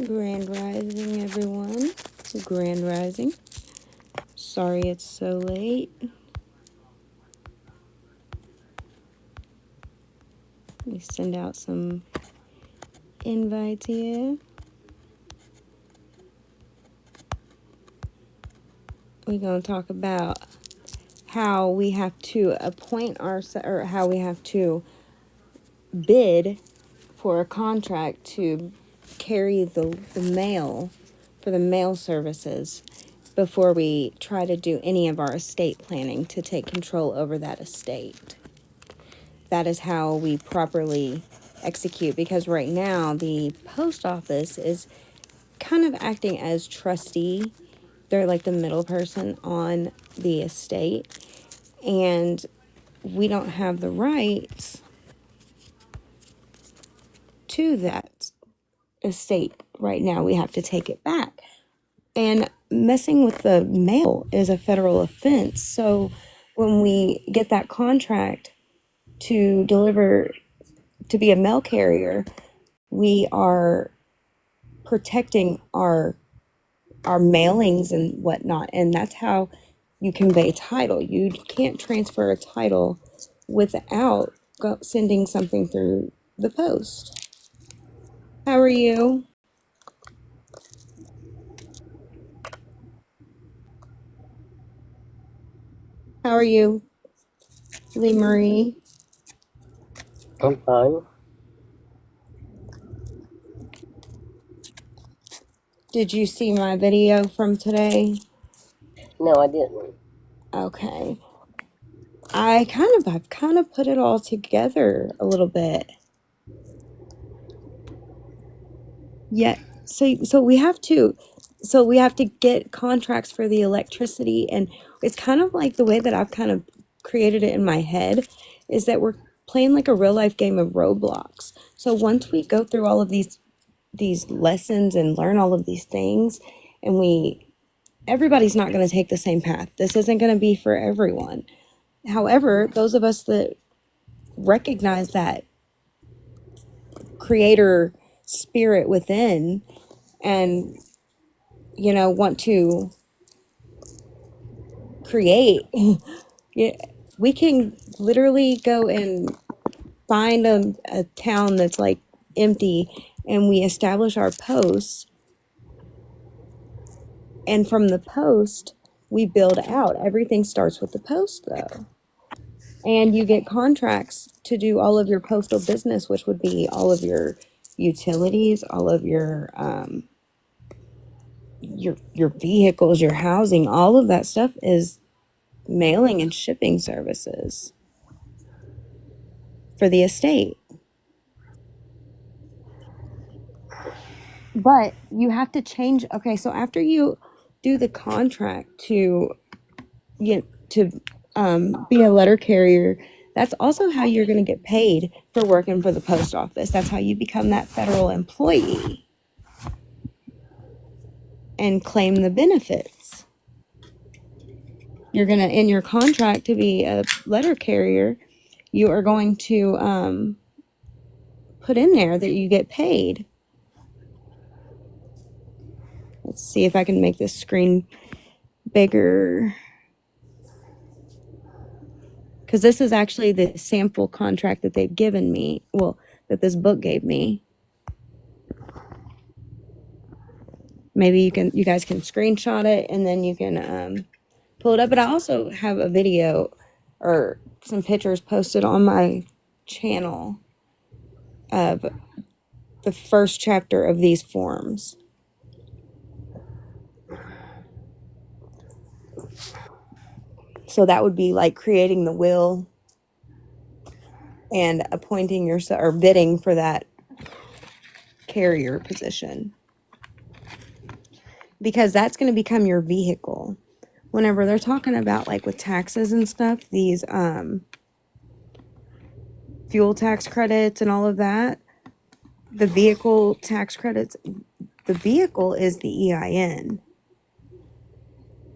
Grand Rising, everyone. Grand Rising. Sorry it's so late. Let me send out some invites here. We're going to talk about how we have to appoint or how we have to bid for a contract to carry the mail for the mail services before we try to do any of our estate planning to take control over that estate. That is how we properly execute, because right now the post office is kind of acting as trustee. They're like the middle person on the estate, and we don't have the rights to that estate right now. We have to take it back. And messing with the mail is a federal offense. So when we get that contract to deliver, to be a mail carrier, we are protecting our mailings and whatnot. And that's how you convey title. You can't transfer a title without sending something through the post. How are you? How are you, Lee Marie? I'm fine. Did you see my video from today? No, I didn't. Okay. I've kind of put it all together a little bit. Yeah. So we have to get contracts for the electricity, and it's kind of like the way that I've kind of created it in my head is that we're playing like a real life game of Roblox. So once we go through all of these lessons and learn all of these things, and everybody's not going to take the same path. This isn't going to be for everyone. However, those of us that recognize that creator spirit within and want to create, we can literally go and find a town that's like empty, and we establish our posts, and from the post we build out. Everything starts with the post though, and you get contracts to do all of your postal business, which would be all of your utilities, all of your vehicles, your housing. All of that stuff is mailing and shipping services for the estate. But you have to change. Okay, so after you do the contract to be a letter carrier, that's also how you're going to get paid for working for the post office. That's how you become that federal employee and claim the benefits. You're going to, in your contract to be a letter carrier, you are going to put in there that you get paid. Let's see if I can make this screen bigger, because this is actually the sample contract that they've given me. Well, that this book gave me. Maybe you guys can screenshot it and then you can pull it up. But I also have a video or some pictures posted on my channel of the first chapter of these forms. So that would be like creating the will and appointing yourself or bidding for that carrier position, because that's going to become your vehicle. Whenever they're talking about like with taxes and stuff, these fuel tax credits and all of that, the vehicle tax credits, the vehicle is the EIN.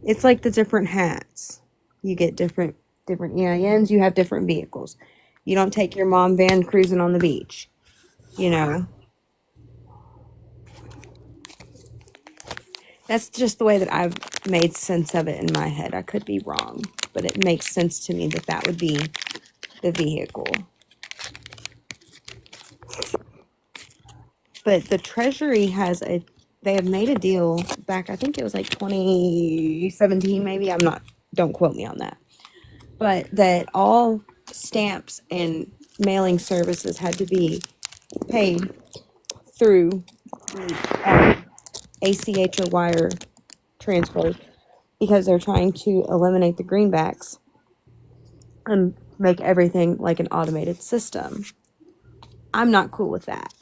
It's like the different hats. You get different EINs, you have different vehicles. You don't take your mom van cruising on the beach, you know. That's just the way that I've made sense of it in my head. I could be wrong, but it makes sense to me that that would be the vehicle. But the Treasury they have made a deal back, I think it was like 2017, maybe. Don't quote me on that. But that all stamps and mailing services had to be paid through ACH or wire transfer because they're trying to eliminate the greenbacks and make everything like an automated system. I'm not cool with that.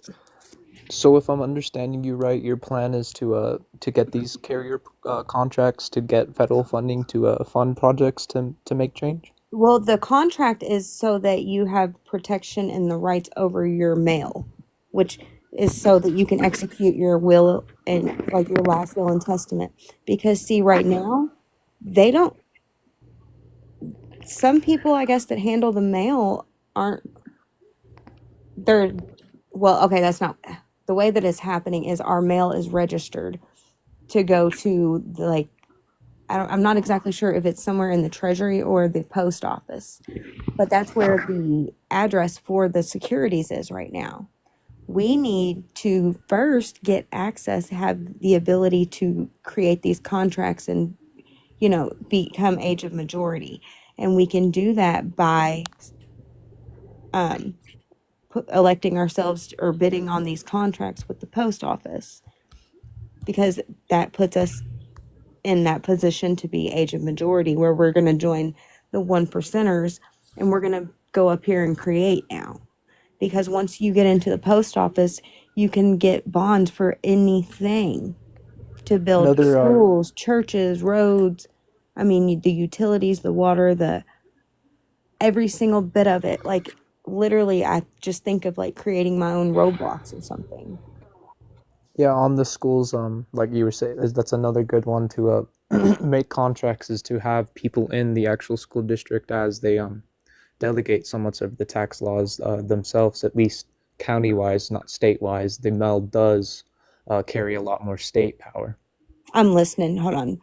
So if I'm understanding you right, your plan is to get these carrier contracts to get federal funding to fund projects to make change. Well, the contract is so that you have protection and the rights over your mail, which is so that you can execute your will and like your last will and testament. Because see, right now, they don't, some people, I guess, that handle the mail aren't, they're, well, okay, that's not, the way that it's happening is our mail is registered to go to the, like, I'm not exactly sure if it's somewhere in the Treasury or the post office, but that's where the address for the securities is right now. We need to first get access, have the ability to create these contracts and, become age of majority. And we can do that by electing ourselves or bidding on these contracts with the post office, because that puts us in that position to be age of majority, where we're going to join the one percenters and we're going to go up here and create now. Because once you get into the post office, you can get bonds for anything to build Another schools, churches, roads. I mean, the utilities, the water, every single bit of it. Like, literally, I just think of like creating my own Roblox or something. Yeah, on the schools, like you were saying, that's another good one to make contracts, is to have people in the actual school district as they delegate so much of the tax laws themselves, at least county-wise, not state-wise. The MEL does carry a lot more state power. I'm listening. Hold on.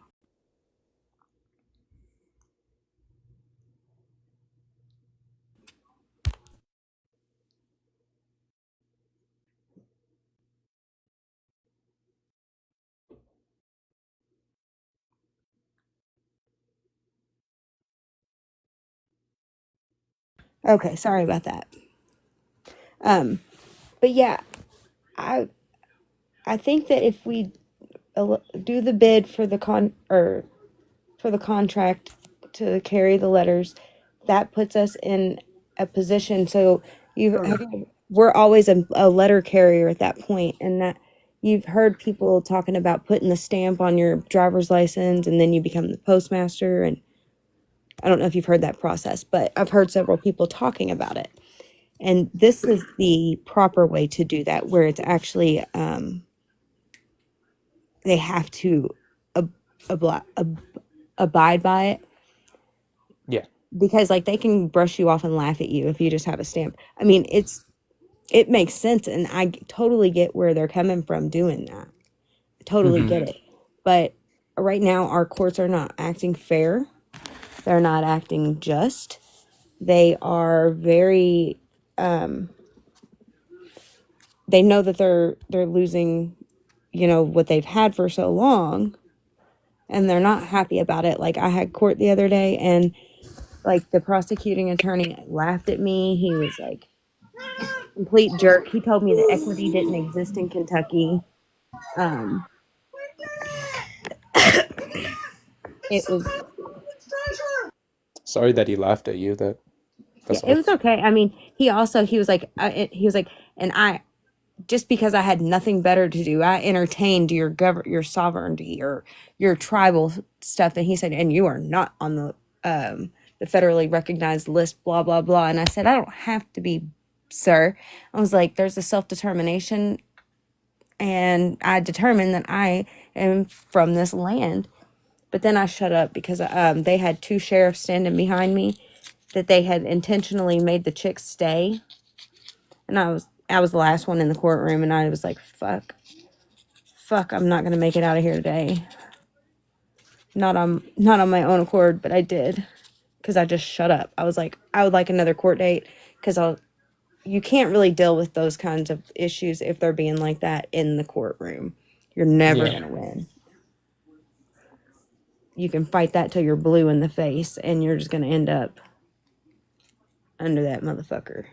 Okay, sorry about that. But yeah, I I think that if we do the bid for the for the contract to carry the letters, that puts us in a position. So we're always a letter carrier at that point, and that you've heard people talking about putting the stamp on your driver's license, and then you become the postmaster. And I don't know if you've heard that process, but I've heard several people talking about it. And this is the proper way to do that, where it's actually they have to ab- abide by it, Yeah. because like they can brush you off and laugh at you if you just have a stamp. I mean, it makes sense, and I totally get where they're coming from doing that. Totally Mm-hmm. get it. But right now our courts are not acting fair. They're not acting just. They are very they know that they're losing, what they've had for so long, and they're not happy about it. Like, I had court the other day, and like the prosecuting attorney laughed at me. He was like complete jerk. He told me that equity didn't exist in Kentucky. Um, it was Sorry that he laughed at you. That Yeah, it was sucks. okay. I mean, he was like and I, just because I had nothing better to do, I entertained your sovereignty or your tribal stuff. And he said, and you are not on the federally recognized list, blah blah blah. And I said, I don't have to be, sir. I was like, there's a self determination, and I determined that I am from this land. But then I shut up because they had two sheriffs standing behind me that they had intentionally made the chicks stay, and I was the last one in the courtroom, and I was like, fuck, fuck, I'm not gonna make it out of here today. Not on my own accord, but I did, because I just shut up. I was like, I would like another court date, because you can't really deal with those kinds of issues if they're being like that in the courtroom. You're never Yeah. gonna win. You can fight that till you're blue in the face, and you're just gonna end up under that motherfucker.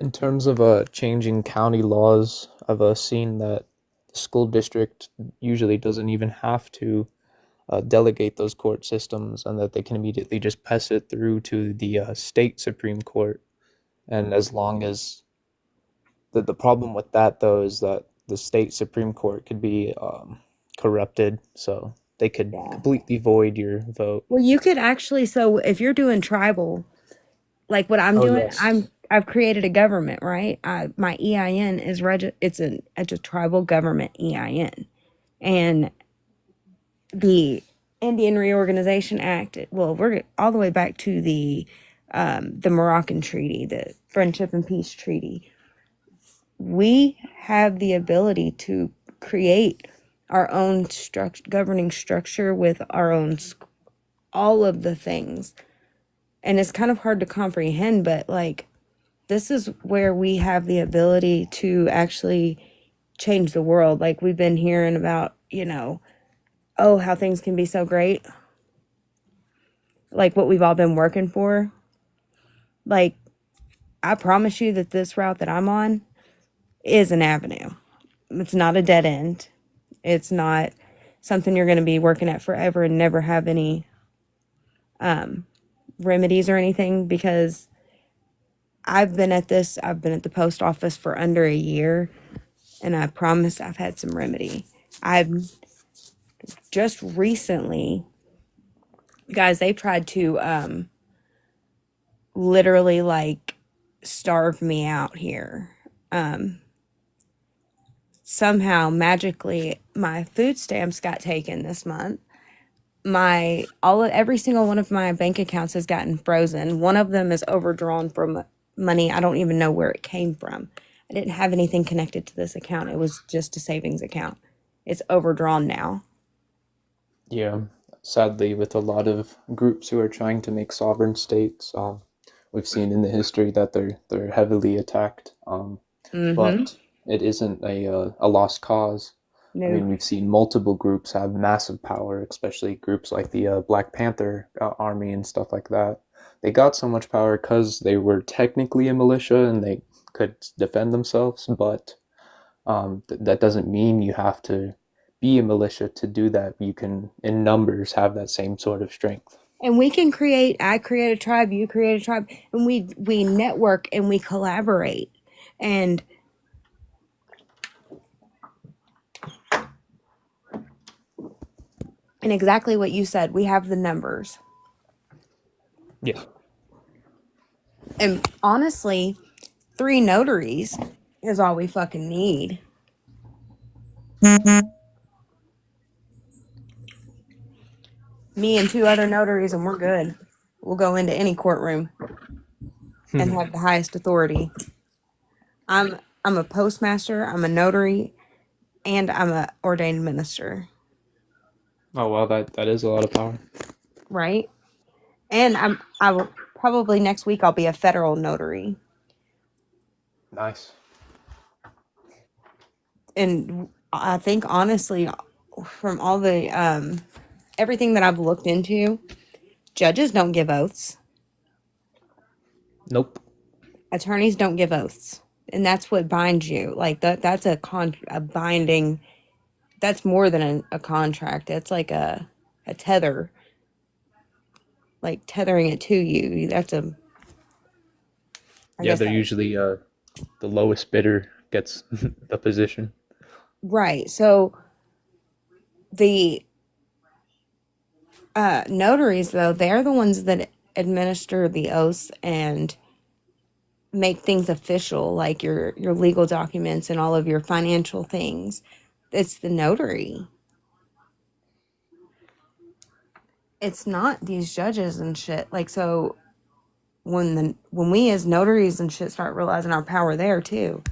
In terms of changing county laws, I've seen that the school district usually doesn't even have to delegate those court systems, and that they can immediately just pass it through to the state Supreme Court. And as long as the problem with that, though, is that the state Supreme Court could be corrupted, so they could Yeah. completely void your vote. Well, you could actually, so if you're doing tribal, like what I'm Oh, doing, yes. I've created a government, right? My EIN is it's a tribal government EIN, and the Indian Reorganization Act. Well, we're all the way back to the Moroccan Treaty, the Friendship and Peace Treaty. We have the ability to create our own governing structure with our own all of the things. And it's kind of hard to comprehend, but like, this is where we have the ability to actually change the world. Like, we've been hearing about, oh, how things can be so great. Like what we've all been working for. Like, I promise you that this route that I'm on is an avenue. It's not a dead end. It's not something you're going to be working at forever and never have any remedies or anything, because I've been at the post office for under a year, and I promise I've had some remedy. I've just recently, guys, they've tried to literally like starve me out here. Somehow magically my food stamps got taken this month. Every single one of my bank accounts has gotten frozen. One of them is overdrawn from money I don't even know where it came from. I didn't have anything connected to this account. It was just a savings account. It's overdrawn now. Yeah, sadly, with a lot of groups who are trying to make sovereign states, we've seen in the history that they're heavily attacked. But it isn't a lost cause. No. I mean, we've seen multiple groups have massive power, especially groups like the Black Panther Army and stuff like that. They got so much power because they were technically a militia and they could defend themselves, but that doesn't mean you have to be a militia to do that. You can, in numbers, have that same sort of strength. And we can I create a tribe, you create a tribe, and we network and we collaborate. And exactly what you said, we have the numbers. Yeah. And honestly, 3 notaries is all we fucking need. Me and 2 other notaries, and we're good. We'll go into any courtroom and have the highest authority. I'm a postmaster, I'm a notary, and I'm a ordained minister. Oh well, that is a lot of power. Right? And I will probably next week I'll be a federal notary. Nice. And I think honestly, from all the everything that I've looked into, judges don't give oaths. Nope. Attorneys don't give oaths. And that's what binds you. Like that's a binding, that's more than a contract. It's like a tether. Like tethering it to you. That's a Yeah, they're usually the lowest bidder gets the position. Right. So the notaries, though, they're the ones that administer the oaths and make things official, like your legal documents and all of your financial things. It's the notary. It's not these judges and shit. Like, so when we as notaries and shit start realizing our power there too.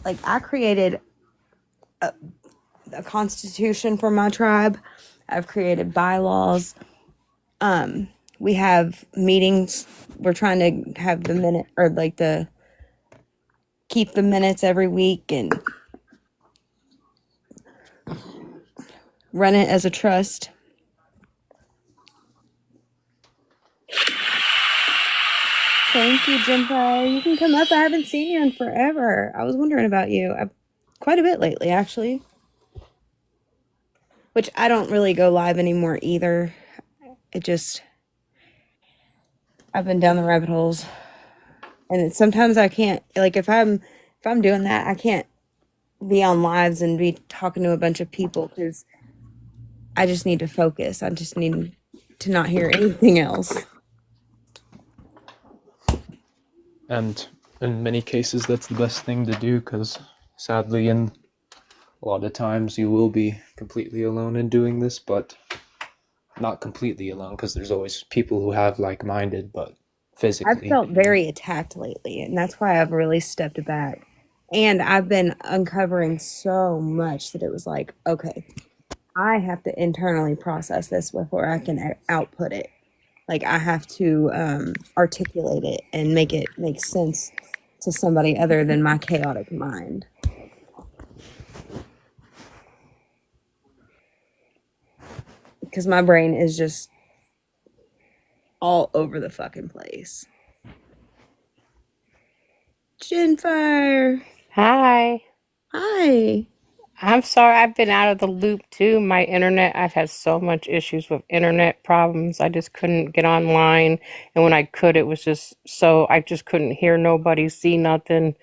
Like, I created a constitution for my tribe. I've created bylaws. We have meetings. We're trying to have the minute or like the keep the minutes every week and run it as a trust. Thank you, Jennifer. You can come up. I haven't seen you in forever. I was wondering about you quite a bit lately, actually. Which I don't really go live anymore either. I've been down the rabbit holes, and sometimes I can't. Like if I'm doing that, I can't be on lives and be talking to a bunch of people because I just need to focus. I just need to not hear anything else. And in many cases, that's the best thing to do because sadly, in a lot of times, you will be completely alone in doing this, but not completely alone because there's always people who have like-minded, but physically. I've felt very attacked lately, and that's why I've really stepped back. And I've been uncovering so much that it was like, okay, I have to internally process this before I can output it. Like I have to articulate it and make it make sense to somebody other than my chaotic mind. Because my brain is just all over the fucking place. Jennifer. Hi. Hi. I'm sorry, I've been out of the loop too. My internet, I've had so much issues with internet problems. I just couldn't get online. And when I could, it was just so, I just couldn't hear nobody, see nothing.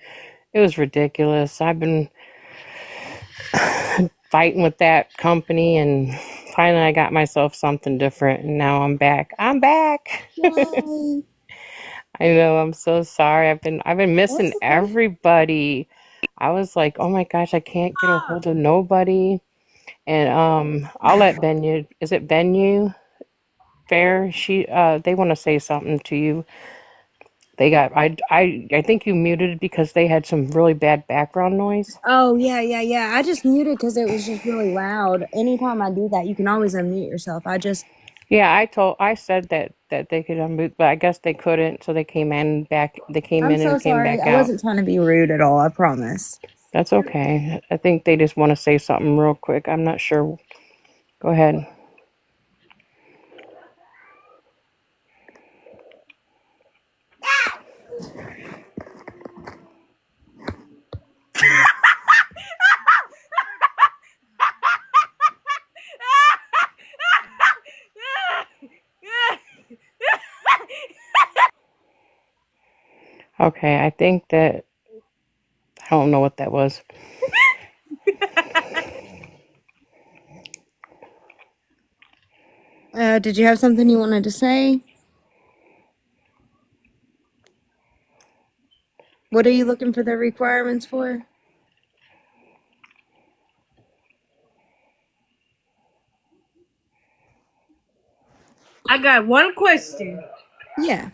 It was ridiculous. I've been fighting with that company and finally I got myself something different and now I'm back. I'm back. Yay. I know, I'm so sorry. I've been missing okay. everybody. I was like, oh my gosh, I can't get a hold of nobody. And I'll let Benyu, is it Benyu Fair? They want to say something to you. They got I think you muted because they had some really bad background noise. Oh, yeah. I just muted because it was just really loud. Anytime I do that, you can always unmute yourself. Yeah, I said that they could unmute, but I guess they couldn't, so they came in I'm so and came sorry. back I out. wasn't trying to be rude at all. I promise. That's okay. I think they just want to say something real quick. I'm not sure. Go ahead. Okay, I think that I don't know what that was. Did you have something you wanted to say? What are you looking for the requirements for? I got one question. Yeah.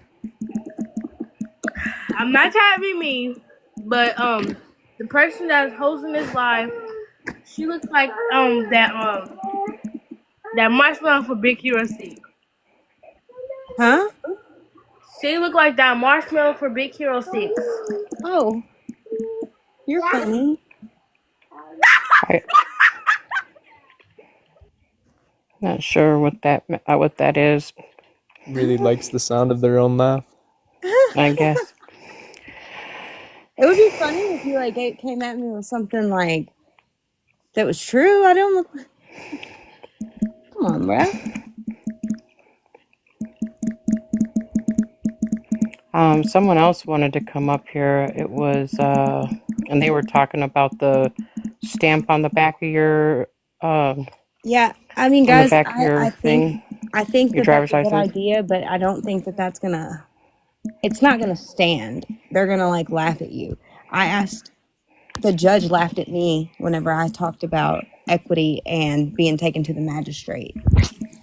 I'm not trying to be mean, but the person that's hosting this live, she looks like that marshmallow for Big Hero 6. Huh? She looked like that marshmallow for Big Hero 6. Oh. You're funny. Not sure what that is. Really likes the sound of their own laugh. I guess. It would be funny if you like came at me with something like that was true. I don't look. Come on, bruh. Someone else wanted to come up here. It was and they were talking about the stamp on the back of your Yeah, I mean, on the guys, back of your I think your that that's driver's a good license. idea, but I don't think that that's gonna. It's not gonna stand. They're gonna like laugh at you. The judge laughed at me whenever I talked about equity and being taken to the magistrate.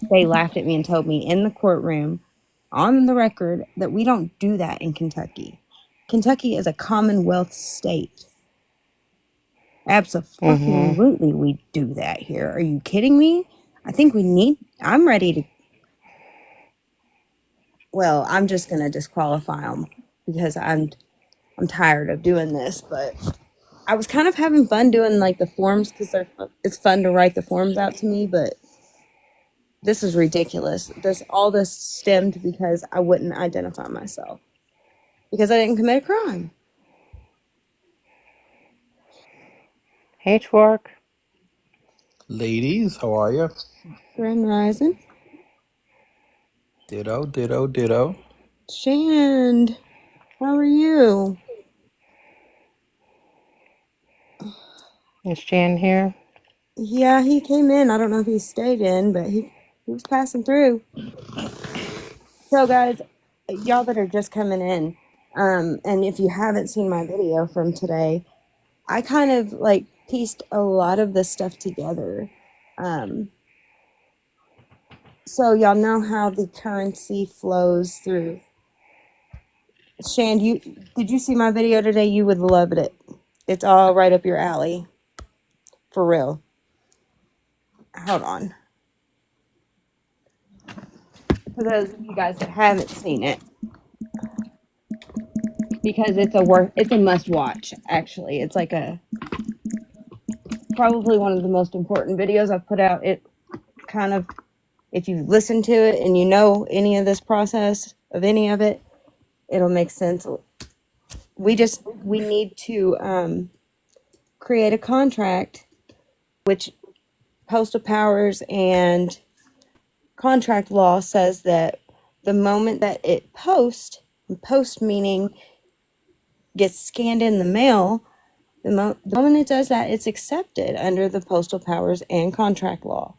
They laughed at me and told me in the courtroom, on the record, that we don't do that in Kentucky. Kentucky is a Commonwealth state. Mm-hmm. Absolutely, we do that here. Are you kidding me? I think I'm ready to. Well, I'm just gonna disqualify them because I'm tired of doing this. But I was kind of having fun doing like the forms because it's fun to write the forms out to me. But this is ridiculous. All this stemmed because I wouldn't identify myself because I didn't commit a crime. Hey, Twerk. Ladies, how are you? Grand Rising. Ditto, ditto, ditto. Shand, how are you? Is Jan here? Yeah, he came in. I don't know if he stayed in, but he was passing through. So, guys, y'all that are just coming in, and if you haven't seen my video from today, I kind of like pieced a lot of this stuff together. So y'all know how the currency flows through. Shand, did you see my video today? You would love it. It's all right up your alley. For real. Hold on. For those of you guys that haven't seen it, because it's a must watch. Actually, it's like probably one of the most important videos I've put out. It kind of, if you listen to it and you know any of this process of any of it, it'll make sense. We need to create a contract, which postal powers and contract law says that the moment that it post meaning gets scanned in the mail, the moment it does that, it's accepted under the postal powers and contract law.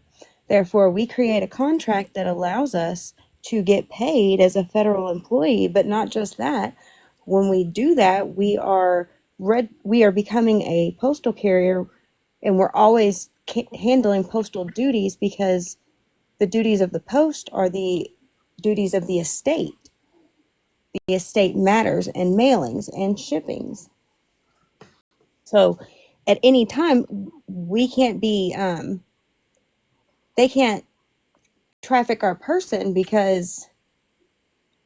Therefore, we create a contract that allows us to get paid as a federal employee, but not just that. When we do that, we are becoming a postal carrier, and we're always handling postal duties because the duties of the post are the duties of the estate. The estate matters in mailings and shippings. So at any time, we can't be, they can't traffic our person because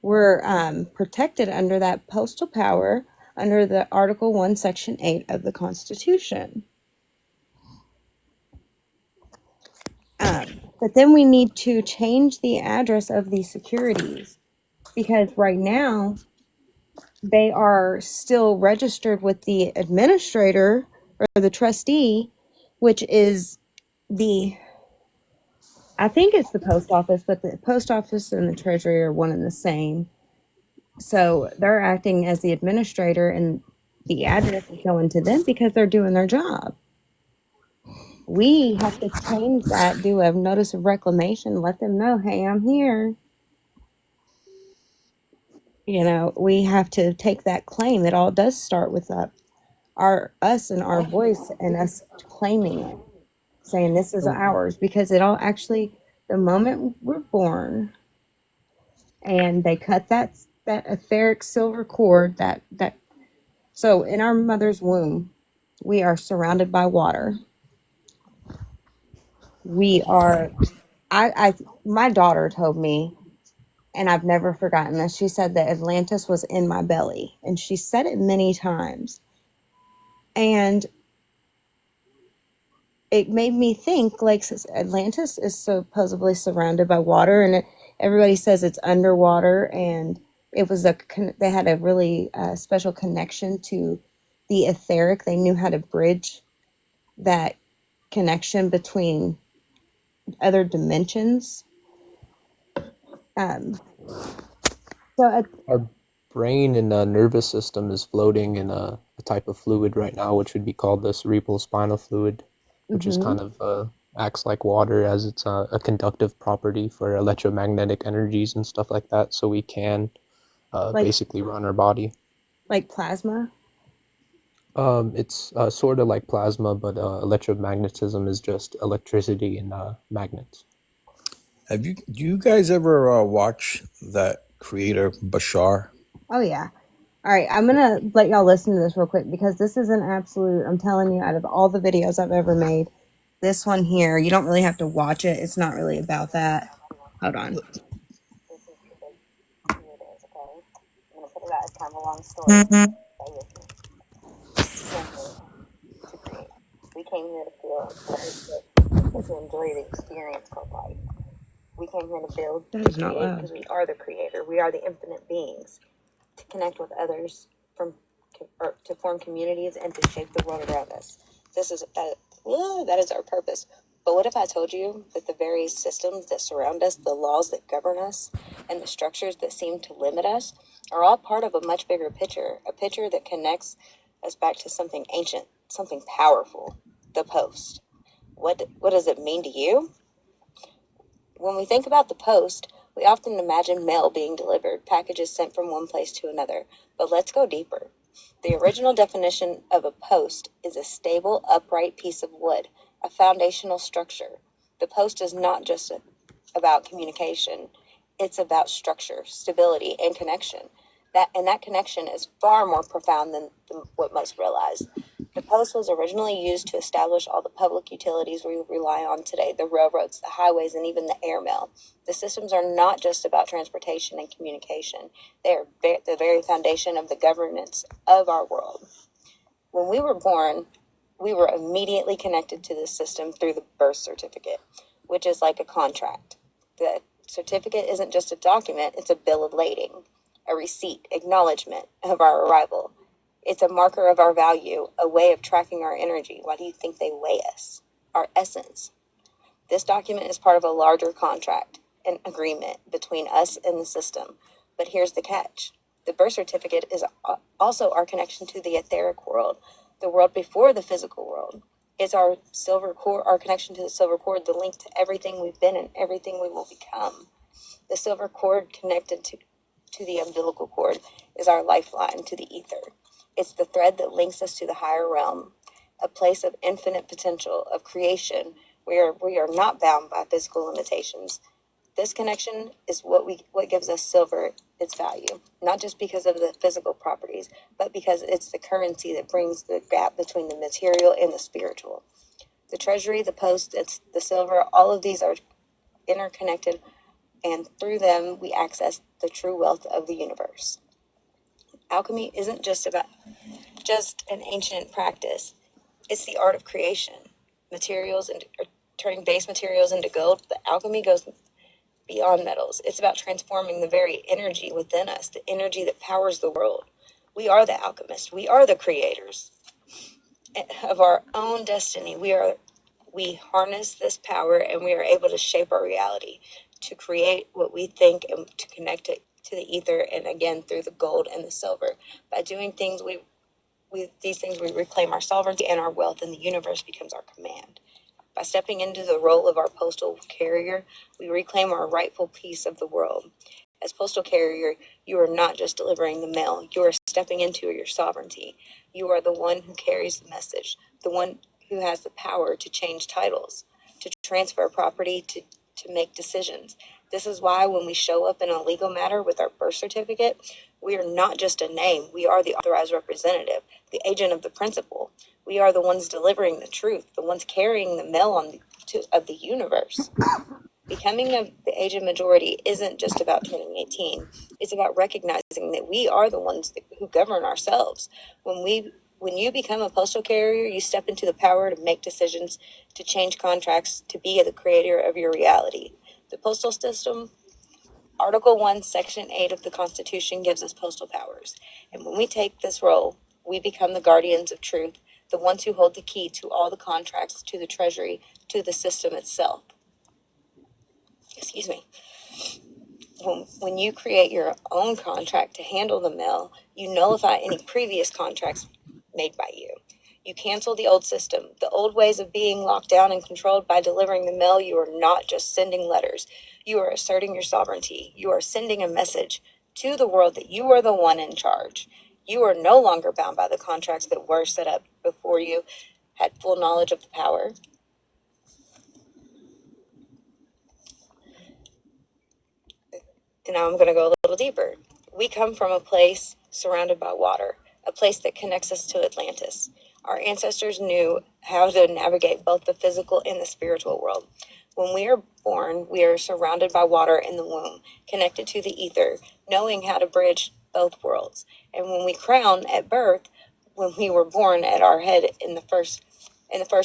we're protected under that postal power under the Article 1, Section 8 of the Constitution. But then we need to change the address of these securities because right now they are still registered with the administrator or the trustee, which is I think it's the post office, but the post office and the treasury are one and the same. So they're acting as the administrator and the address is going to them because they're doing their job. We have to change that, do a notice of reclamation, let them know, hey, I'm here. We have to take that claim. It all does start with us and our voice and us claiming it, saying this is ours, because it all actually, the moment we're born and they cut that etheric silver cord, so in our mother's womb, we are surrounded by water. We are, my daughter told me, and I've never forgotten this. She said that Atlantis was in my belly, and she said it many times. And it made me think, like, Atlantis is supposedly surrounded by water, and everybody says it's underwater, and they had a really special connection to the etheric. They knew how to bridge that connection between other dimensions. So Our brain and nervous system is floating in a type of fluid right now, which would be called the cerebral spinal fluid, which is kind of acts like water, as it's a conductive property for electromagnetic energies and stuff like that. So we can basically run our body. Like plasma? It's sort of like plasma, but electromagnetism is just electricity and magnets. Do you guys ever watch that creator Bashar? Oh, yeah. All right, I'm gonna let y'all listen to this real quick because this is an absolute. I'm telling you, out of all the videos I've ever made, this one here, you don't really have to watch it. It's not really about that. Hold on. This is here it is, okay? I'm gonna put it out as kind of a long story. Stay with me. We came here to create. We came here to feel and to enjoy the experience called life. We came here to build, that is not loud, because we are the creator. We are the infinite beings. To connect with others, from or to form communities and to shape the world around us. This is that is our purpose. But what if I told you that the very systems that surround us, the laws that govern us, and the structures that seem to limit us are all part of a much bigger picture, a picture that connects us back to something ancient, something powerful, the post. What does it mean to you? When we think about the post, we often imagine mail being delivered, packages sent from one place to another. But let's go deeper. The original definition of a post is a stable, upright piece of wood, a foundational structure. The post is not just about communication, it's about structure, stability, and connection. That connection is far more profound than what most realize. The post was originally used to establish all the public utilities we rely on today, the railroads, the highways, and even the airmail. The systems are not just about transportation and communication. They are the very foundation of the governance of our world. When we were born, we were immediately connected to this system through the birth certificate, which is like a contract. The certificate isn't just a document, it's a bill of lading, a receipt, acknowledgement of our arrival. It's a marker of our value, a way of tracking our energy. Why do you think they weigh us? Our essence. This document is part of a larger contract, an agreement between us and the system. But here's the catch. The birth certificate is also our connection to the etheric world, the world before the physical world. It's our silver cord, our connection to the silver cord, the link to everything we've been and everything we will become. The silver cord connected to the umbilical cord is our lifeline to the ether. It's the thread that links us to the higher realm, a place of infinite potential, of creation, where we are not bound by physical limitations. This connection is what gives us silver its value, not just because of the physical properties, but because it's the currency that brings the gap between the material and the spiritual. The treasury, the post, it's the silver, all of these are interconnected, and through them we access the true wealth of the universe. Alchemy isn't just an ancient practice. It's the art of creation, materials and turning base materials into gold. But alchemy goes beyond metals. It's about transforming the very energy within us, the energy that powers the world. We are the alchemists. We are the creators of our own destiny. We harness this power and we are able to shape our reality, to create what we think and to connect it to the ether and again through the gold and the silver. By doing things we reclaim our sovereignty and our wealth, and the universe becomes our command. By stepping into the role of our postal carrier, we reclaim our rightful piece of the world. As postal carrier, you are not just delivering the mail, you are stepping into your sovereignty. You are the one who carries the message, the one who has the power to change titles, to transfer property, to make decisions. This is why when we show up in a legal matter with our birth certificate, we are not just a name, we are the authorized representative, the agent of the principal. We are the ones delivering the truth, the ones carrying the mail of the universe. Becoming the agent majority isn't just about turning 18. It's about recognizing that we are the ones who govern ourselves. When you become a postal carrier, you step into the power to make decisions, to change contracts, to be the creator of your reality. The postal system, Article 1, Section 8 of the Constitution gives us postal powers. And when we take this role, we become the guardians of truth, the ones who hold the key to all the contracts, to the treasury, to the system itself. Excuse me. When you create your own contract to handle the mail, you nullify any previous contracts made by you. You cancel the old system, the old ways of being locked down and controlled. By delivering the mail, you are not just sending letters. You are asserting your sovereignty. You are sending a message to the world that you are the one in charge. You are no longer bound by the contracts that were set up before you had full knowledge of the power. And now I'm going to go a little deeper. We come from a place surrounded by water, a place that connects us to Atlantis. Our ancestors knew how to navigate both the physical and the spiritual world. When we are born, we are surrounded by water in the womb, connected to the ether, knowing how to bridge both worlds. And when we crown at birth, when we were born at our head in the first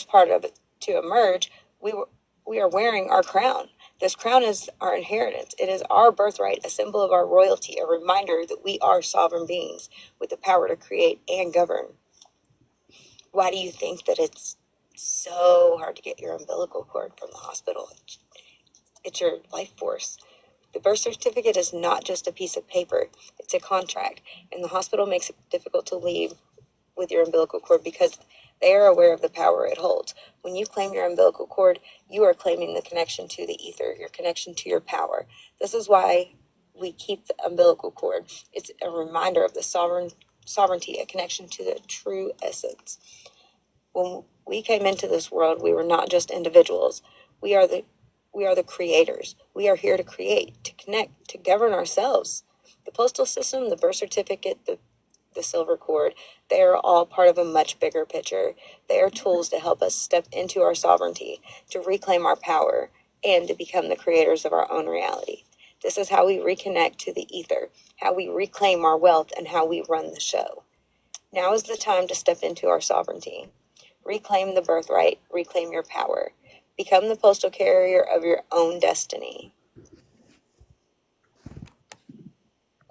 part of it to emerge, we are wearing our crown. This crown is our inheritance. It is our birthright, a symbol of our royalty, a reminder that we are sovereign beings with the power to create and govern. Why do you think that it's so hard to get your umbilical cord from the hospital? It's your life force. The birth certificate is not just a piece of paper, it's a contract, and the hospital makes it difficult to leave with your umbilical cord because they are aware of the power it holds. When you claim your umbilical cord, you are claiming the connection to the ether, your connection to your power. This is why we keep the umbilical cord. It's a reminder of the sovereignty, a connection to the true essence. When we came into this world, we were not just individuals. We are the creators. We are here to create, to connect, to govern ourselves. The postal system, the birth certificate, the silver cord, they are all part of a much bigger picture. They are tools to help us step into our sovereignty, to reclaim our power, and to become the creators of our own reality. This is how we reconnect to the ether, how we reclaim our wealth, and how we run the show. Now is the time to step into our sovereignty. Reclaim the birthright, reclaim your power. Become the postal carrier of your own destiny.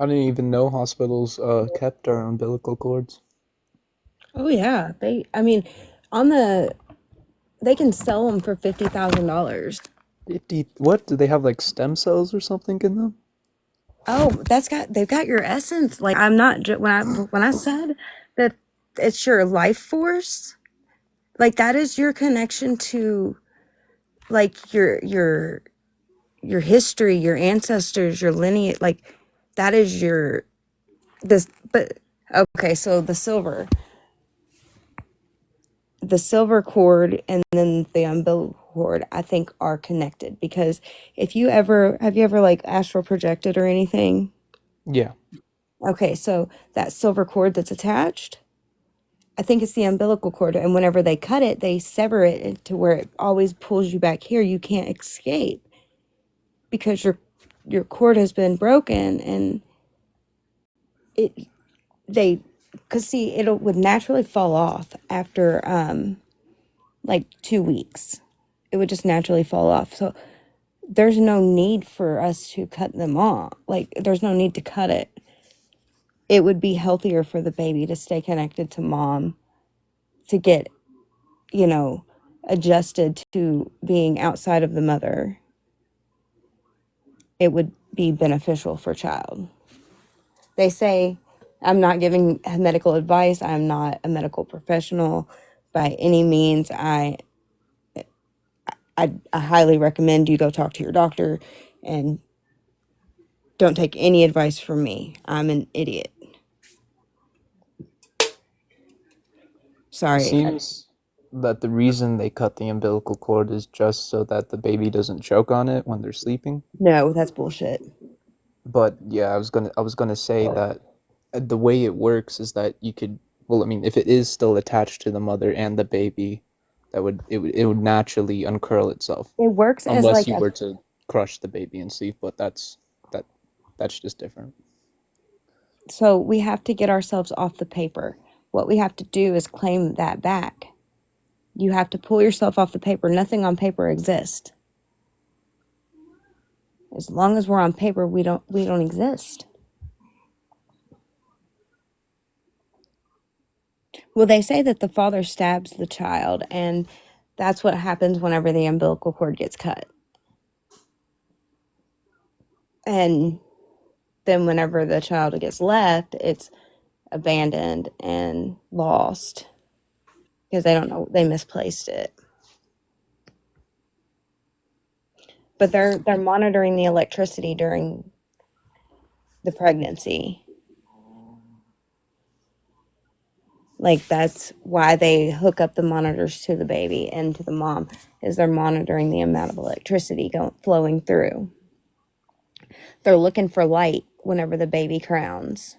I didn't even know hospitals kept our umbilical cords. Oh yeah, they can sell them for $50,000. What? Do they have like stem cells or something in them? Oh, they've got your essence. Like I'm not when I said that it's your life force, like that is your connection to like your history, your ancestors, your lineage, like that is your this but okay, so the silver cord and then the umbilical cord I think are connected because have you ever like astral projected or anything? Yeah. Okay, so that silver cord that's attached, I think it's the umbilical cord, and whenever they cut it, they sever it to where it always pulls you back here. You can't escape because your cord has been broken, and because see, it would naturally fall off after like 2 weeks. It would just naturally fall off. So there's no need for us to cut them off. Like there's no need to cut it. It would be healthier for the baby to stay connected to mom, to get, adjusted to being outside of the mother. It would be beneficial for child. They say, I'm not giving medical advice. I'm not a medical professional by any means. I highly recommend you go talk to your doctor and don't take any advice from me. I'm an idiot. It Sorry. seems that the reason they cut the umbilical cord is just so that the baby doesn't choke on it when they're sleeping. No, that's bullshit. But yeah, I was gonna say that the way it works is that you could, well, I mean, if it is still attached to the mother and the baby, it would naturally uncurl itself, It works as unless like you were to crush the baby and sleep. But that's just different. so we have to get ourselves off the paper. What we have to do is claim that back. You have to pull yourself off the paper. Nothing on paper exists. As long as we're on paper, we don't exist. Well, they say that the father stabs the child, and that's what happens whenever the umbilical cord gets cut. And then whenever the child gets left, it's abandoned and lost because they don't know, they misplaced it. But they're monitoring the electricity during the pregnancy. Like that's why they hook up the monitors to the baby and to the mom, is they're monitoring the amount of electricity flowing through. They're looking for light whenever the baby crowns.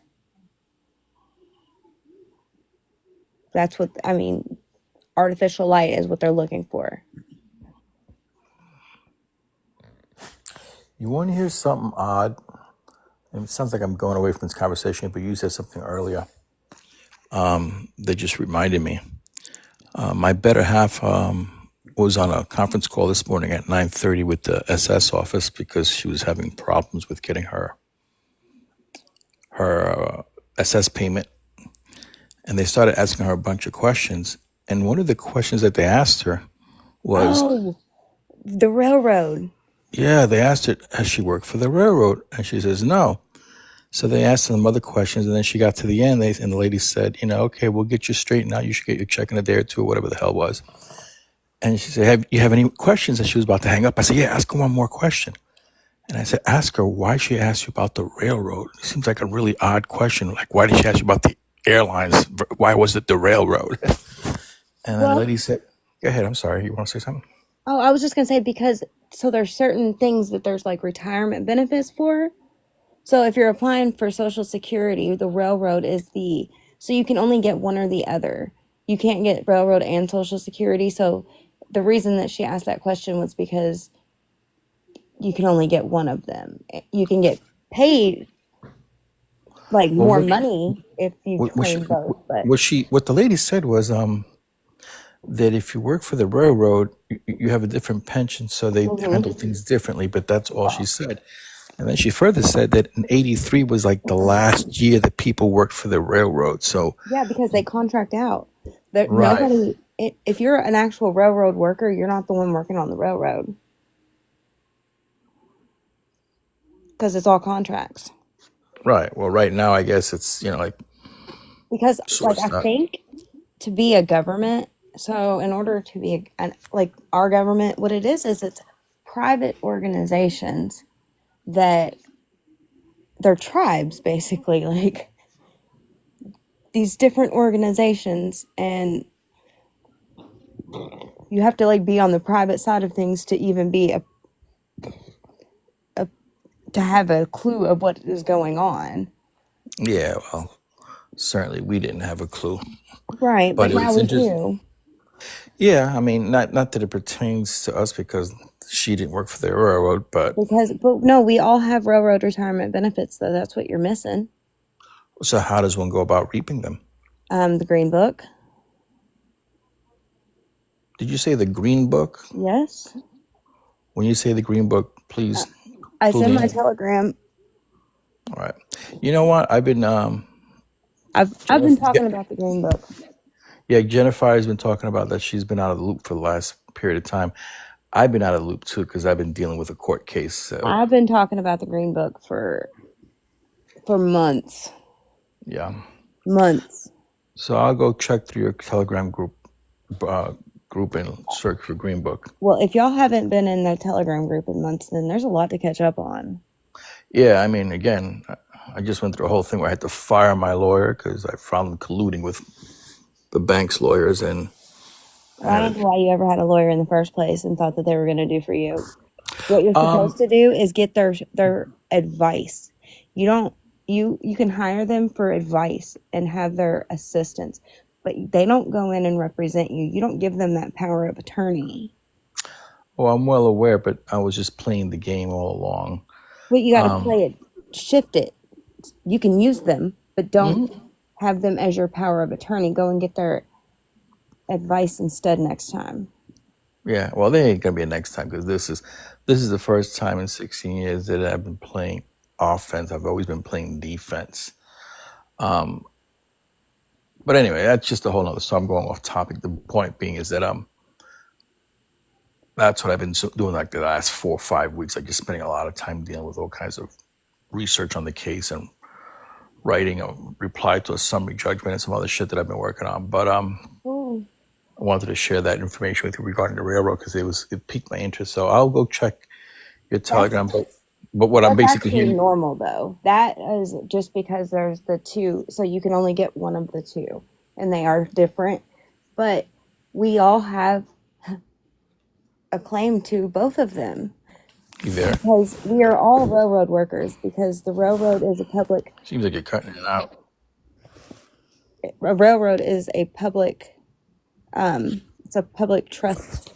That's what I mean. Artificial light is what they're looking for. You want to hear something odd? And it sounds like I'm going away from this conversation, but you said something earlier that just reminded me. My better half was on a conference call this morning at 9:30 with the SS office because she was having problems with getting her SS payment, and they started asking her a bunch of questions. And one of the questions that they asked her was, Oh, the railroad. yeah, they asked her, has she worked for the railroad? And she says, no. So they asked her some other questions, and then she got to the end, and the lady said, okay, we'll get you straightened out. You should get your check in a day or two, or whatever the hell it was. And she said, have you have any questions? And she was about to hang up. I said, yeah, ask her one more question. And I said, ask her why she asked you about the railroad. It seems like a really odd question. Like, why did she ask you about the airlines? Why was it the railroad? And then the Well, lady said, go ahead, I'm sorry, you want to say something? oh, I was just gonna say because so there's certain things that there's like retirement benefits for. So if you're applying for Social Security, the railroad is so you can only get one or the other. You can't get railroad and Social Security. So the reason that she asked that question was because you can only get one of them. You can get paid like Well, more money if you what she, claim both, but what the lady said was that if you work for the railroad, you have a different pension, so they handle things differently. But that's all she said. And then she further said that in '83 was like the last year that people worked for the railroad. So yeah, because they contract out. right, Nobody. If you're an actual railroad worker, you're not the one working on the railroad because it's all contracts. right. Well, right now I guess it's like Because like I sourced out. think to be a government, so in order to be like our government, what it is it's private organizations that they're tribes basically, like these different organizations, and you have to like be on the private side of things to even be to have a clue of what is going on. Yeah, well, certainly we didn't have a clue, Right, but but now it's we interesting. do. Yeah, I mean, not that it pertains to us because she didn't work for the railroad, but But no, we all have railroad retirement benefits though. That's what you're missing. so how does one go about reaping them? The Green Book. Did you say the Green Book? Yes. When you say the Green Book, please I clue send me my in. telegram. All right. You know what? I've been I've been talking about the Green Book. yeah, Jennifer has been talking about that. She's been out of the loop for the last period of time. I've been out of the loop too because I've been dealing with a court case. So I've been talking about the Green Book for months. yeah. Months. So I'll go check through your Telegram group and search for Green Book. Well, if y'all haven't been in the Telegram group in months, then there's a lot to catch up on. Yeah, I mean, again, I just went through a whole thing where I had to fire my lawyer because I found him colluding with the bank's lawyers, and I don't know why you ever had a lawyer in the first place and thought that they were going to do for you. What you're supposed to do is get their advice. You can hire them for advice and have their assistance, but they don't go in and represent you. You don't give them that power of attorney. well, I'm well aware, but I was just playing the game all along. But you got to play it, shift it. You can use them, but don't have them as your power of attorney. Go and get their advice instead next time. Yeah, well, there ain't gonna be a next time because this is the first time in 16 years that I've been playing offense. I've always been playing defense. But anyway, that's just a whole nother. So I'm going off topic. The point being is that that's what I've been doing like the last 4 or 5 weeks. Like just spending a lot of time dealing with all kinds of research on the case and writing a reply to a summary judgment and some other shit that I've been working on. But I wanted to share that information with you regarding the railroad because it piqued my interest. So I'll go check your Telegram. But what I'm That's basically actually hearing, normal though. That is just because there's the two, so you can only get one of the two, and they are different. But we all have a claim to both of them you there? because we are all railroad workers. Because the railroad is a public. Seems like you're cutting it out. A railroad is a public, it's a public trust.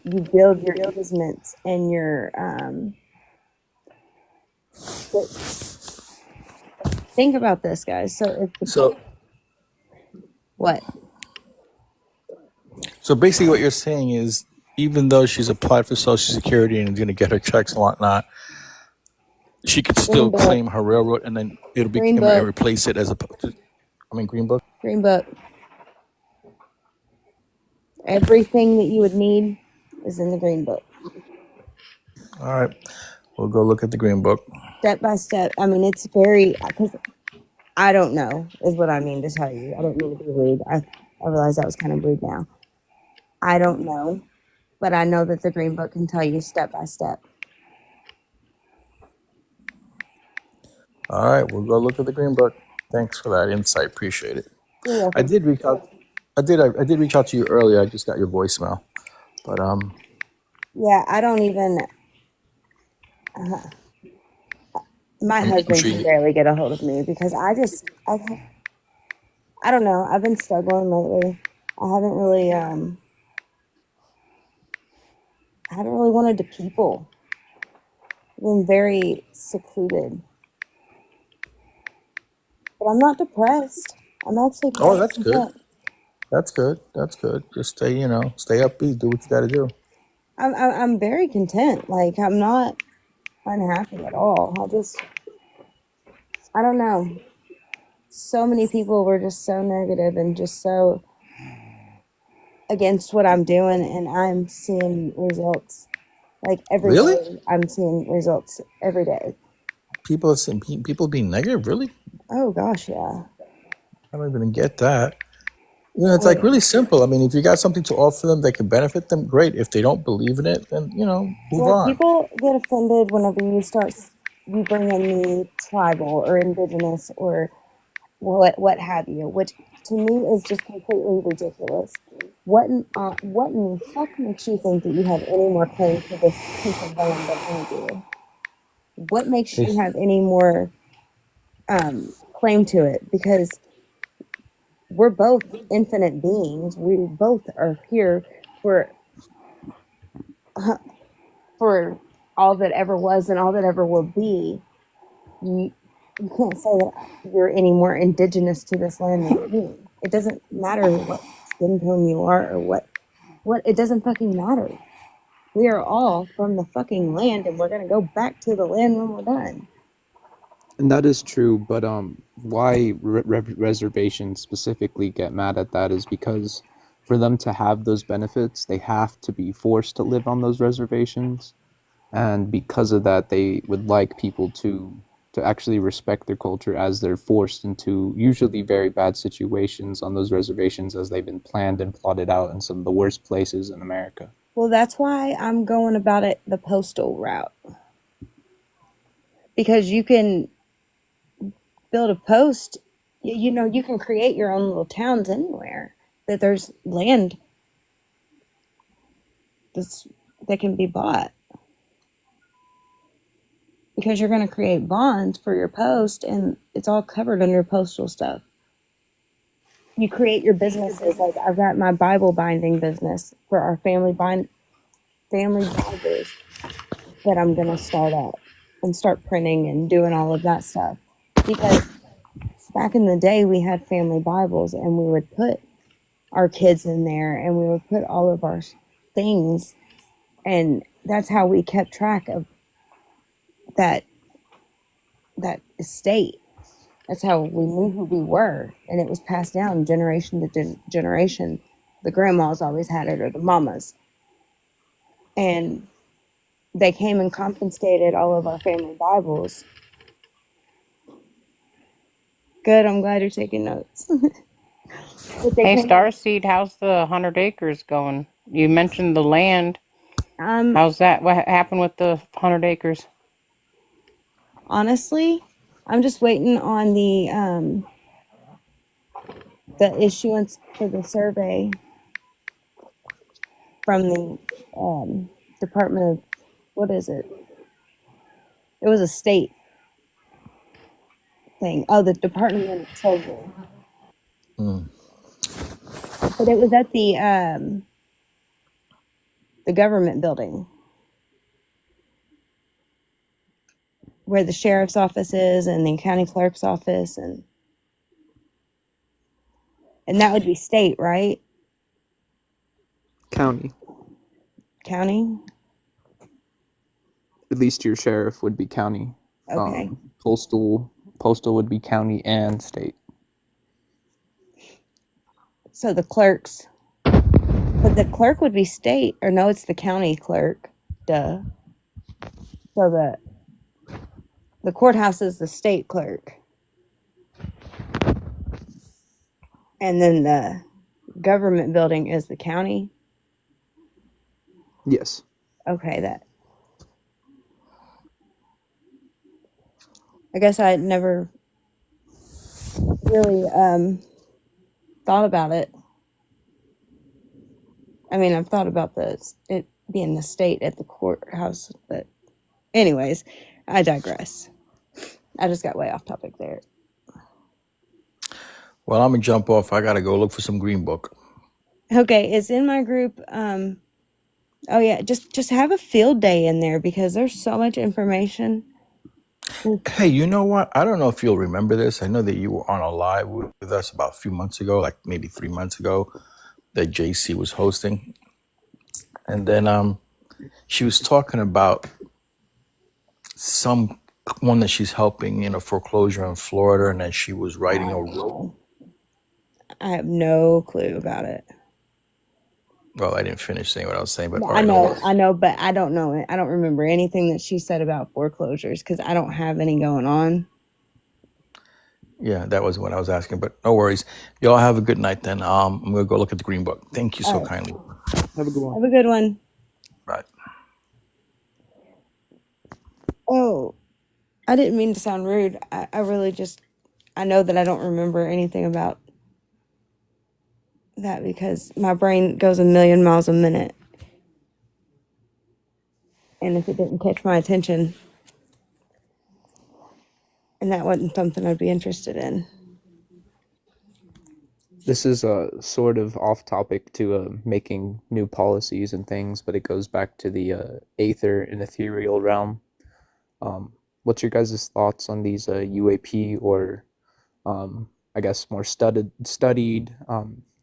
You build your easements and your, but think about this, guys. So if the, So what? so basically, what you're saying is, even though she's applied for Social Security and is going to get her checks and whatnot, she could still Green Book, claim her railroad, and then it'll be Green and Book, replace it as a. I mean, Green Book. Green Book. Everything that you would need is in the Green Book. All right, we'll go look at the Green Book. Step by step. I mean, it's very, because I don't know, is what I mean to tell you. I don't mean to be rude. I realize that was kind of rude now. I don't know, but I know that the Green Book can tell you step by step. All right, we'll go look at the Green Book. Thanks for that insight. Appreciate it. You're I welcome. did reach out. I did reach out to you earlier. I just got your voicemail, but Yeah, I don't even, my I'm husband sure can you. barely get a hold of me because I don't know. I've been struggling lately. I haven't really wanted to people. I've been very secluded. But I'm not depressed. I'm actually Oh, quite that's good. content. That's good. That's good. Just stay, stay upbeat. Do what you got to do. I'm very content. Like, I'm not unhappy at all. I don't know. So many people were just so negative and just so against what I'm doing, and I'm seeing results. Like every Really? day, I'm seeing results every day. People are saying people being negative. Really? Oh gosh, yeah. I don't even get that. It's I like mean, really simple. I mean, if you got something to offer them that can benefit them, great. If they don't believe in it, then move well, on. people get offended whenever you bring in the tribal or indigenous or what have you, which to me is just completely ridiculous. What in the fuck makes you think that you have any more claim to this piece of land than I do? What makes They you have any more claim to it? Because we're both infinite beings. We both are here for for all that ever was and all that ever will be. You can't say that you're any more indigenous to this land than me. It doesn't matter what skin tone you are or what it doesn't fucking matter. We are all from the fucking land and we're gonna go back to the land when we're done. And that is true, but why reservations specifically get mad at that is because for them to have those benefits, they have to be forced to live on those reservations, and because of that, they would like people to actually respect their culture as they're forced into usually very bad situations on those reservations as they've been planned and plotted out in some of the worst places in America. Well, that's why I'm going about it the postal route. Because you can build a post, you can create your own little towns anywhere that there's land that can be bought. Because you're going to create bonds for your post and it's all covered under postal stuff. You create your businesses. Like I've got my Bible binding business for our family Bibles that I'm going to start up and start printing and doing all of that stuff. Because back in the day, we had family Bibles and we would put our kids in there and we would put all of our things. And that's how we kept track of that estate. That's how we knew who we were. And it was passed down generation to generation. The grandmas always had it or the mamas. And they came and confiscated all of our family Bibles. Good, I'm glad you're taking notes. But they Hey, came, Starseed, how's the 100 acres going? You mentioned the land. How's that? What happened with the 100 acres? honestly, I'm just waiting on the issuance for the survey from the Department of, what is it? It was a state thing? Oh, the Department of Treasury. Mm. But it was at the government building where the sheriff's office is and the county clerk's office, and that would be state, right? County. County? At least your sheriff would be county. Okay. Postal would be county and state. So the clerks, but the clerk would be state, or no, it's the county clerk. Duh. So the courthouse is the state clerk. And then the government building is the county. Yes. Okay, I guess I never really thought about it. I mean, I've thought about it being the state at the courthouse, but anyways, I digress. I just got way off topic there. Well, I'm gonna jump off. I gotta go look for some Green Book. Okay, it's in my group. Oh yeah, just have a field day in there because there's so much information. Hey, you know what? I don't know if you'll remember this. I know that you were on a live with us about a few months ago, like maybe 3 months ago, that JC was hosting. And then she was talking about someone that she's helping in a foreclosure in Florida, and then she was writing a will. I have no clue about it. Well, I didn't finish saying what I was saying, but all I right, no worries. know, but I don't know it. I don't remember anything that she said about foreclosures because I don't have any going on. Yeah, that was what I was asking, but no worries. Y'all have a good night then. I'm gonna go look at the Green Book. Thank you so kindly. Have a good one. Have a good one. Bye. Oh, I didn't mean to sound rude. I really just, I know that I don't remember anything about that because my brain goes a million miles a minute. And if it didn't catch my attention, and that wasn't something I'd be interested in. This is sort of off topic to making new policies and things, but it goes back to the aether and ethereal realm. What's your guys' thoughts on these UAP or I guess more studied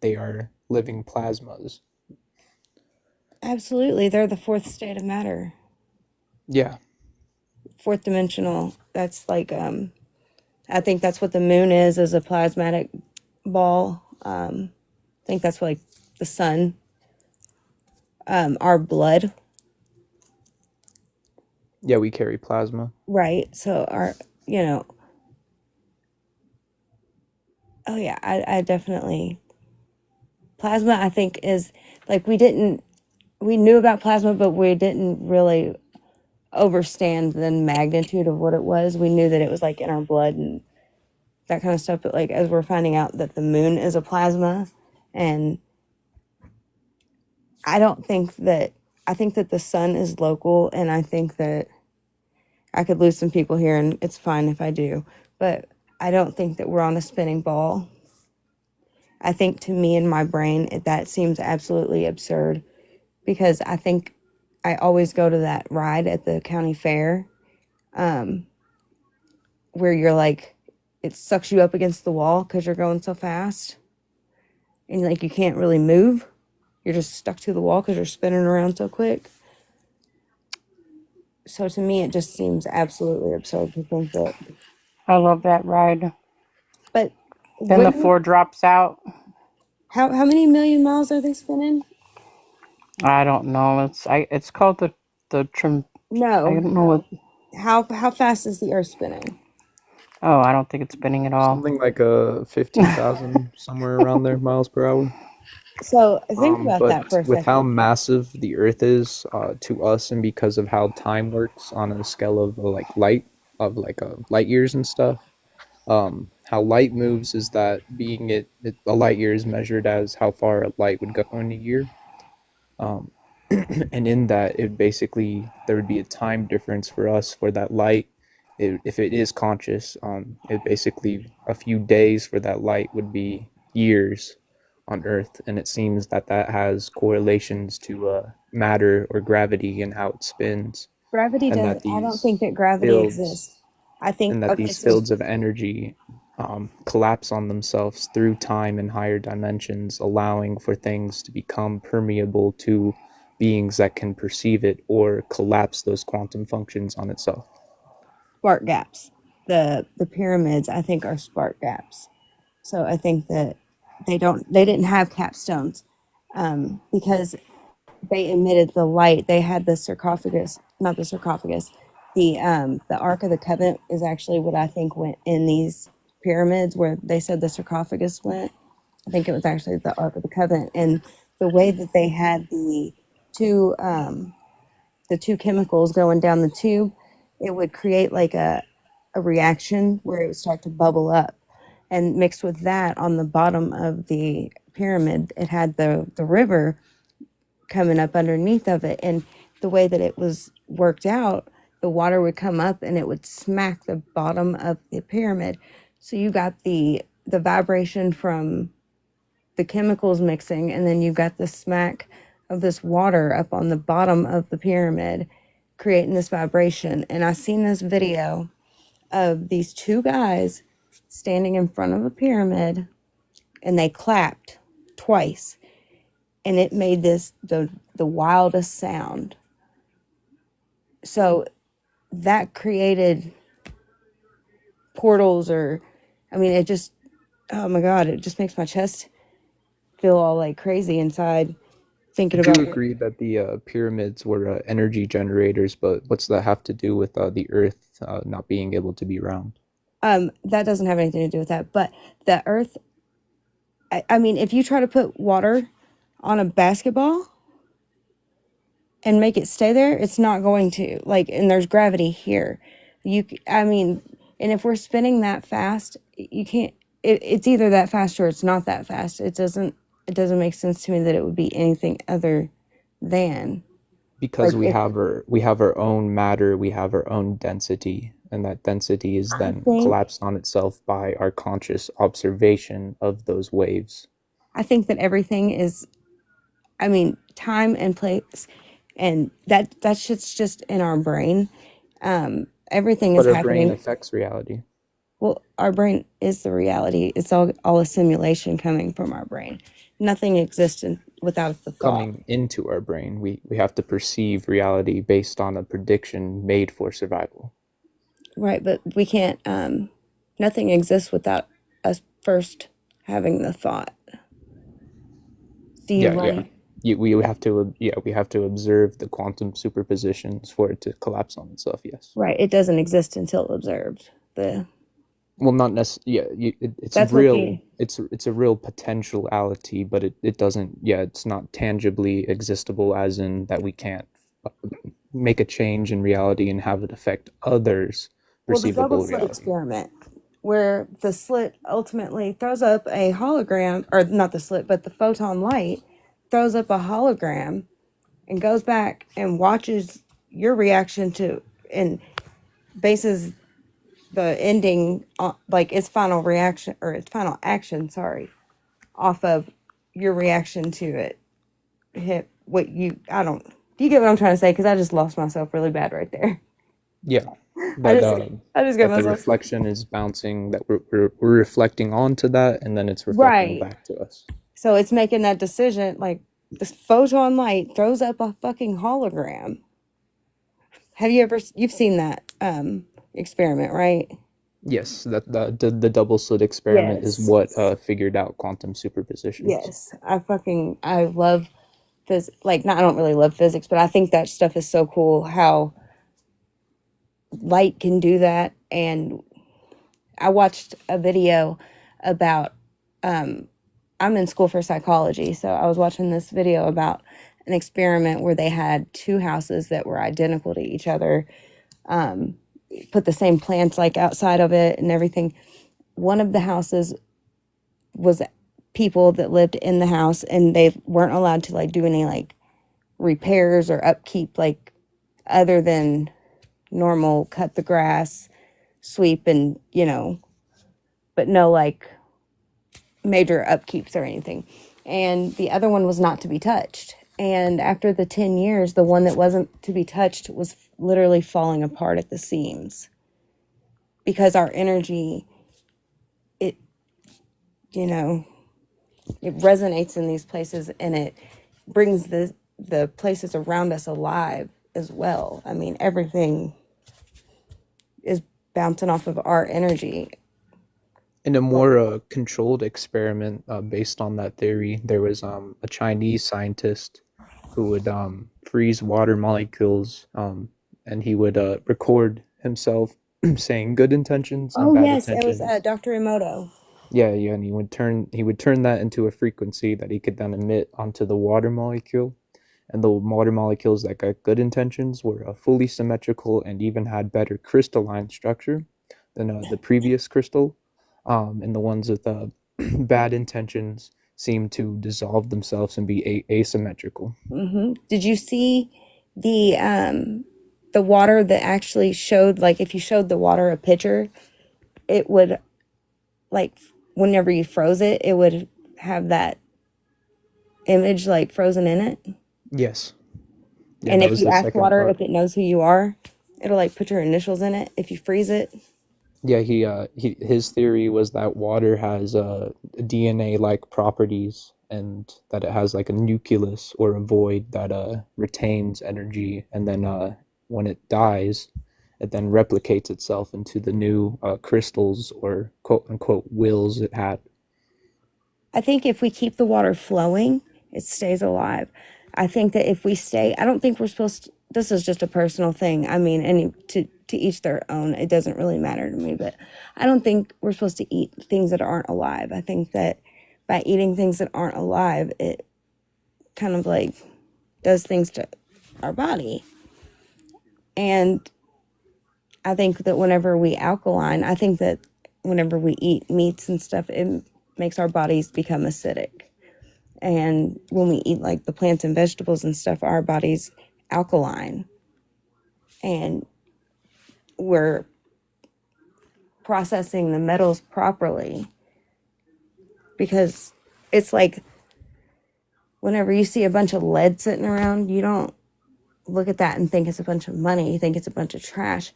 they are living plasmas? Absolutely. They're the fourth state of matter. Yeah. Fourth dimensional. That's like, I think that's what the moon is a plasmatic ball. I think that's like the sun. Our blood. Yeah, we carry plasma. Right. So oh yeah, I definitely, plasma I think is like, we knew about plasma, but we didn't really understand the magnitude of what it was. We knew that it was like in our blood and that kind of stuff, but like as we're finding out that the moon is a plasma, and I think that the sun is local, and I think that I could lose some people here, and it's fine if I do, but I don't think that we're on a spinning ball. I think to me in my brain that seems absolutely absurd because I think I always go to that ride at the county fair where you're like, it sucks you up against the wall because you're going so fast and like you can't really move. You're just stuck to the wall because you're spinning around so quick. So to me, it just seems absolutely absurd to think that. I love that ride. But Then the floor drops out. how many million miles are they spinning? I don't know. It's called the trim. I No. don't know what. How fast is the Earth spinning? Oh, I don't think it's spinning at all. Something like 15,000 somewhere around there miles per hour. So think about But that for a with second. how massive the Earth is to us, and because of how time works on a scale of light years and stuff, how light moves is that a light year is measured as how far a light would go in a year, and in that there would be a time difference for us for that light if it is conscious, it basically a few days for that light would be years on Earth, and it seems that that has correlations to matter or gravity and how it spins, Gravity and does. that I don't think these that gravity fields exists. I think and that okay. these So fields of energy collapse on themselves through time in higher dimensions, allowing for things to become permeable to beings that can perceive it or collapse those quantum functions on itself. spark gaps. The pyramids, I think, are spark gaps. So I think that they didn't have capstones because they emitted the light. They had the sarcophagus, not the sarcophagus. The Ark of the Covenant is actually what I think went in these pyramids where they said the sarcophagus went. I think it was actually the Ark of the Covenant, and the way that they had two the two chemicals going down the tube, it would create like a reaction where it would start to bubble up. And mixed with that, on the bottom of the pyramid, it had the river coming up underneath of it. And the way that it was worked out, the water would come up and it would smack the bottom of the pyramid. So you got the vibration from the chemicals mixing, and then you got the smack of this water up on the bottom of the pyramid creating this vibration. And I seen this video of these two guys standing in front of a pyramid, and they clapped twice, and it made the wildest sound. So that created portals, or I mean, it just, oh my god, it just makes my chest feel all like crazy inside thinking Would you about it. agree that the pyramids were energy generators, but what's that have to do with the Earth not being able to be round? That doesn't have anything to do with that, but the earth, I mean, if you try to put water on a basketball and make it stay there, it's not going to, like, and there's gravity here. I mean, and if we're spinning that fast, you can't, it's either that fast or it's not that fast. It doesn't make sense to me that it would be anything other than, Because like, if we have our own matter, we have our own density, and that density is I then think, collapsed on itself by our conscious observation of those waves. I think that everything is, I mean, time and place, and that shit's just in our brain. Everything is But our brain happening. affects reality. Well, our brain is the reality. It's all a simulation coming from our brain. Nothing exists without the thought. Coming into our brain, we have to perceive reality based on a prediction made for survival. Right, but we can't, nothing exists without us first having the thought. Do you Yeah. We have to we have to observe the quantum superpositions for it to collapse on itself. Yes. Right, it doesn't exist until observed. Well, not necessarily. Yeah, it's That's what real. It's a real potentiality, but it doesn't. Yeah, it's not tangibly existable, as in that we can't uh, make a change in reality and have it affect others' well, the double perceivable slit reality. experiment, where the slit ultimately throws up a hologram, or not the slit, but the photon light throws up a hologram and goes back and watches your reaction to, and bases the ending on, like, its final reaction or its final action, sorry, off of your reaction to it. Hit what you, I don't, do you get what I'm trying to say? Because I just lost myself really bad right there. Yeah, I that just I just got that the myself reflection is bouncing, that we're reflecting onto that, and then it's reflecting right. back to us. So it's making that decision, like, this photon light throws up a fucking hologram. You've seen that experiment, right? Yes, that the double slit experiment is Yes. what figured out quantum superpositions. Yes. I love like, not, I don't really love physics, but I think that stuff is so cool how light can do that. And I watched a video about, I'm in school for psychology, so I was watching this video about an experiment where they had two houses that were identical to each other, put the same plants like outside of it and everything. One of the houses was people that lived in the house, and they weren't allowed to, like, do any, like, repairs or upkeep, like, other than normal cut the grass, sweep and, but no like major upkeeps or anything. And the other one was not to be touched. And after the 10 years, the one that wasn't to be touched was literally falling apart at the seams because our energy, it, you know, it resonates in these places and it brings the places around us alive as well. I mean, everything is bouncing off of our energy. In a more controlled experiment based on that theory, there was a Chinese scientist who would freeze water molecules, and he would record himself saying good intentions and Oh bad yes, it was intentions. Dr. Emoto. Yeah, and he would turn that into a frequency that he could then emit onto the water molecule. And the water molecules that got good intentions were fully symmetrical and even had better crystalline structure than the previous crystal. And the ones with bad intentions seem to dissolve themselves and be asymmetrical. Did you see the water that actually showed, like if you showed the water a picture, it would, like, whenever you froze it, it would have that image like frozen in it. Yes. Yeah, And that if was you the ask second water part. if it knows who you are, it'll like put your initials in it if you freeze it. Yeah, his theory was that water has DNA-like properties and that it has like a nucleus or a void that retains energy, and then when it dies, it then replicates itself into the new crystals or quote unquote wills it had. I think if we keep the water flowing, it stays alive. I think that if we stay, I don't think we're supposed to, this is just a personal thing. I mean, to each their own. It doesn't really matter to me, but I don't think we're supposed to eat things that aren't alive. I think that by eating things that aren't alive, it kind of like does things to our body. And I think that whenever we alkaline, I think that whenever we eat meats and stuff, it makes our bodies become acidic. And when we eat like the plants and vegetables and stuff, our body's alkaline. And we're processing the metals properly. Because it's like whenever you see a bunch of lead sitting around, you don't look at that and think it's a bunch of money. You think it's a bunch of trash.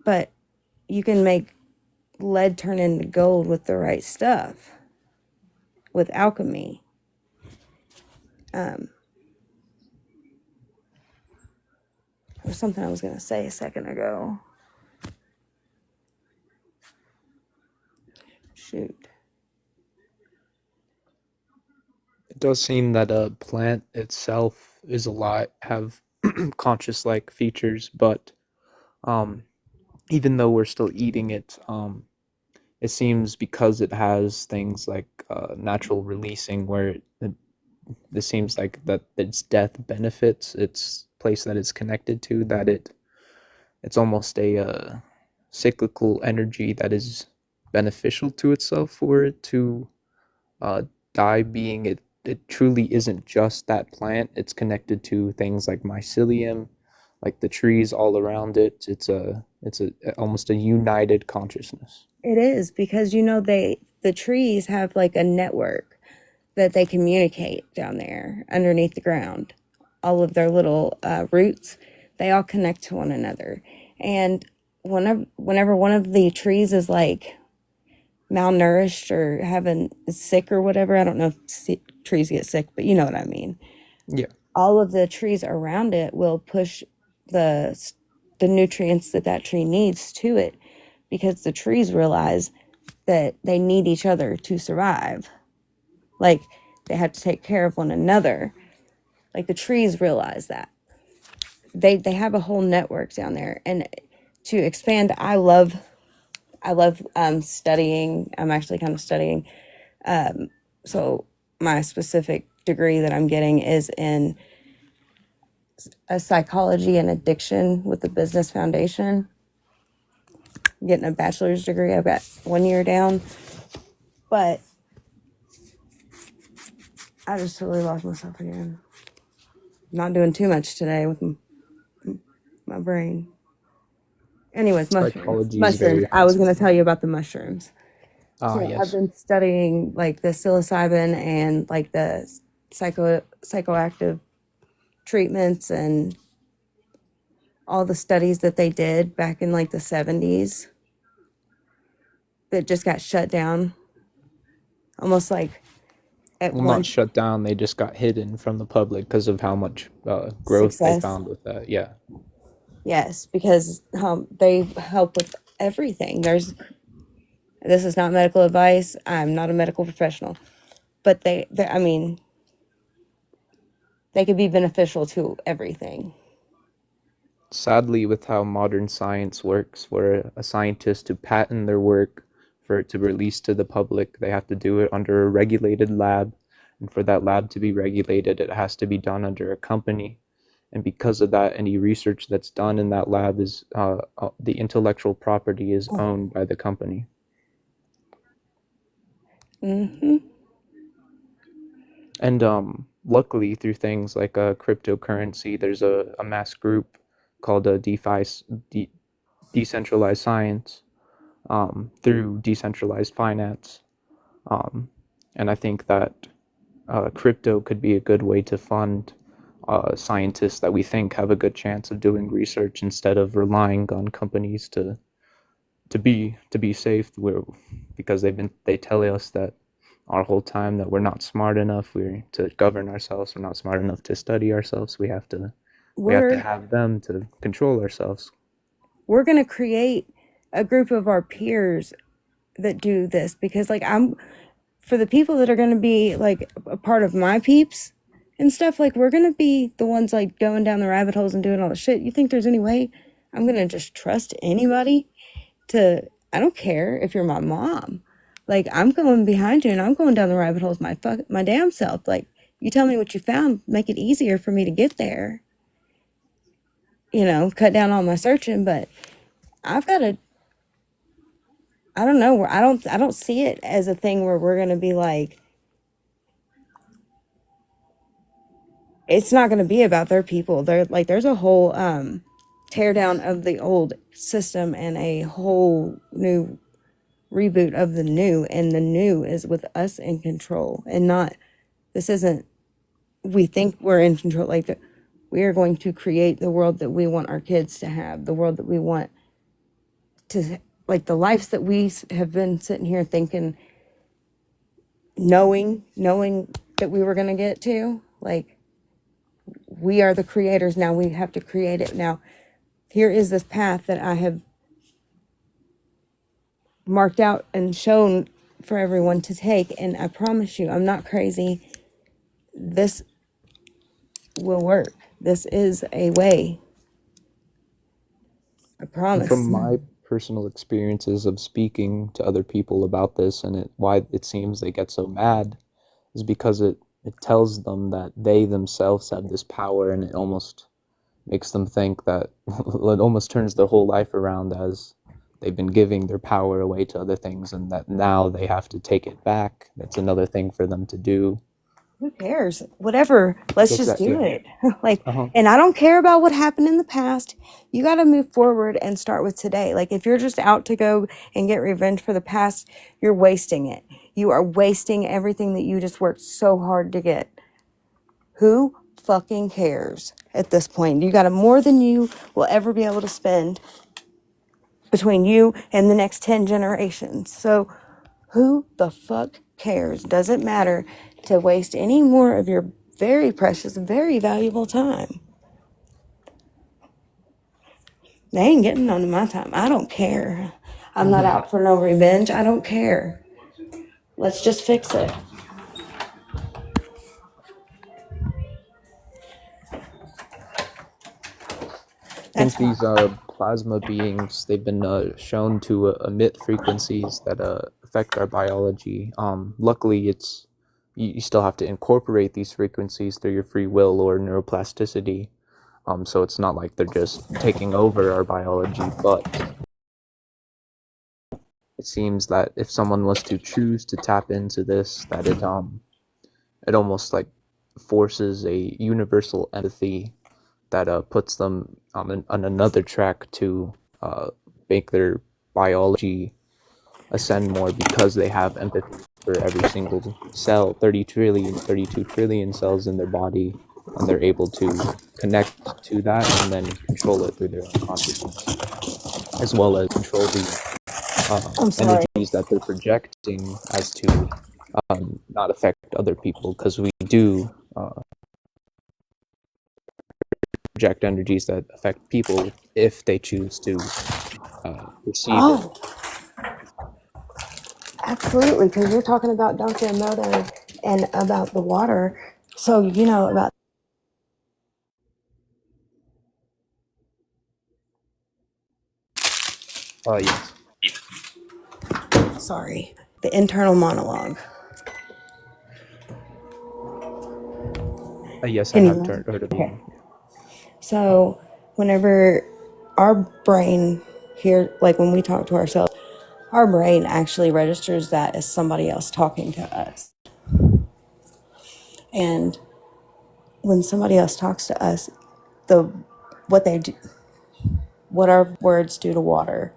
But you can make lead turn into gold with the right stuff, with alchemy. There was something I was going to say a second ago. Shoot. It does seem that a plant itself is have conscious like features, but um, even though we're still eating it, it seems because it has things like natural releasing, where it seems like that its death benefits its place that it's connected to, that it's almost a cyclical energy that is beneficial to itself for it to die, being it truly isn't just that plant. It's connected to things like mycelium, like the trees all around it. It's a almost a united consciousness. It is because the trees have like a network that they communicate down there underneath the ground. All of their little roots, they all connect to one another. And whenever one of the trees is like malnourished or is sick or whatever, I don't know if trees get sick, but you know what I mean. Yeah. All of the trees around it will push the nutrients that tree needs to it, because the trees realize that they need each other to survive. Like, they have to take care of one another. Like, the trees realize that. They have a whole network down there. And to expand, I love studying. I'm actually kind of studying. So my specific degree that I'm getting is in a psychology and addiction with the Business Foundation. I'm getting a bachelor's degree. I've got 1 year down. But I just totally lost myself again. Not doing too much today with my brain. Anyways, mushrooms. Psychology is very Mushrooms. I was going to fascinating. tell you about the mushrooms. Ah, So I've yes. been studying like the psilocybin and like the psychoactive treatments and all the studies that they did back in like the 70s that just got shut down. Almost like at Well, not once shut down. They just got hidden from the public because of how much growth they success. found with that. Yeah. Yes, because they help with everything. This is not medical advice. I'm not a medical professional, but I mean, they could be beneficial to everything. Sadly, with how modern science works, for a scientist to patent their work, for it to release to the public, they have to do it under a regulated lab. And for that lab to be regulated, it has to be done under a company. And because of that, any research that's done in that lab is the intellectual property is owned by the company. Mm-hmm. And luckily, through things like cryptocurrency, there's a mass group called decentralized science through decentralized finance. And I think that crypto could be a good way to fund scientists that we think have a good chance of doing research instead of relying on companies to be safe. Because they tell us that our whole time that we're not smart enough to govern ourselves. We're not smart enough to study ourselves. We have to have them to control ourselves. We're gonna create a group of our peers that do this because like for the people that are gonna be like a part of my peeps and stuff, like we're gonna be the ones like going down the rabbit holes and doing all the shit. You think there's any way I'm gonna just trust anybody I don't care if you're my mom. Like I'm going behind you and I'm going down the rabbit holes my damn self. Like you tell me what you found, make it easier for me to get there. You know, cut down on my searching, but I've got to I don't know, I don't see it as a thing where we're going to be like it's not going to be about their people. There's a whole tear down of the old system and a whole new reboot of the new, and the new is with us in control and not this isn't we think we're in control we are going to create the world that we want our kids to have, the world that we want to like the lives that we have been sitting here thinking knowing that we were going to get to. Like we are the creators now, we have to create it now. Here is this path that I have marked out and shown for everyone to take, and I promise you I'm not crazy. This will work. This is a way. I And promise. from my personal experiences of speaking to other people about this and why it seems they get so mad is because it tells them that they themselves have this power, and it almost makes them think that it almost turns their whole life around as they've been giving their power away to other things and that now they have to take it back. That's another thing for them to do. Who cares? Whatever. Let's just do it. Like, Uh-huh. and I don't care about what happened in the past. You got to move forward and start with today. Like, if you're just out to go and get revenge for the past, you're wasting it. You are wasting everything that you just worked so hard to get. Who fucking cares at this point? You got more than you will ever be able to spend between you and the next 10 generations. So who the fuck cares? Doesn't matter to waste any more of your very precious, very valuable time. They ain't getting none of my time. I don't care. I'm not out for no revenge. I don't care. Let's just fix it. I think these plasma beings, they've been shown to emit frequencies that affect our biology. Luckily, you still have to incorporate these frequencies through your free will or neuroplasticity. So it's not like they're just taking over our biology, but it seems that if someone was to choose to tap into this, that it almost like forces a universal empathy that puts them on another track to make their biology ascend more because they have empathy for every single cell, 32 trillion cells in their body, and they're able to connect to that and then control it through their own consciousness, as well as control the I'm sorry. energies that they're projecting as to not affect other people, because we do project energies that affect people if they choose to receive it. Oh, absolutely, because you're talking about Dr. Emoto and about the water. So, you know, about, Yes. sorry, the internal monologue. Yes, I Can have you? heard of Okay. you. So, whenever our brain here, like when we talk to ourselves, our brain actually registers that as somebody else talking to us. And when somebody else talks to us, the what they do, what our words do to water.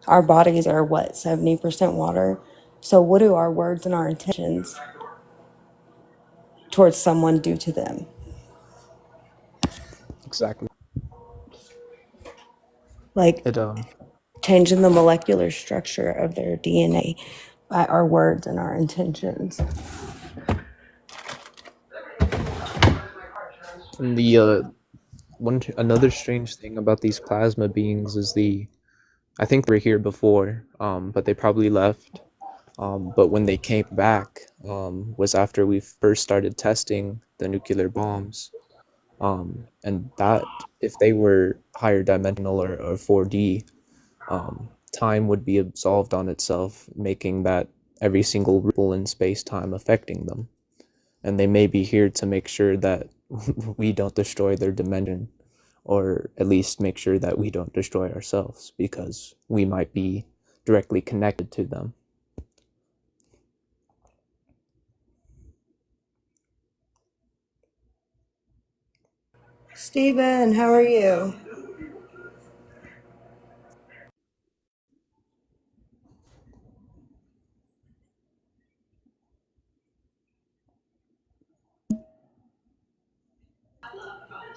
Our bodies are what, 70% water. So what do our words and our intentions towards someone do to them? Exactly. Like It changing the molecular structure of their DNA by our words and our intentions. and the another strange thing about these plasma beings is I think they were here before, but they probably left. But when they came back, was after we first started testing the nuclear bombs. And that, if they were higher dimensional or 4D, time would be absolved on itself, making that every single ripple in space-time affecting them. And they may be here to make sure that we don't destroy their dimension, or at least make sure that we don't destroy ourselves, because we might be directly connected to them. Stephen, how are you?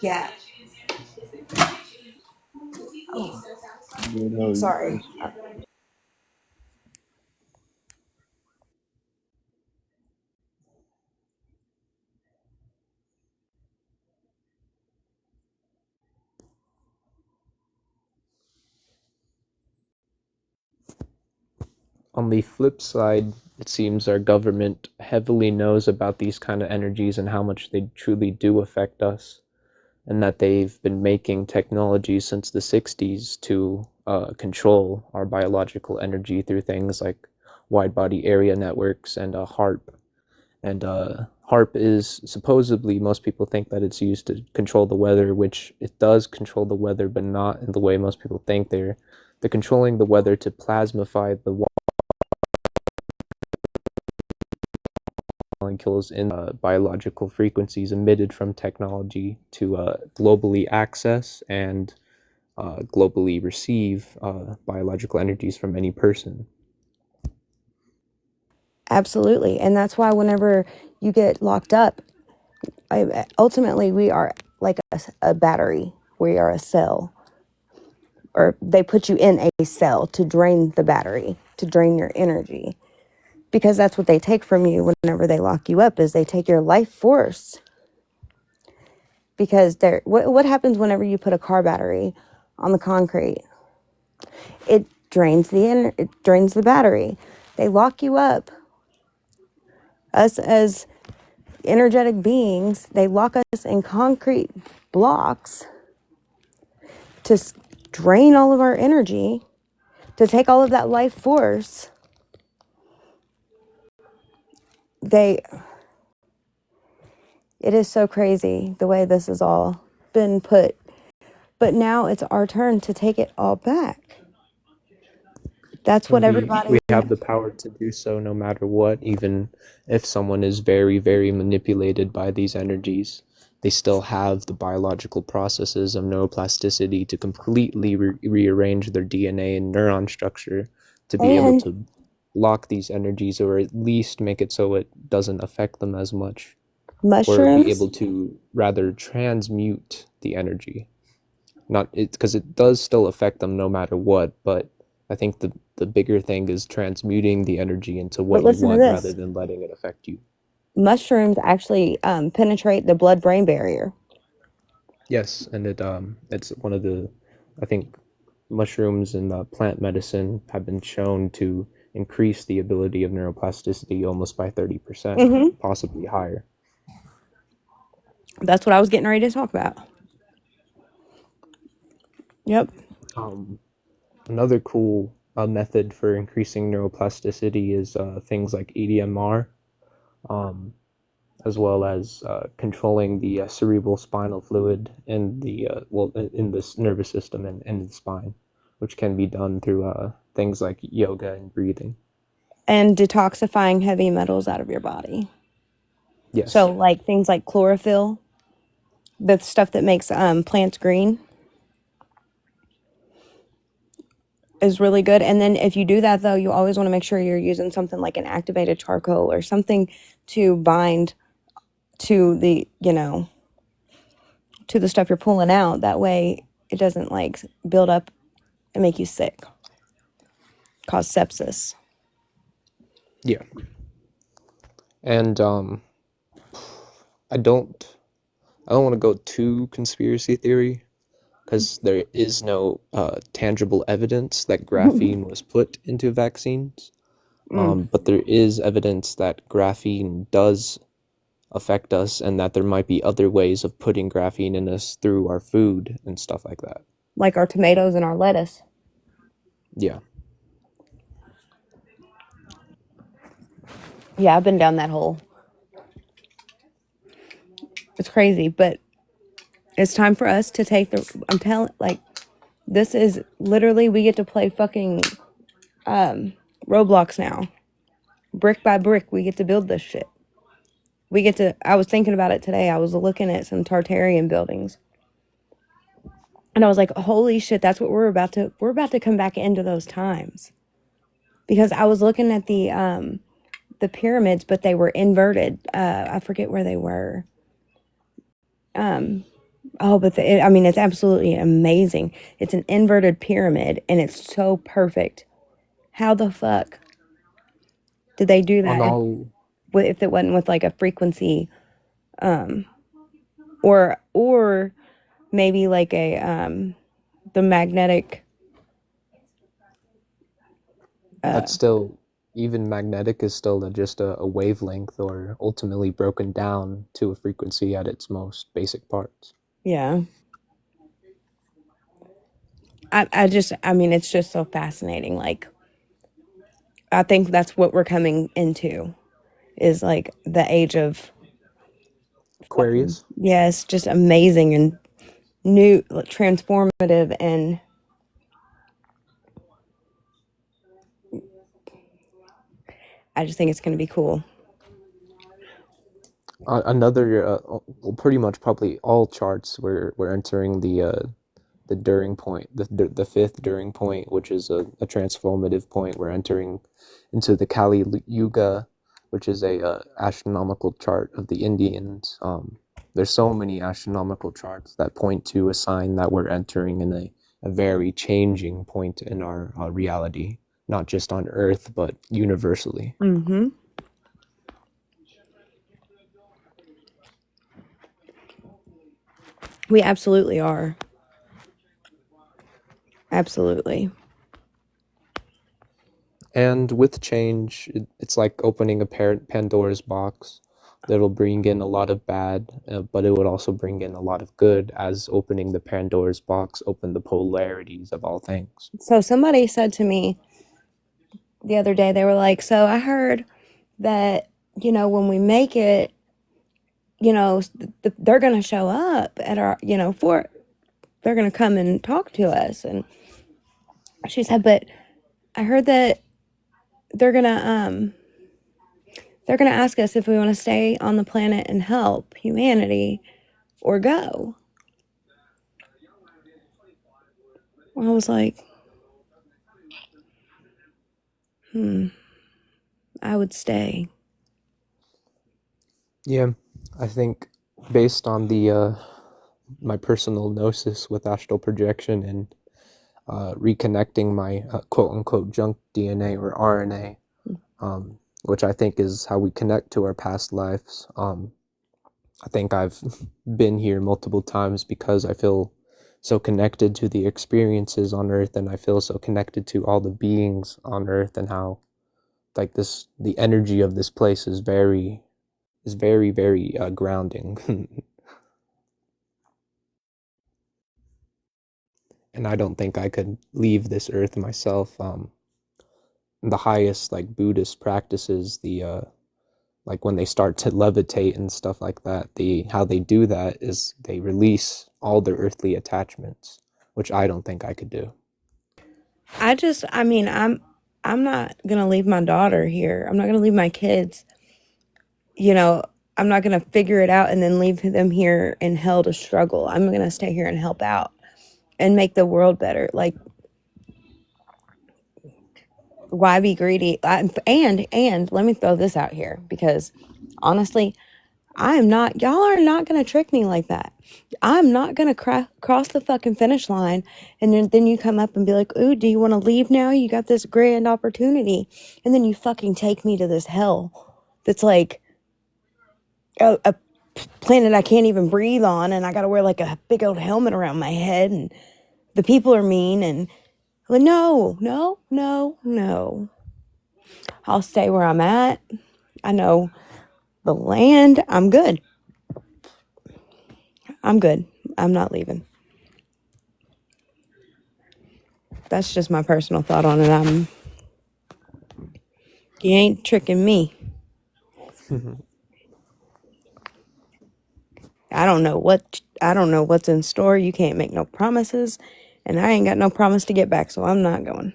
Yeah. Oh, Good, how are you sorry. guys? On the flip side, it seems our government heavily knows about these kind of energies and how much they truly do affect us, and that they've been making technology since the 60s to control our biological energy through things like wide body area networks and HARP. And HARP is supposedly, most people think that it's used to control the weather, which it does control the weather, but not in the way most people think. They're controlling the weather to plasmify the molecules in biological frequencies emitted from technology to globally access and globally receive biological energies from any person. Absolutely. And that's why whenever you get locked up, ultimately we are like a battery. We are a cell. Or they put you in a cell to drain the battery, to drain your energy. Because that's what they take from you whenever they lock you up, is they take your life force. Because what happens whenever you put a car battery on the concrete? It drains it drains the battery. They lock you up. Us as energetic beings, they lock us in concrete blocks to drain all of our energy, to take all of that life force. It is so crazy the way this has all been put. But now it's our turn to take it all back. That's what And we everybody... have the power to do so no matter what, even if someone is very, very manipulated by these energies. they still have the biological processes of neuroplasticity to completely rearrange their DNA and neuron structure to be able And to lock these energies, or at least make it so it doesn't affect them as much, or be mushrooms, able to rather transmute the energy. Not it, because it does still affect them no matter what, but I think the bigger thing is transmuting the energy into but what you listen to want rather this. than letting it affect you. Mushrooms actually penetrate the blood-brain barrier. Yes, and it's one of the, I think, mushrooms and plant medicine have been shown to increase the ability of neuroplasticity almost by 30%, hmm possibly higher. That's what I was getting ready to talk about. Yep. Um, Another cool method for increasing neuroplasticity is things like EDMR, um, as well as controlling the cerebral spinal fluid in the in the nervous system and in the spine, which can be done through things like yoga and breathing. And detoxifying heavy metals out of your body. So, Yes. like things like chlorophyll, the stuff that makes plants green, is really good. And then if you do that, though, you always want to make sure you're using something like an activated charcoal or something to bind to the, to the stuff you're pulling out. That way it doesn't like build up and make you sick, cause sepsis. Yeah. And I don't want to go too conspiracy theory, because there is no tangible evidence that graphene was put into vaccines. But there is evidence that graphene does affect us, and that there might be other ways of putting graphene in us through our food and stuff like that. Like our tomatoes and our lettuce. Yeah. Yeah, I've been down that hole. It's crazy, but it's time for us to take the. I'm telling, like, this is literally, we get to play fucking Roblox now. Brick by brick, we get to build this shit. We get to. I was thinking about it today. I was looking at some Tartarian buildings, and I was like, "Holy shit, that's what we're about to. We're about to come back into those times." Because I was looking at the pyramids, but they were inverted. I forget where they were. Oh, but I mean, it's absolutely amazing. It's an inverted pyramid, and it's so perfect. How the fuck did they do On that? And all if it wasn't with like a frequency, or maybe like a the magnetic. That's still, even magnetic is still just a wavelength, or ultimately broken down to a frequency at its most basic parts. Yeah. I mean, it's just so fascinating. Like, I think that's what we're coming into, is like the age of, Aquarius. yes, just amazing and new, transformative, and I just think it's going to be cool. Another, well, pretty much probably all charts, we're entering the During point, the fifth During point, which is a transformative point. We're entering into the Kali Yuga, which is a astronomical chart of the Indians. There's so many astronomical charts that point to a sign that we're entering in a very changing point in our reality, not just on Earth, but universally. Mm-hmm. We absolutely are. Absolutely. And with change, it's like opening a Pandora's box that'll bring in a lot of bad, but it would also bring in a lot of good, as opening the Pandora's box opened the polarities of all things. So somebody said to me the other day, they were like, so I heard that, when we make it, they're going to show up at our, they're going to come and talk to us. And she said, but I heard that they're going to ask us if we want to stay on the planet and help humanity, or go. I was like, I would stay. Yeah, I think based on the my personal gnosis with astral projection and reconnecting my quote unquote junk DNA or RNA, which I think is how we connect to our past lives. I think I've been here multiple times because I feel so connected to the experiences on Earth, and I feel so connected to all the beings on Earth, and how like the energy of this place is very grounding. And I don't think I could leave this earth myself. The highest like Buddhist practices, the like when they start to levitate and stuff like that, the how they do that is they release all their earthly attachments, which I don't think I could do. I mean, I'm not going to leave my daughter here. I'm not going to leave my kids. You know, I'm not going to figure it out and then leave them here in hell to struggle. I'm going to stay here and help out and make the world better. Like, why be greedy? And let me throw this out here, because honestly, y'all are not going to trick me like that. I'm not going to cross the fucking finish line. And then you come up and be like, ooh, do you want to leave now? You got this grand opportunity. And then you fucking take me to this hell that's like a planet I can't even breathe on. And I got to wear like a big old helmet around my head. And the people are mean. And like, no. I'll stay where I'm at. I know the land. I'm good. I'm not leaving. That's just my personal thought on it. You ain't tricking me. I don't know what's in store. You can't make no promises, and I ain't got no promise to get back, so I'm not going.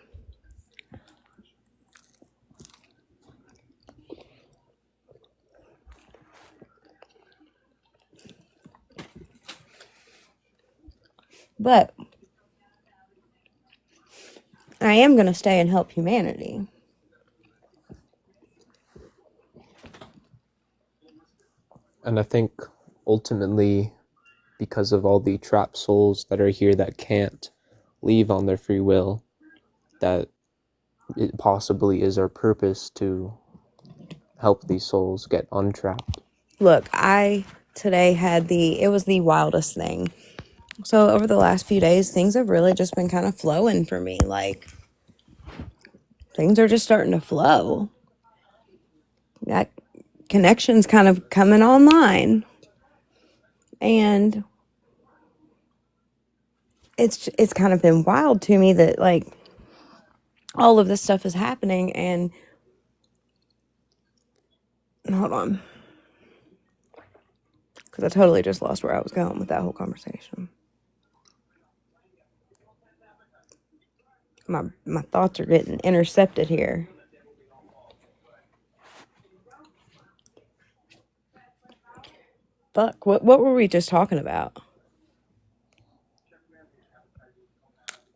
But I am going to stay and help humanity. And I think ultimately, because of all the trapped souls that are here that can't leave on their free will, that it possibly is our purpose to help these souls get untrapped. Look, today it was the wildest thing. So over the last few days, things have really just been kind of flowing for me. Like, things are just starting to flow. That connection's kind of coming online. And it's kind of been wild to me that, like, all of this stuff is happening. And hold on, because I totally just lost where I was going with that whole conversation. My thoughts are getting intercepted here. Fuck, what were we just talking about?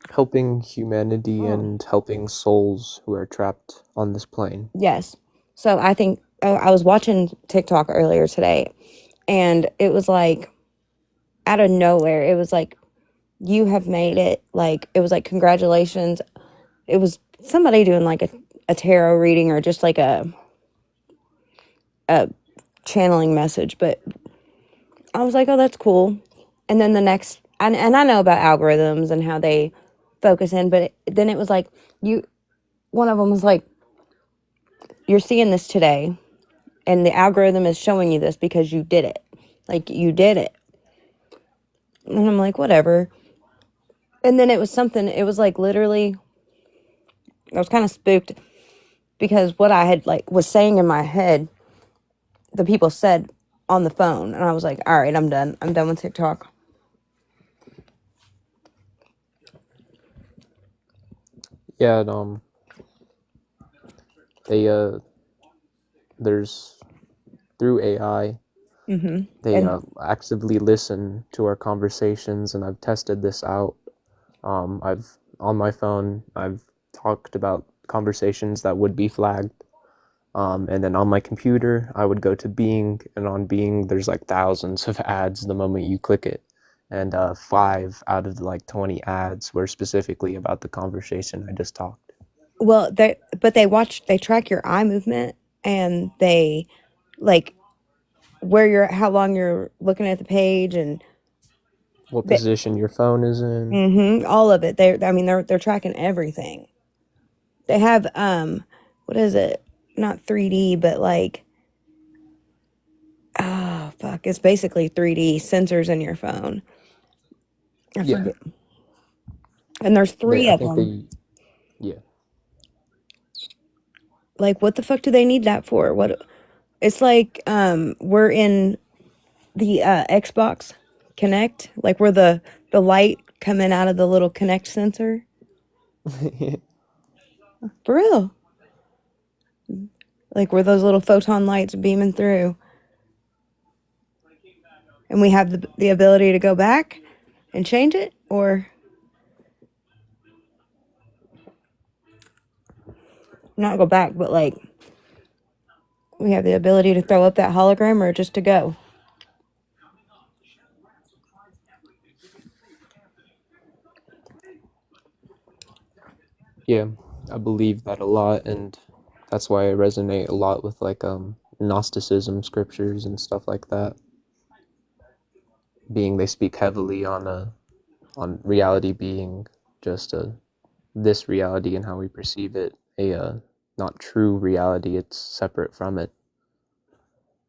Helping humanity and helping souls who are trapped on this plane. Yes. So I think I was watching TikTok earlier today, and it was like, out of nowhere, it was like, you have made it. Like, it was like, congratulations. It was somebody doing like a tarot reading, or just like a channeling message. But I was like, oh, that's cool. And then the next, and I know about algorithms and how they focus in, but then it was like, one of them was like, you're seeing this today, and the algorithm is showing you this because you did it. Like, you did it. And I'm like, whatever. And then it was like, literally, I was kind of spooked, because what I had like was saying in my head, the people said on the phone, and I was like, all right, I'm done with TikTok. Yeah, and, they there's through AI, Mm-hmm. They And actively listen to our conversations, and I've tested this out. I've on my phone, I've talked about conversations that would be flagged. And then on my computer, I would go to Bing, and on Bing, there's like thousands of ads the moment you click it. And 5 out of the like 20 ads were specifically about the conversation I just talked. well, they track your eye movement, and they like how long you're looking at the page, and What they, position your phone is in. all of it. I mean, they're tracking everything. They have what is it? Not 3D, but like, oh fuck, it's basically 3D sensors in your phone. I Yeah, forget. And there's three I of think them. yeah. Like, what the fuck do they need that for? What? It's like we're in the Xbox Connect, like where the light coming out of the little Connect sensor. For real. Like where those little photon lights beaming through. And we have the ability to go back and change it, or not go back, but like we have the ability to throw up that hologram or just to go. Yeah, I believe that a lot, and that's why I resonate a lot with like Gnosticism scriptures and stuff like that. Being they speak heavily on reality being just this reality and how we perceive it, a not true reality. It's separate from it.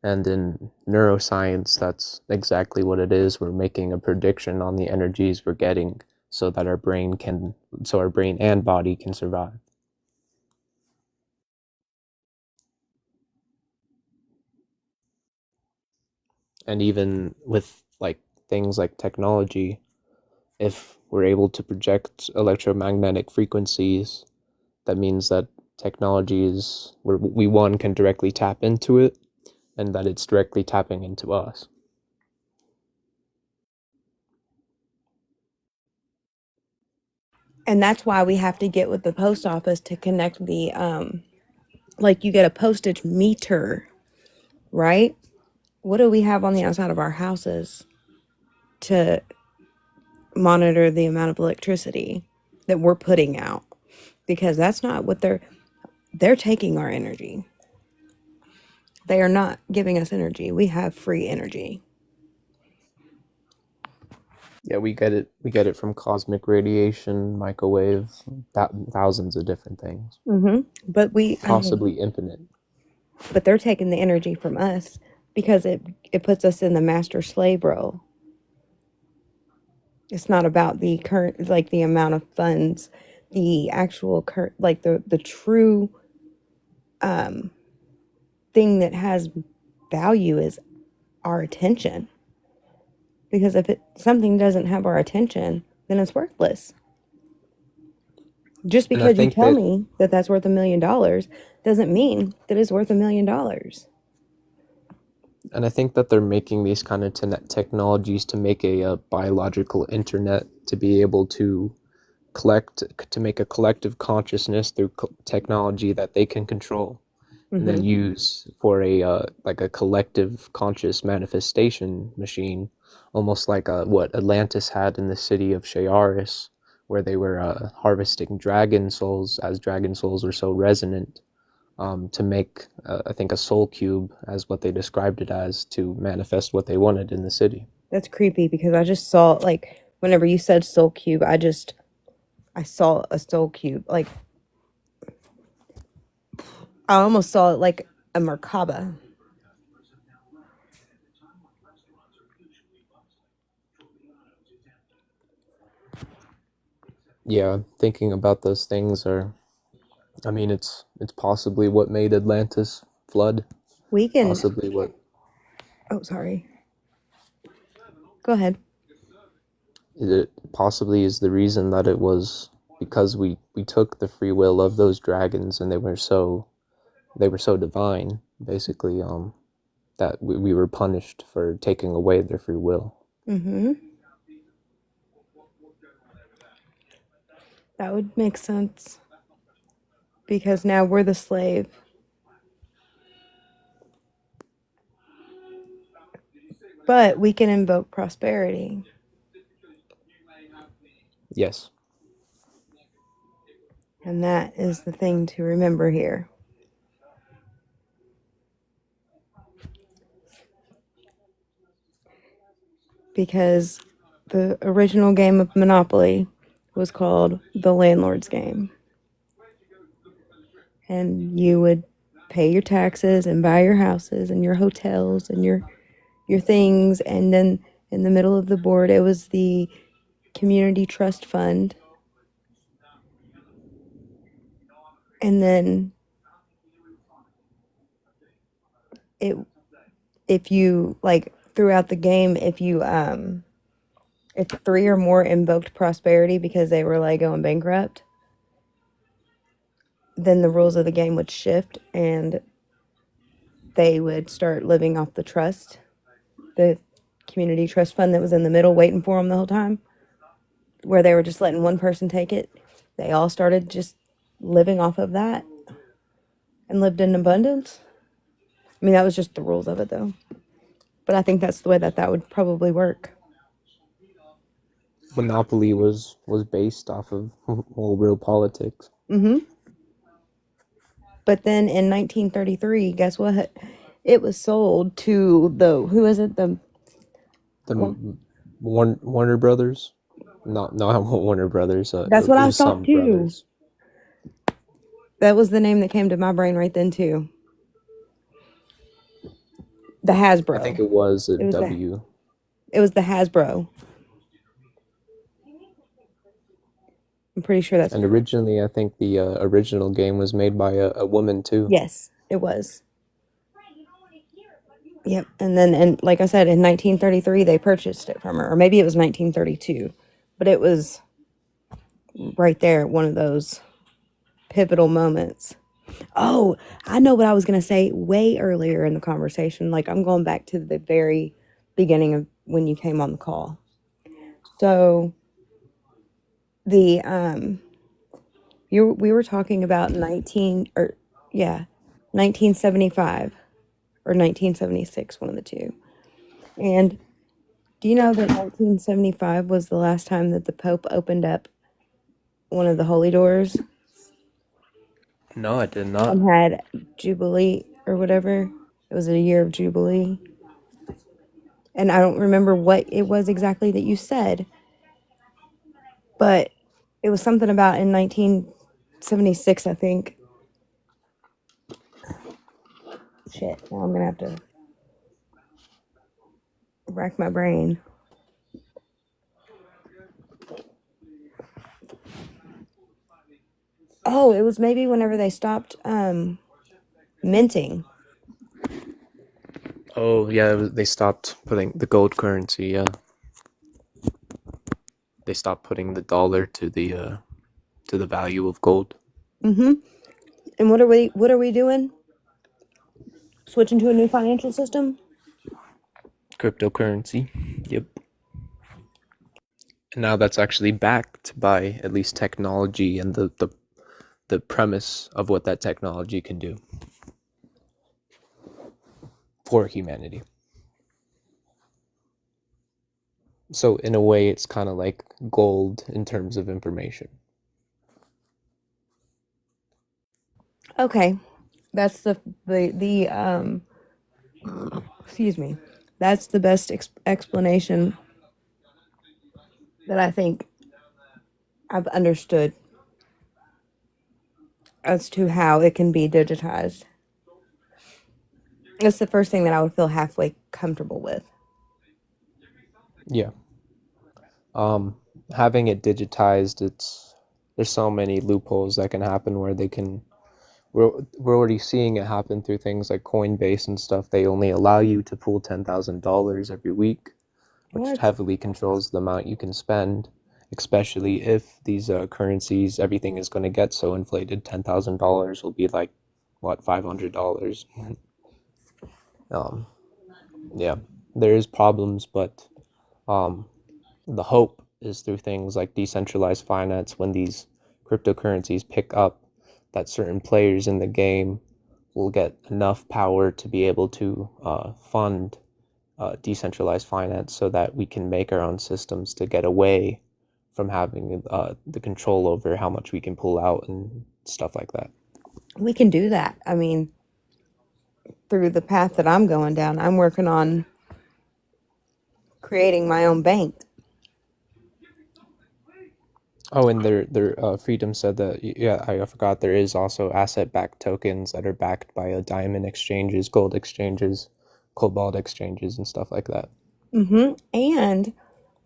And in neuroscience, that's exactly what it is. We're making a prediction on the energies we're getting so that our brain and body can survive. And even with like things like technology, if we're able to project electromagnetic frequencies, that means that technology is where we one can directly tap into it, and that it's directly tapping into us. And that's why we have to get with the post office to connect the like you get a postage meter, right? What do we have on the outside of our houses to monitor the amount of electricity that we're putting out? Because that's not what they're taking our energy. They are not giving us energy. We have free energy. Yeah, we get it. We get it from cosmic radiation, microwave, thousands of different things, But possibly infinite. but they're taking the energy from us because it puts us in the master slave role. It's not about the current, like the amount of funds, the actual current, like the true thing that has value is our attention. Because if something doesn't have our attention, then it's worthless. Just And I because you think tell that me that that's worth $1 million doesn't mean that it's worth $1 million. And I think that they're making these kind of technologies to make a biological internet, to be able to make a collective consciousness through technology that they can control, and then use for a like a collective conscious manifestation machine, almost like what Atlantis had in the city of Shayaris, where they were harvesting dragon souls, as dragon souls were so resonant, to make, I think, a soul cube, as what they described it as, to manifest what they wanted in the city. That's creepy because I just saw, like, whenever you said soul cube, I saw a soul cube. Like, I almost saw it like a Merkaba. Yeah, thinking about those things I mean, it's possibly what made Atlantis flood. We can, Possibly what oh, sorry. Go ahead. it possibly is the reason that it was, because we took the free will of those dragons, and they were so divine, basically. that we were punished for taking away their free will. Mm-hmm. That would make sense. Because now we're the slave. But we can invoke prosperity. Yes. And that is the thing to remember here. Because the original game of Monopoly was called the landlord's game. And you would pay your taxes and buy your houses and your hotels and your things, and then in the middle of the board it was the community trust fund. And then if you like throughout the game, if 3 or more invoked prosperity because they were like going bankrupt, then the rules of the game would shift and they would start living off the trust, the community trust fund that was in the middle waiting for them the whole time, where they were just letting one person take it. They all started just living off of that and lived in abundance. I mean, that was just the rules of it, though. But I think that's the way that would probably work. Monopoly was based off of real politics. Mm-hmm. But then in 1933, guess what? It was sold to who is it? The Warner Brothers? Not Warner Brothers. That's what I was thought some too. brothers. That was the name that came to my brain right then too. The Hasbro. I think it was It was W. It was the Hasbro. I'm pretty sure that's. And originally, I think the original game was made by a woman too. Yes, it was. Yep. And like I said, in 1933 they purchased it from her, or maybe it was 1932, but it was right there, one of those pivotal moments. Oh, I know what I was going to say way earlier in the conversation. Like, I'm going back to the very beginning of when you came on the call. So we were talking about 1975 or 1976, one of the two. And do you know that 1975 was the last time that the Pope opened up one of the holy doors? No, I did not. And had Jubilee or whatever. It was a year of Jubilee. And I don't remember what it was exactly that you said, but it was something about in 1976, I think. Shit, now I'm going to have to rack my brain. Oh, it was maybe whenever they stopped minting. Oh yeah, they stopped putting the gold currency. Yeah, they stopped putting the dollar to the value of gold. Mm-hmm. And what are we doing? Switching to a new financial system? Cryptocurrency. Yep. And now that's actually backed by at least technology and the premise of what that technology can do for humanity. So in a way, it's kind of like gold in terms of information. Okay, that's the excuse me. That's the best explanation that I think I've understood as to how it can be digitized. That's the first thing that I would feel halfway comfortable with. Yeah. Having it digitized, there's so many loopholes that can happen where we're already seeing it happen through things like Coinbase and stuff. They only allow you to pull $10,000 every week, which heavily controls the amount you can spend, especially if these currencies, everything is going to get so inflated. $10,000 will be like, what, $500? Yeah, there is problems, but um, the hope is through things like decentralized finance when these cryptocurrencies pick up, that certain players in the game will get enough power to be able to fund decentralized finance so that we can make our own systems to get away from having the control over how much we can pull out and stuff like that. We can do that. I mean, through the path that I'm going down, I'm working on creating my own bank. Oh, and their Freedom said that, yeah, I forgot there is also asset-backed tokens that are backed by diamond exchanges, gold exchanges, cobalt exchanges, and stuff like that. And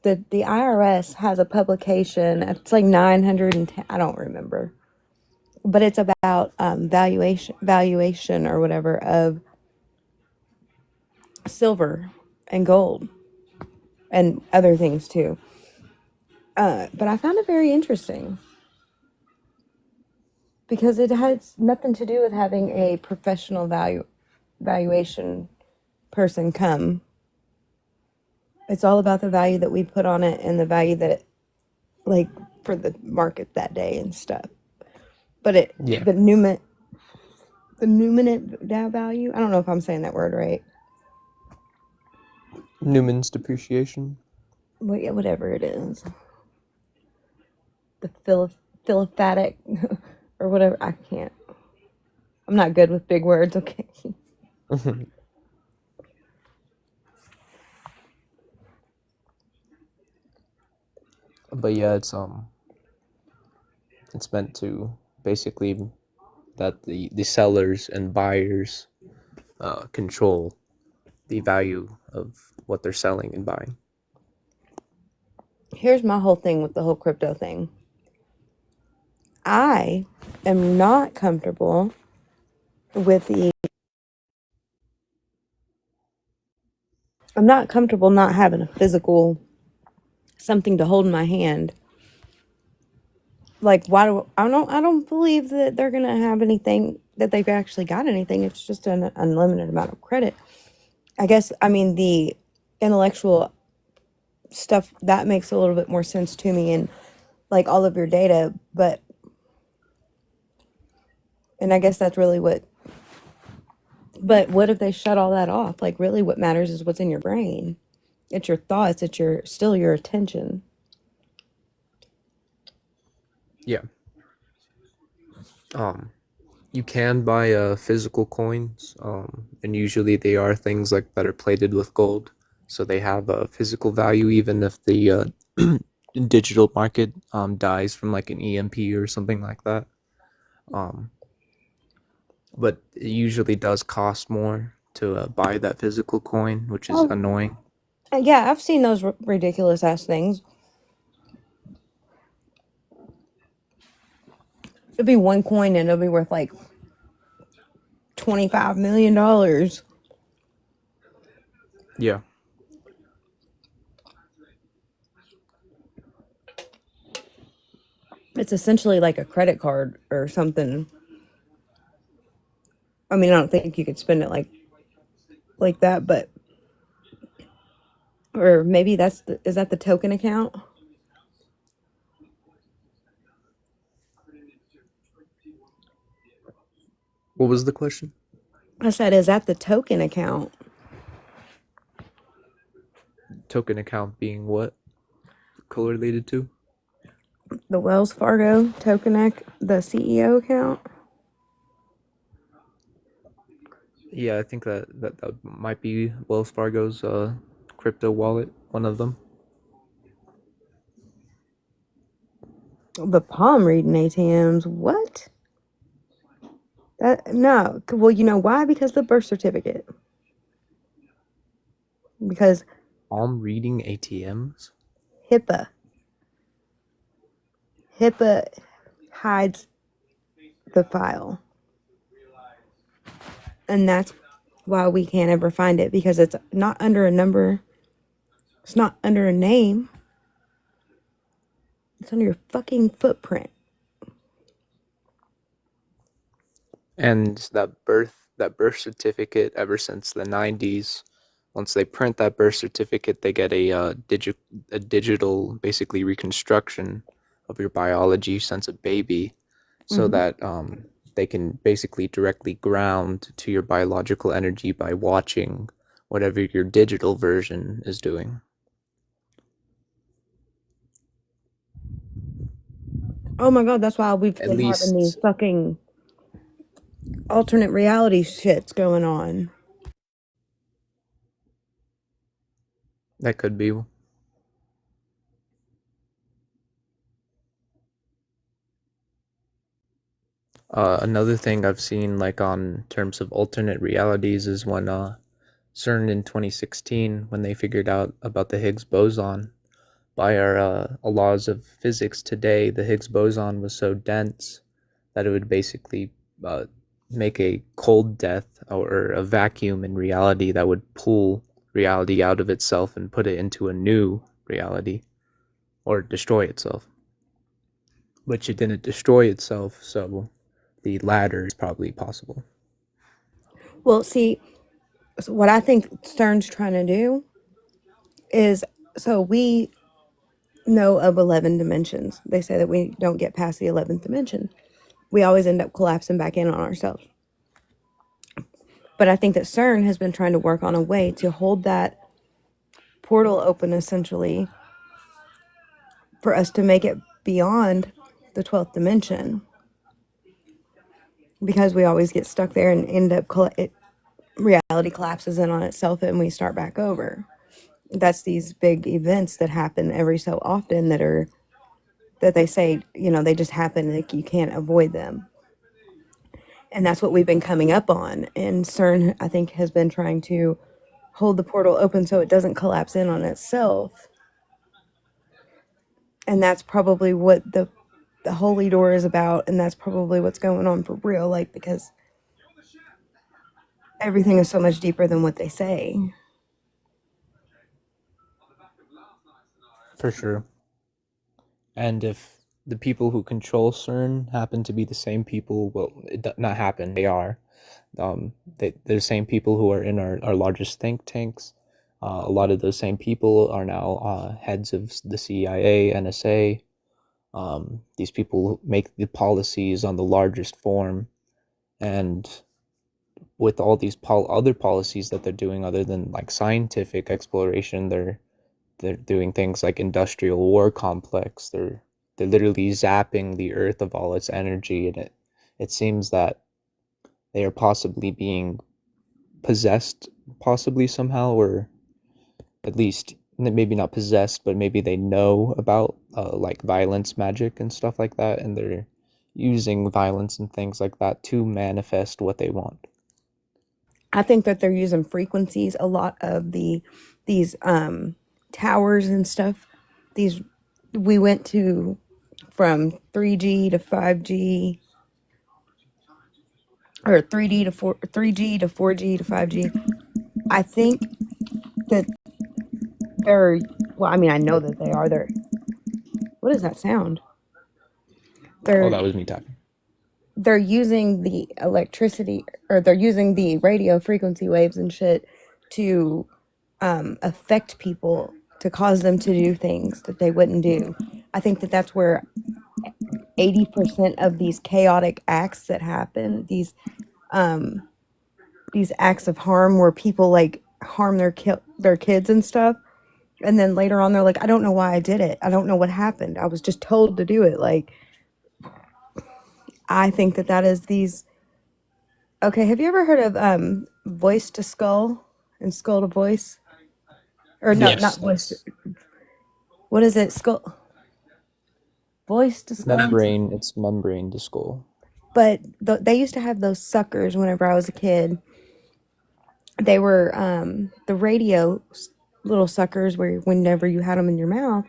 the IRS has a publication. It's like 910. I don't remember, but it's about valuation or whatever of silver and gold and other things too. But I found it very interesting because it has nothing to do with having a professional valuation person come. It's all about the value that we put on it and the value that it, like, for the market that day and stuff. But Yeah, the numinant value. I don't know if I'm saying that word right. Newman's depreciation. Whatever it is, the philophatic or whatever. I can't. I'm not good with big words. Okay. But yeah, it's meant to basically that the sellers and buyers control the value of what they're selling and buying. Here's my whole thing with the whole crypto thing. I am not comfortable with I'm not comfortable not having a physical something to hold in my hand. Like, why do I don't believe that they're gonna have anything, that they've actually got anything. It's just an unlimited amount of credit. I guess, I mean, the intellectual stuff that makes a little bit more sense to me, and like all of your data, and I guess that's really but what if they shut all that off? Like, really what matters is what's in your brain. It's your thoughts, it's still your attention. Yeah. You can buy physical coins, and usually they are things like that are plated with gold, so they have a physical value even if the digital market dies from like an EMP or something like that. Um, but it usually does cost more to buy that physical coin, which is Oh, annoying. yeah, I've seen those ridiculous ass things. It'll be one coin and it'll be worth like $25 million. Yeah. It's essentially like a credit card or something. I mean, I don't think you could spend it like that, but or maybe is that the token account? What was the question? I said, is that the token account? Token account being what correlated to? The Wells Fargo token the CEO account? Yeah, I think that might be Wells Fargo's crypto wallet, one of them. The palm reading ATMs. What? No. Well, you know why? Because the birth certificate. Because Palm reading ATMs? HIPAA. HIPAA hides the file. And that's why we can't ever find it, because it's not under a number. It's not under a name. It's under your fucking footprint. And that birth certificate ever since the 90s Once they print that birth certificate, they get a digital, basically, reconstruction of your biology since a baby, so that they can basically directly ground to your biological energy by watching whatever your digital version is doing. Oh my god, that's why we've At been having these least fucking alternate reality shits going on. that could be. Another thing I've seen, like on terms of alternate realities, is when CERN in 2016, when they figured out about the Higgs boson. By our laws of physics today, the Higgs boson was so dense that it would basically make a cold death or a vacuum in reality that would pull reality out of itself and put it into a new reality, or destroy itself. Which it didn't destroy itself, so the latter is probably possible. Well, see, so what I think CERN's trying to do is, so we know of 11 dimensions. They say that we don't get past the 11th dimension. We always end up collapsing back in on ourselves. But I think that CERN has been trying to work on a way to hold that portal open, essentially, for us to make it beyond the 12th dimension. Because we always get stuck there and end up, reality collapses in on itself and we start back over. That's these big events that happen every so often that they say, they just happen, like you can't avoid them. And that's what we've been coming up on. And CERN, I think, has been trying to hold the portal open so it doesn't collapse in on itself. And that's probably what the holy door is about. And that's probably what's going on for real, like, because everything is so much deeper than what they say. For sure. And if the people who control CERN happen to be the same people, well, not happen, they are. They're the same people who are in our largest think tanks. A lot of those same people are now heads of the CIA, NSA. These people make the policies on the largest form, and with all these other policies that they're doing, other than like scientific exploration, they're doing things like industrial war complex. They're literally zapping the earth of all its energy, and it seems that they are possibly being possessed, possibly somehow, or at least maybe not possessed, but maybe they know about like violence, magic, and stuff like that, and they're using violence and things like that to manifest what they want. I think that they're using frequencies. A lot of these towers and stuff. We went to from 3G to 5G, or 3G to 4G to 5G. I think that they're, well, I mean, I know that they are. What is that sound? Oh, that was me talking. They're using the electricity, or they're using the radio frequency waves and shit to affect people, to cause them to do things that they wouldn't do. I think that that's where 80% of these chaotic acts that happen, these acts of harm where people like harm their kids and stuff, and then later on they're like, I don't know why I did it. I don't know what happened. I was just told to do it. Like, I think that is these. Okay, have you ever heard of voice to skull and skull to voice? Or no, not voice. What is it? Skull. Voice to skull. Membrane. It's membrane to skull. But they used to have those suckers whenever I was a kid. They were the radio little suckers where whenever you had them in your mouth,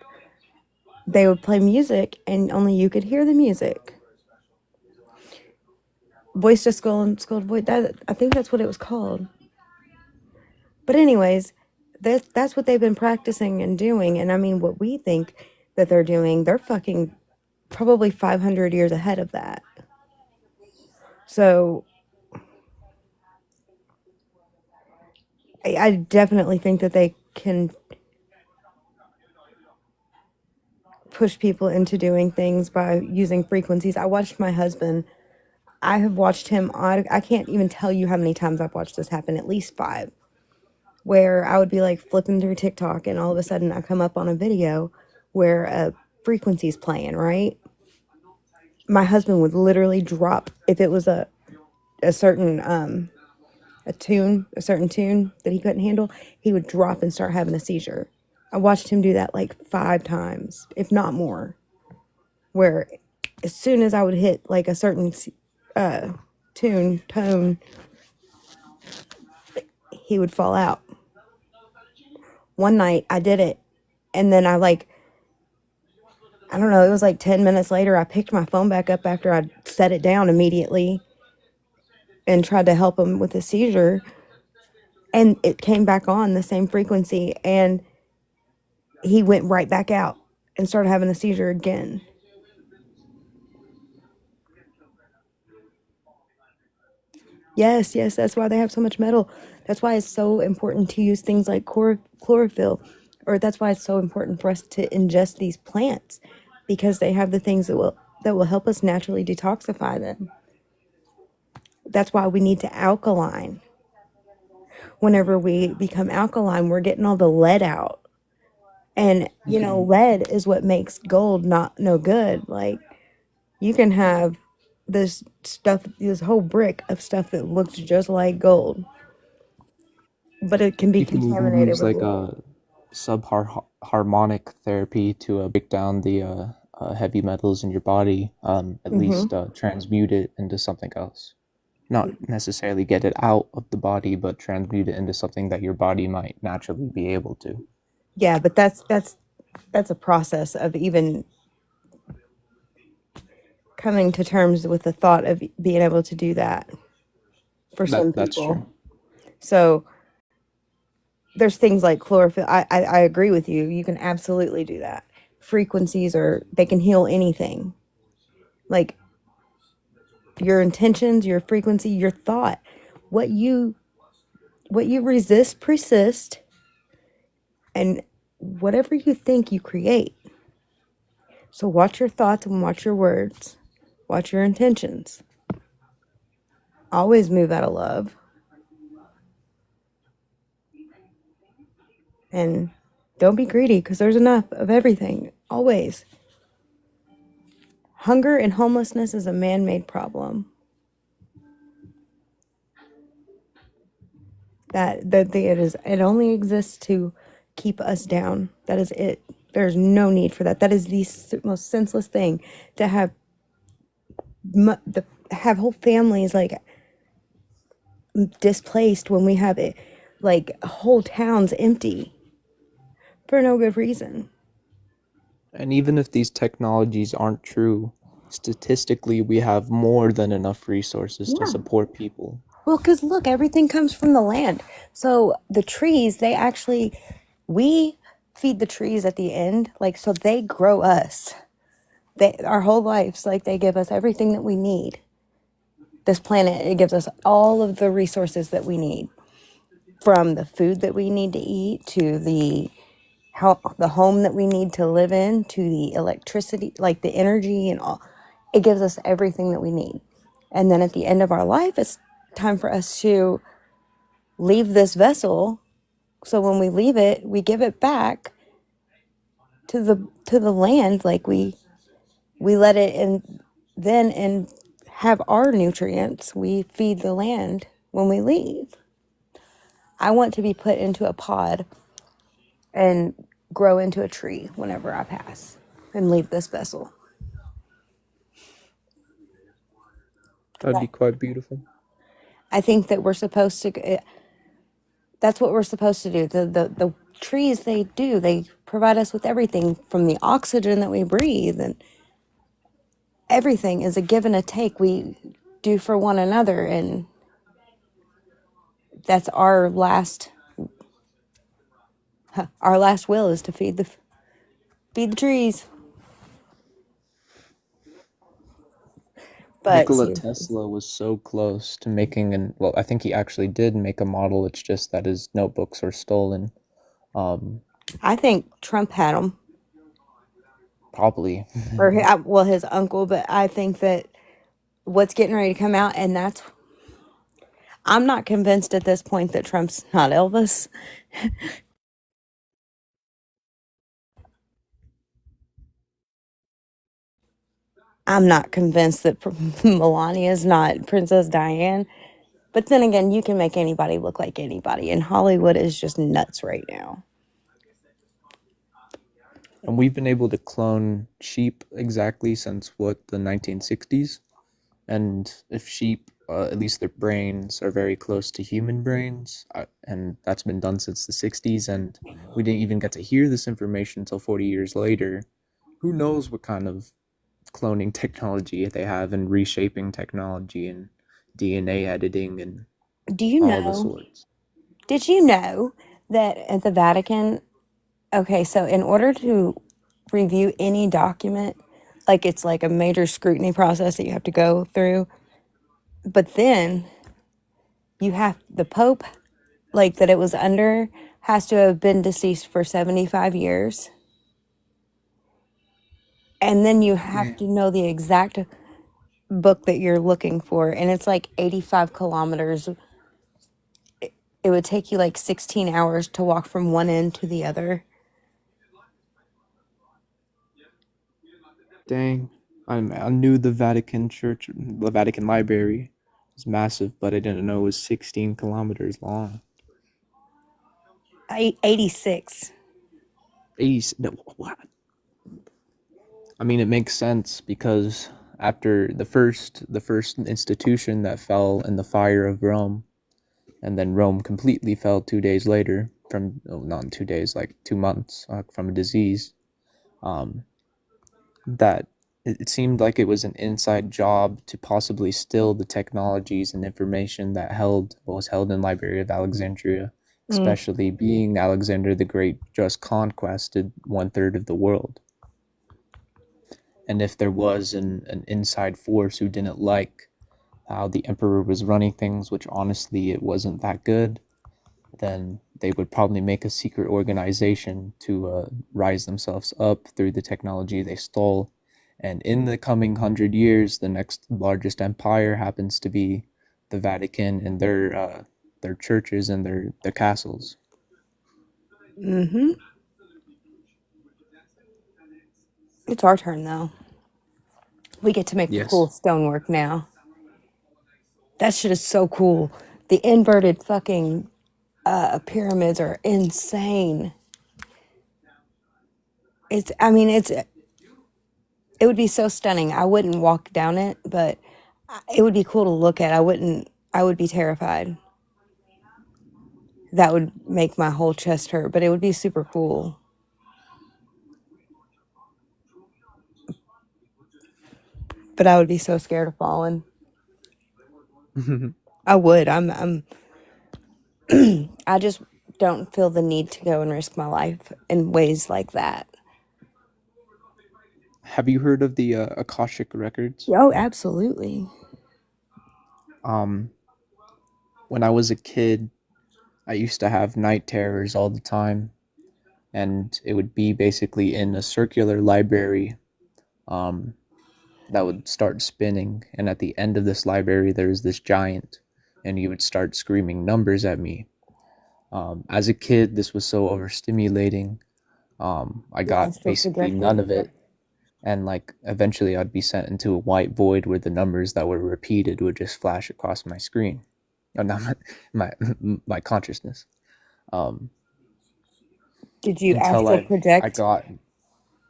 they would play music and only you could hear the music. Voice to skull and skull to voice. I think that's what it was called. But anyways, that's what they've been practicing and doing. And I mean, what we think that they're doing, they're fucking probably 500 years ahead of that. So I definitely think that they can push people into doing things by using frequencies. I watched my husband. I have watched him on. I can't even tell you how many times I've watched this happen. At least 5. Where I would be like flipping through TikTok, and all of a sudden I come up on a video where a frequency's playing. Right. My husband would literally drop if it was a certain a certain tune that he couldn't handle. He would drop and start having a seizure. I watched him do that like 5 times, if not more. Where as soon as I would hit like a certain tone, he would fall out. One night I did it, and then I don't know, it was like 10 minutes later, I picked my phone back up after I set it down immediately and tried to help him with a seizure, and it came back on the same frequency, and he went right back out and started having a seizure again. Yes, yes, that's why they have so much metal. That's why it's so important to use things like chlorophyll, or that's why it's so important for us to ingest these plants, because they have the things that will help us naturally detoxify them. That's why we need to alkaline. Whenever we become alkaline, we're getting all the lead out. And lead is what makes gold not no good. Like, you can have this stuff, this whole brick of stuff that looks just like gold, but it can be You can even contaminated use with like lead. a subharmonic therapy to break down the heavy metals in your body, at Hmm. least transmute it into something else. Not necessarily get it out of the body, but transmute it into something that your body might naturally be able to. Yeah, but that's a process of even coming to terms with the thought of being able to do that for some That's true. people. So there's things like chlorophyll. I agree with you. You can absolutely do that. Frequencies they can heal anything. Like your intentions, your frequency, your thought. What you resist persist, and whatever you think you create. So watch your thoughts and watch your words. Watch your intentions. Always move out of love. And don't be greedy, because there's enough of everything. Always. Hunger and homelessness is a man-made problem. It only exists to keep us down. That is it. There's no need for that. That is the most senseless thing, to have whole families like displaced when we have it, like whole towns empty for no good reason. And even if these technologies aren't true, statistically, we have more than enough resources to Yeah. support people. Well, because look, everything comes from the land. So the trees, we feed the trees at the end, like, so they grow us. Our whole lives, like, they give us everything that we need. This planet, it gives us all of the resources that we need, from the food that we need to eat to the home that we need to live in, to the electricity, like the energy and all. It gives us everything that we need. And then at the end of our life, it's time for us to leave this vessel. So when we leave it, we give it back to the land, like we let it in then, and have our nutrients. We feed the land when we leave. I want to be put into a pod and grow into a tree whenever I pass and leave this vessel. That'd be quite beautiful. I think that we're supposed to. That's what we're supposed to do. The trees, they provide us with everything, from the oxygen that we breathe, and everything is a give and a take we do for one another, and that's our last will is to feed the trees. But Nikola see, Tesla was so close to making well, I think he actually did make a model. It's just that his notebooks were stolen. Um, I think Trump had them, Probably. or well, his uncle. But I think that what's getting ready to come out, and I'm not convinced at this point that Trump's not Elvis. I'm not convinced that Melania is not Princess Diane. But then again, you can make anybody look like anybody, and Hollywood is just nuts right now. And we've been able to clone sheep exactly since what, the 1960s? And if sheep, at least their brains, are very close to human brains, and that's been done since the 60s, and we didn't even get to hear this information until 40 years later, who knows what kind of cloning technology they have, and reshaping technology, and DNA editing, and Do you all the know? sorts. Did you know that at the Vatican, okay, so in order to review any document, like it's like a major scrutiny process that you have to go through, but then you have the Pope, like that it was under, has to have been deceased for 75 years. And then you have to know the exact book that you're looking for. And it's like 85 kilometers. It would take you like 16 hours to walk from one end to the other. Dang. I knew the Vatican Church, the Vatican Library was massive, but I didn't know it was 16 kilometers long. 86. 80, no, what? I mean, it makes sense because after the first institution that fell in the fire of Rome, and then Rome completely fell 2 days later from, not in 2 days, like 2 months, from a disease, that it seemed like it was an inside job to possibly steal the technologies and information that was held in Library of Alexandria, especially being Alexander the Great just conquested 1/3 of the world. And if there was an inside force who didn't like how the emperor was running things, which honestly it wasn't that good, then they would probably make a secret organization to rise themselves up through the technology they stole. And in the coming 100 years, the next largest empire happens to be the Vatican and their churches and their castles. It's our turn, though. We get to make the cool Yes. stonework now. That shit is so cool. The inverted fucking pyramids are insane. I mean, it would be so stunning. I wouldn't walk down it, but it would be cool to look at. I would be terrified. That would make my whole chest hurt, but it would be super cool. But I would be so scared of falling. I would. I just don't feel the need to go and risk my life in ways like that. Have you heard of the Akashic Records? Oh, absolutely. Um, when I was a kid, I used to have night terrors all the time, and it would be basically in a circular library um, that would start spinning, and at the end of this library there was this giant, and he would start screaming numbers at me. As a kid, this was so overstimulating. I got Astral basically projection. none of it, and like eventually I'd be sent into a white void where the numbers that were repeated would just flash across my screen, or not my consciousness. Um, Did you until astral I project? got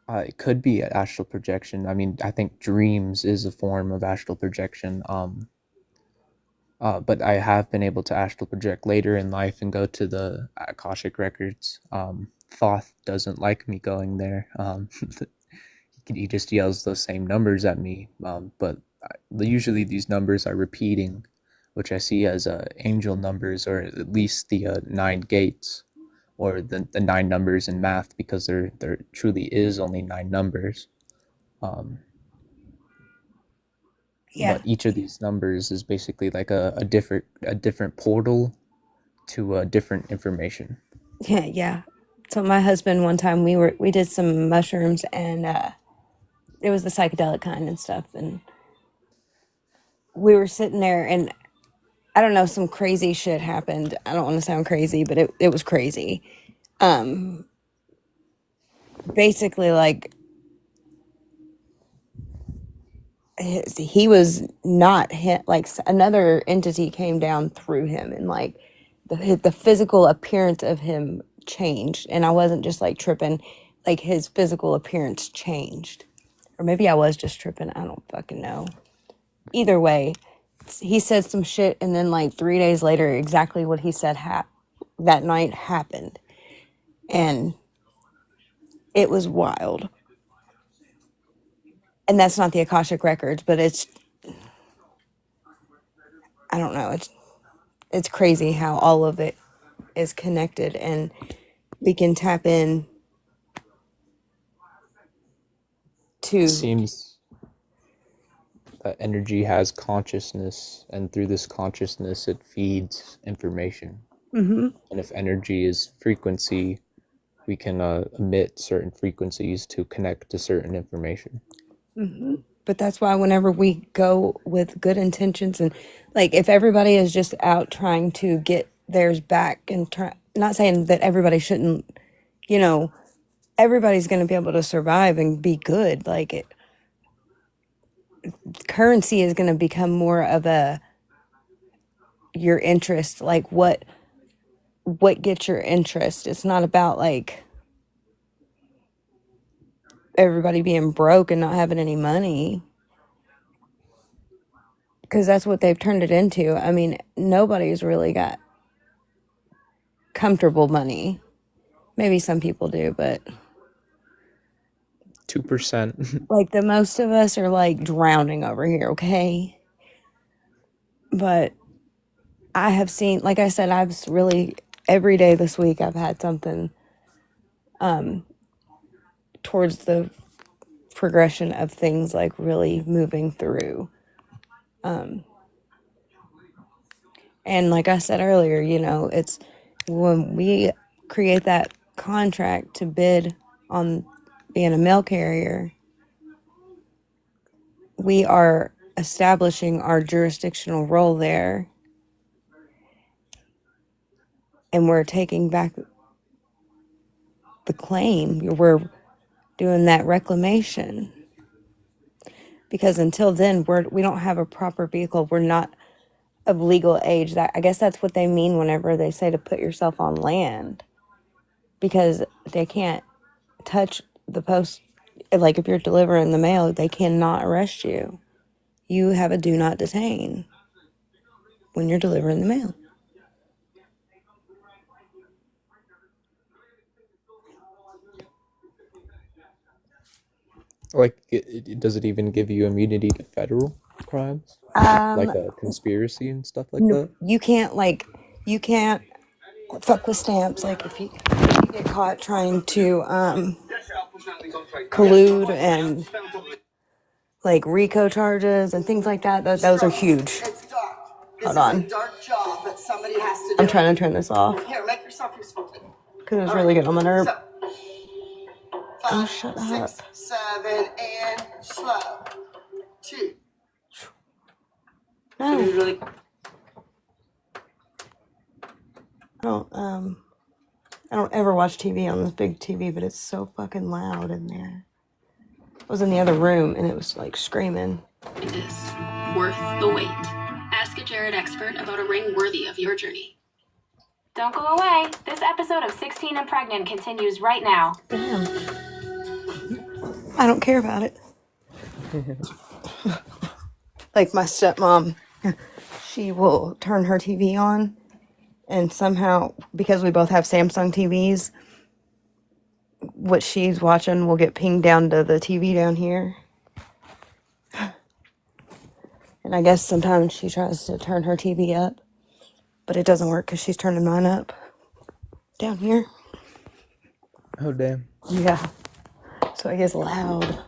it could be an astral projection. I mean, I think dreams is a form of astral projection. But I have been able to astral project later in life and go to the Akashic records. Thoth doesn't like me going there. He just yells those same numbers at me. But usually these numbers are repeating, which I see as angel numbers, or at least the 9 gates, or the 9 numbers in math, because there truly is only 9 numbers. Yeah. but each of these numbers is basically like a different portal to different information. Yeah, yeah. So my husband one time we did some mushrooms and it was the psychedelic kind and stuff, and we were sitting there and I don't know, some crazy shit happened. I don't want to sound crazy, but it was crazy. Basically like he was not hit, like another entity came down through him, and like the physical appearance of him changed, and I wasn't just like tripping, like his physical appearance changed, or maybe I was just tripping. I don't fucking know. Either way, he said some shit, and then like 3 days later, exactly what he said that night happened, and it was wild. And that's not the Akashic records, but it's, I don't know, it's crazy how all of it is connected, and we can tap in It to. seems that energy has consciousness, and through this consciousness, it feeds information. Mhm. And if energy is frequency, we can emit certain frequencies to connect to certain information. But that's why whenever we go with good intentions, and like if everybody is just out trying to get theirs back and try, not saying that everybody shouldn't, you know, everybody's going to be able to survive and be good. Like currency is going to become more of a your interest, like what gets your interest. It's not about like everybody being broke and not having any money, because that's what they've turned it into. I mean, nobody's really got comfortable money. Maybe some people do, but 2%. like the most of us are like drowning over here, okay? But I have seen, like I said, I've really every day this week I've had something towards the progression of things like really moving through. And like I said earlier, you know, it's when we create that contract to bid on being a mail carrier, we are establishing our jurisdictional role there, and we're taking back the claim. We're doing that reclamation, because until then we don't have a proper vehicle. We're not of legal age. That, I guess that's what they mean whenever they say to put yourself on land, because they can't touch the post. Like if you're delivering the mail, they cannot arrest you. You have a do not detain when you're delivering the mail. Like, does it even give you immunity to federal crimes? Like a conspiracy and stuff like that? You can't fuck with stamps. Like if you get caught trying to collude and like RICO charges and things like that, those are huge. Hold on. I'm trying to turn this off Here, make yourself useful. because it was really getting on my nerve. Oh, shut up. 6, 7, and slow. 2. No. I don't ever watch TV on this big TV, but it's so fucking loud in there. I was in the other room and it was like screaming. It is worth the wait. Ask a Jared expert about a ring worthy of your journey. Don't go away. This episode of 16 and Pregnant continues right now. Damn. I don't care about it. Like my stepmom, she will turn her TV on, and somehow, because we both have Samsung TVs, what she's watching will get pinged down to the TV down here. And I guess sometimes she tries to turn her TV up, but it doesn't work because she's turning mine up down here. Oh, damn. Yeah. So it gets loud.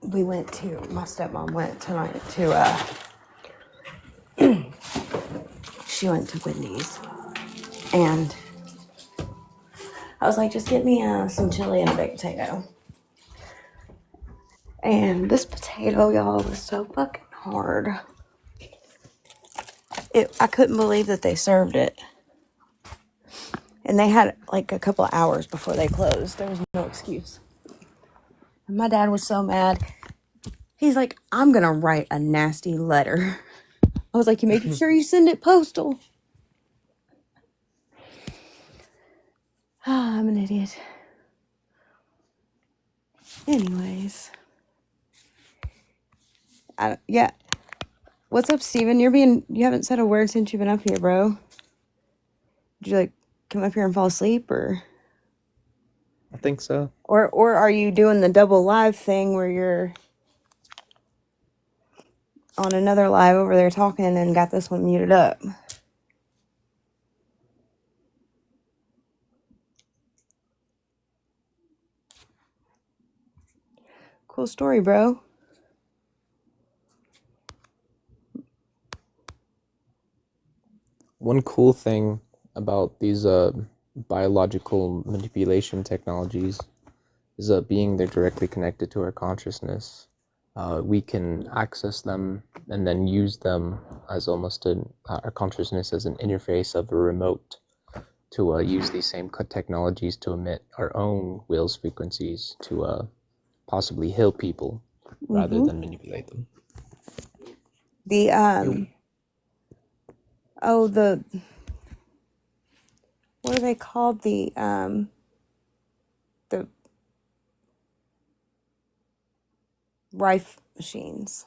we went to, my stepmom went tonight to, she went to Wendy's. And I was like, just get me some chili and a baked potato. And this potato, y'all, was so fucking hard. I couldn't believe that they served it. And they had like a couple of hours before they closed. There was no excuse. And my dad was so mad. He's like, I'm going to write a nasty letter. I was like, you making sure you send it postal? Ah, I'm an idiot. Anyways. Yeah. What's up, Steven? You haven't said a word since you've been up here, bro. Did you like come up here and fall asleep, or? I think so. Or are you doing the double live thing where you're on another live over there talking and got this one muted up? Cool story, bro. One cool thing about these biological manipulation technologies is that being they're directly connected to our consciousness, we can access them and then use them as almost our consciousness as an interface of a remote to use these same technologies to emit our own will's frequencies to possibly heal people rather than manipulate them. What are they called? The Rife machines.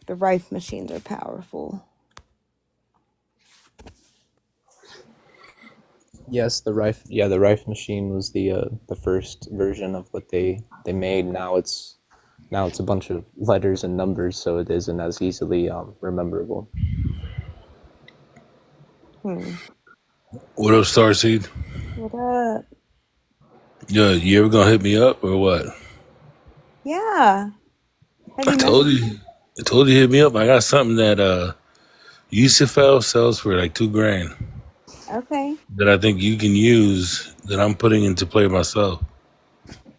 The Rife machines are powerful. Yes, the Rife machine was the first version of what they made. Now it's a bunch of letters and numbers, so it isn't as easily rememberable. What up, Starseed? What up? Yeah, you ever gonna hit me up or what? Yeah. I told you to hit me up. I got something that Yusufel sells for like $2,000. Okay. That I think you can use, that I'm putting into play myself.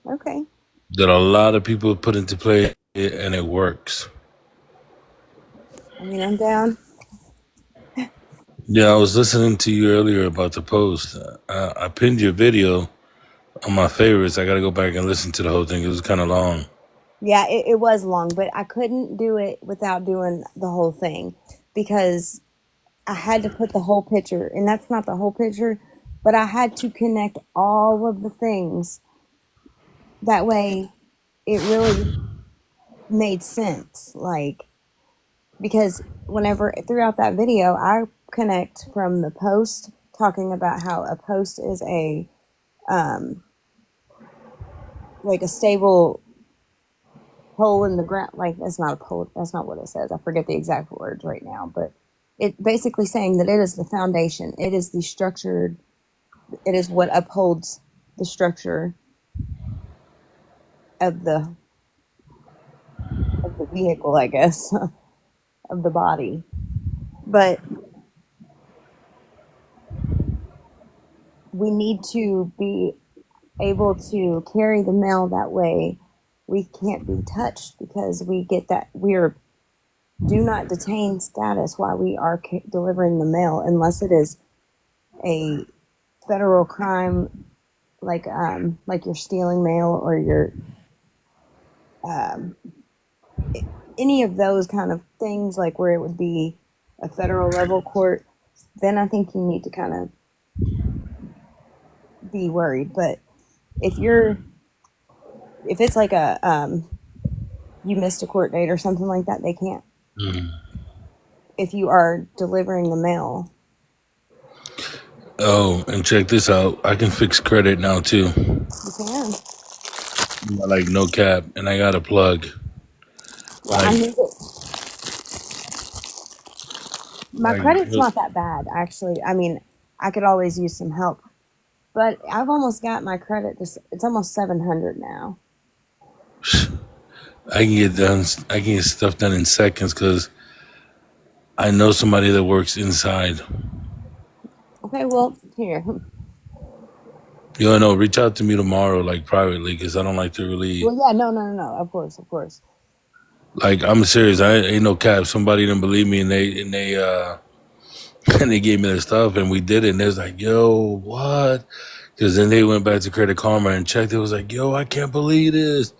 Okay. That a lot of people put into play and it works. I mean, I'm down. Yeah, I was listening to you earlier about the post. I pinned your video on my favorites. I got to go back and listen to the whole thing. It was kind of long. Yeah, it was long, but I couldn't do it without doing the whole thing because I had to put the whole picture, and that's not the whole picture, but I had to connect all of the things. That way it really made sense. Like, because throughout that video, I connect from the post, talking about how a post is like a stable hole in the ground. Like, that's not a pole. That's not what it says. I forget the exact words right now, but it basically saying that it is the foundation. It is the structured. It is what upholds the structure of the vehicle, I guess, of the body. But we need to be able to carry the mail that way. We can't be touched because we get that we're do not detain status while we are delivering the mail, unless it is a federal crime, like you're stealing mail or you're any of those kind of things, like where it would be a federal level court. Then I think you need to kind of be worried. But if it's like you missed a court date or something like that, they can't. If you are delivering the mail. Oh, and check this out. I can fix credit now too. You can. Like no cap, and I got a plug. Well, I need it. My credit's not that bad, actually. I mean, I could always use some help But I've almost got my credit. It's almost 700 now. I can get done. I can get stuff done in seconds because I know somebody that works inside. Okay, well, here. You know, reach out to me tomorrow, like privately, because I don't like to really. Well, yeah, no. Of course. Like, I'm serious. I ain't no cap. Somebody didn't believe me, and they and they gave me their stuff, and we did it. And they was like, "Yo, what?" Because then they went back to Credit Karma and checked. It was like, "Yo, I can't believe this.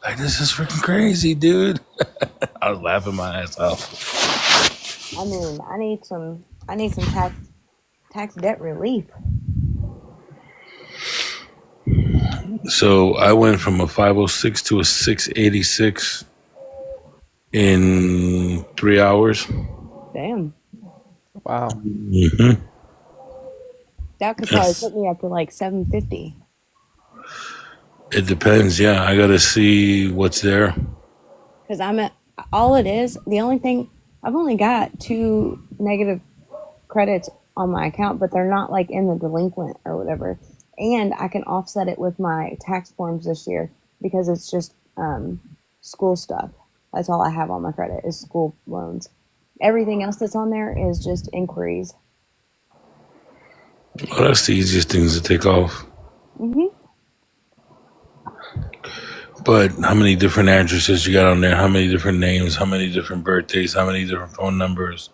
Like, this is freaking crazy, dude." I was laughing my ass off. I mean, I need some tax debt relief. So I went from a 506 to a 686 in 3 hours. Damn. Wow. Mm-hmm. That could probably put me up to like 750. It depends. Yeah, I gotta see what's there. Because all it is, the only thing, I've only got 2 negative credits on my account, but they're not like in the delinquent or whatever. And I can offset it with my tax forms this year because it's just school stuff. That's all I have on my credit is school loans. Everything else that's on there is just inquiries. Well, that's the easiest things to take off. Mm-hmm. But how many different addresses you got on there? How many different names? How many different birthdays? How many different phone numbers?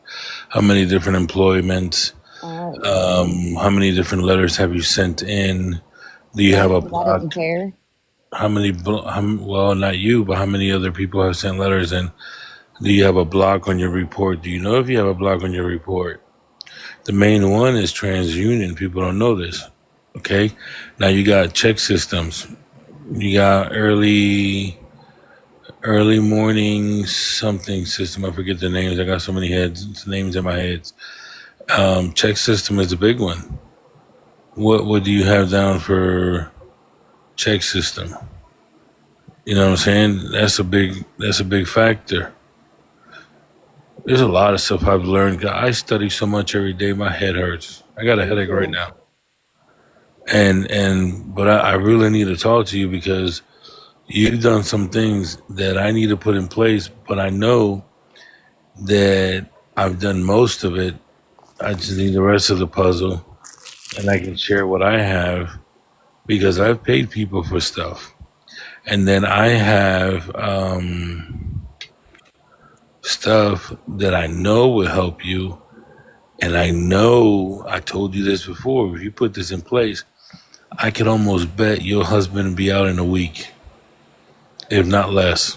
How many different employments? How many different letters have you sent in? Do you have a That block? isn't fair. How many? Well, not you, but how many other people have sent letters in? Do you have a block on your report? Do you know if you have a block on your report? The main one is TransUnion. People don't know this. Okay, now you got check systems. You got early morning something system. I forget the names. I got so many names in my head. Check system is a big one. What do you have down for check system? You know what I'm saying? That's a big factor. There's a lot of stuff I've learned. I study so much every day. My head hurts. I got a headache right now. But I really need to talk to you because you've done some things that I need to put in place, but I know that I've done most of it. I just need the rest of the puzzle, and I can share what I have because I've paid people for stuff. And then I have stuff that I know will help you. And I know I told you this before. If you put this in place, I could almost bet your husband will be out in a week, if not less.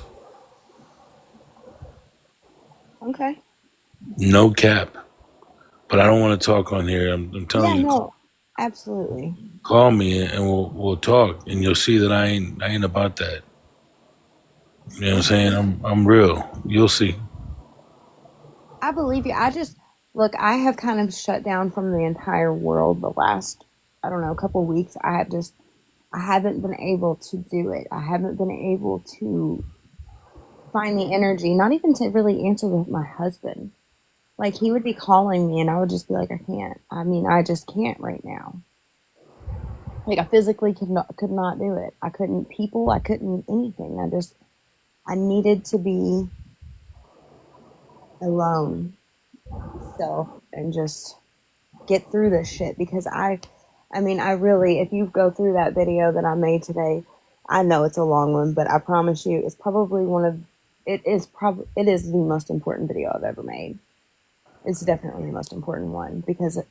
Okay. No cap. But I don't want to talk on here. I'm telling you. No, absolutely. Call me and we'll talk, and you'll see that I ain't about that. You know what I'm saying? I'm real. You'll see. I believe you. Look, I have kind of shut down from the entire world the last, I don't know, couple weeks. I haven't been able to do it. I haven't been able to find the energy, not even to really answer my husband. Like, he would be calling me and I would just be like, I can't. I mean, I just can't right now. Like, I physically could not do it. I couldn't I couldn't anything. I needed to be alone self and just get through this shit because I really, if you go through that video that I made today, I know it's a long one, but I promise you it's probably it is the most important video I've ever made. It's definitely the most important one because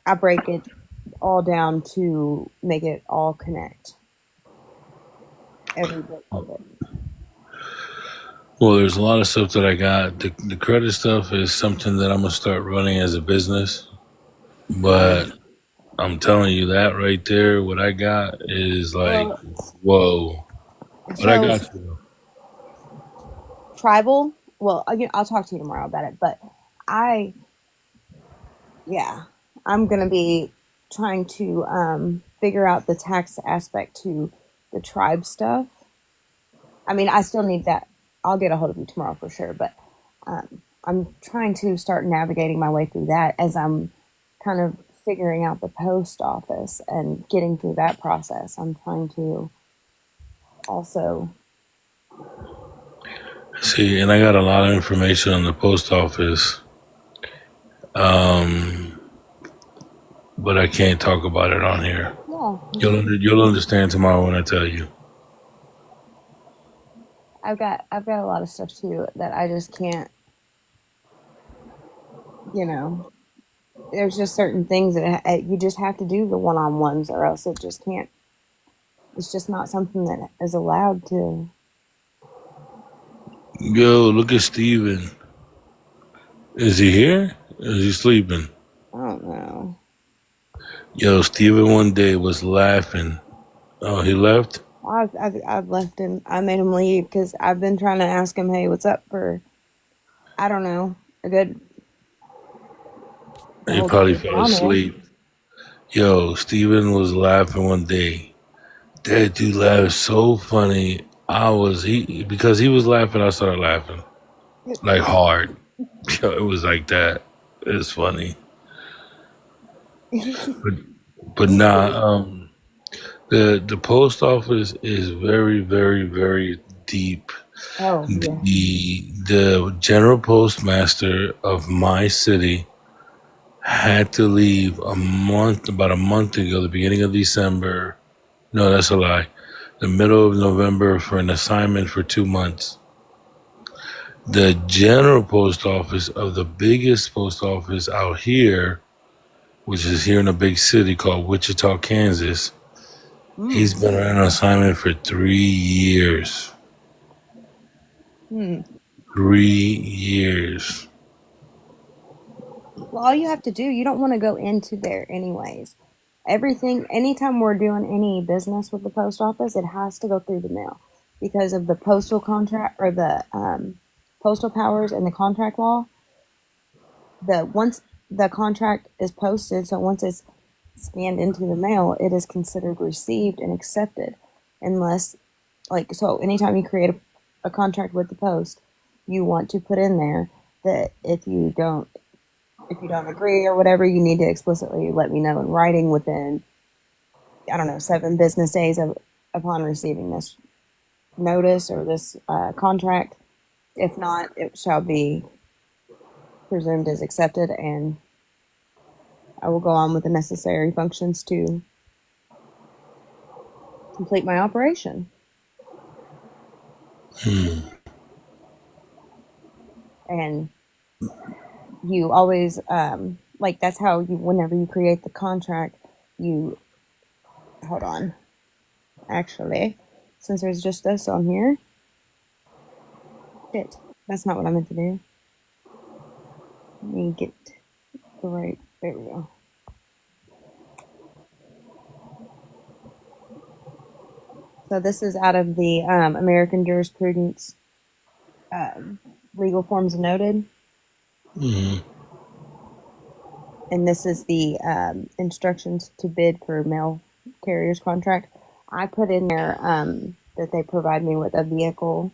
I break it all down to make it all connect. Every bit of it. Well, there's a lot of stuff that I got. The credit stuff is something that I'm going to start running as a business. But I'm telling you that right there, what I got is like, whoa. But I got you. Tribal, well, I'll talk to you tomorrow about it, but I'm going to be trying to figure out the tax aspect to the tribe stuff. I mean, I still need that. I'll get a hold of you tomorrow for sure, but I'm trying to start navigating my way through that as I'm kind of figuring out the post office and getting through that process. I'm trying to also. See, and I got a lot of information on the post office, but I can't talk about it on here. Yeah. You'll understand tomorrow when I tell you. I've got a lot of stuff too that I just can't, you know, there's just certain things that you just have to do the one-on-ones or else it just can't, it's just not something that is allowed to. Yo, look at Steven. Is he here? Is he sleeping? I don't know. Yo, Steven one day was laughing. Oh, he left? I've left him. I made him leave because I've been trying to ask him, hey, what's up for, I don't know, a good. He probably fell asleep. Yo, Steven was laughing one day. That dude laughed so funny. Because he was laughing, I started laughing. Like hard. Yo, it was like that. It's funny. But nah, the post office is very, very, very deep. Oh, yeah. The general postmaster of my city had to leave about a month ago, the beginning of December. No, that's a lie. The middle of November for an assignment for 2 months. The general post office of the biggest post office out here, which is here in a big city called Wichita, Kansas, he's been on assignment for 3 years. 3 years. Well, all you have to do, you don't want to go into there anyways. Everything, anytime we're doing any business with the post office, it has to go through the mail because of the postal contract or the postal powers and the contract law. Once the contract is posted, so once it's scanned into the mail, it is considered received and accepted. Unless, so anytime you create a contract with the post, you want to put in there that if you don't agree or whatever, you need to explicitly let me know in writing within, 7 business days upon receiving this notice or this contract. If not, it shall be presumed as accepted, and I will go on with the necessary functions to complete my operation. And you always, that's how whenever you create the contract, hold on. Actually, since there's just this on here, shit, that's not what I meant to do. Let me get the right, there we go. So this is out of the American Jurisprudence Legal Forms Noted. And this is the instructions to bid for mail carrier's contract. I put in there that they provide me with a vehicle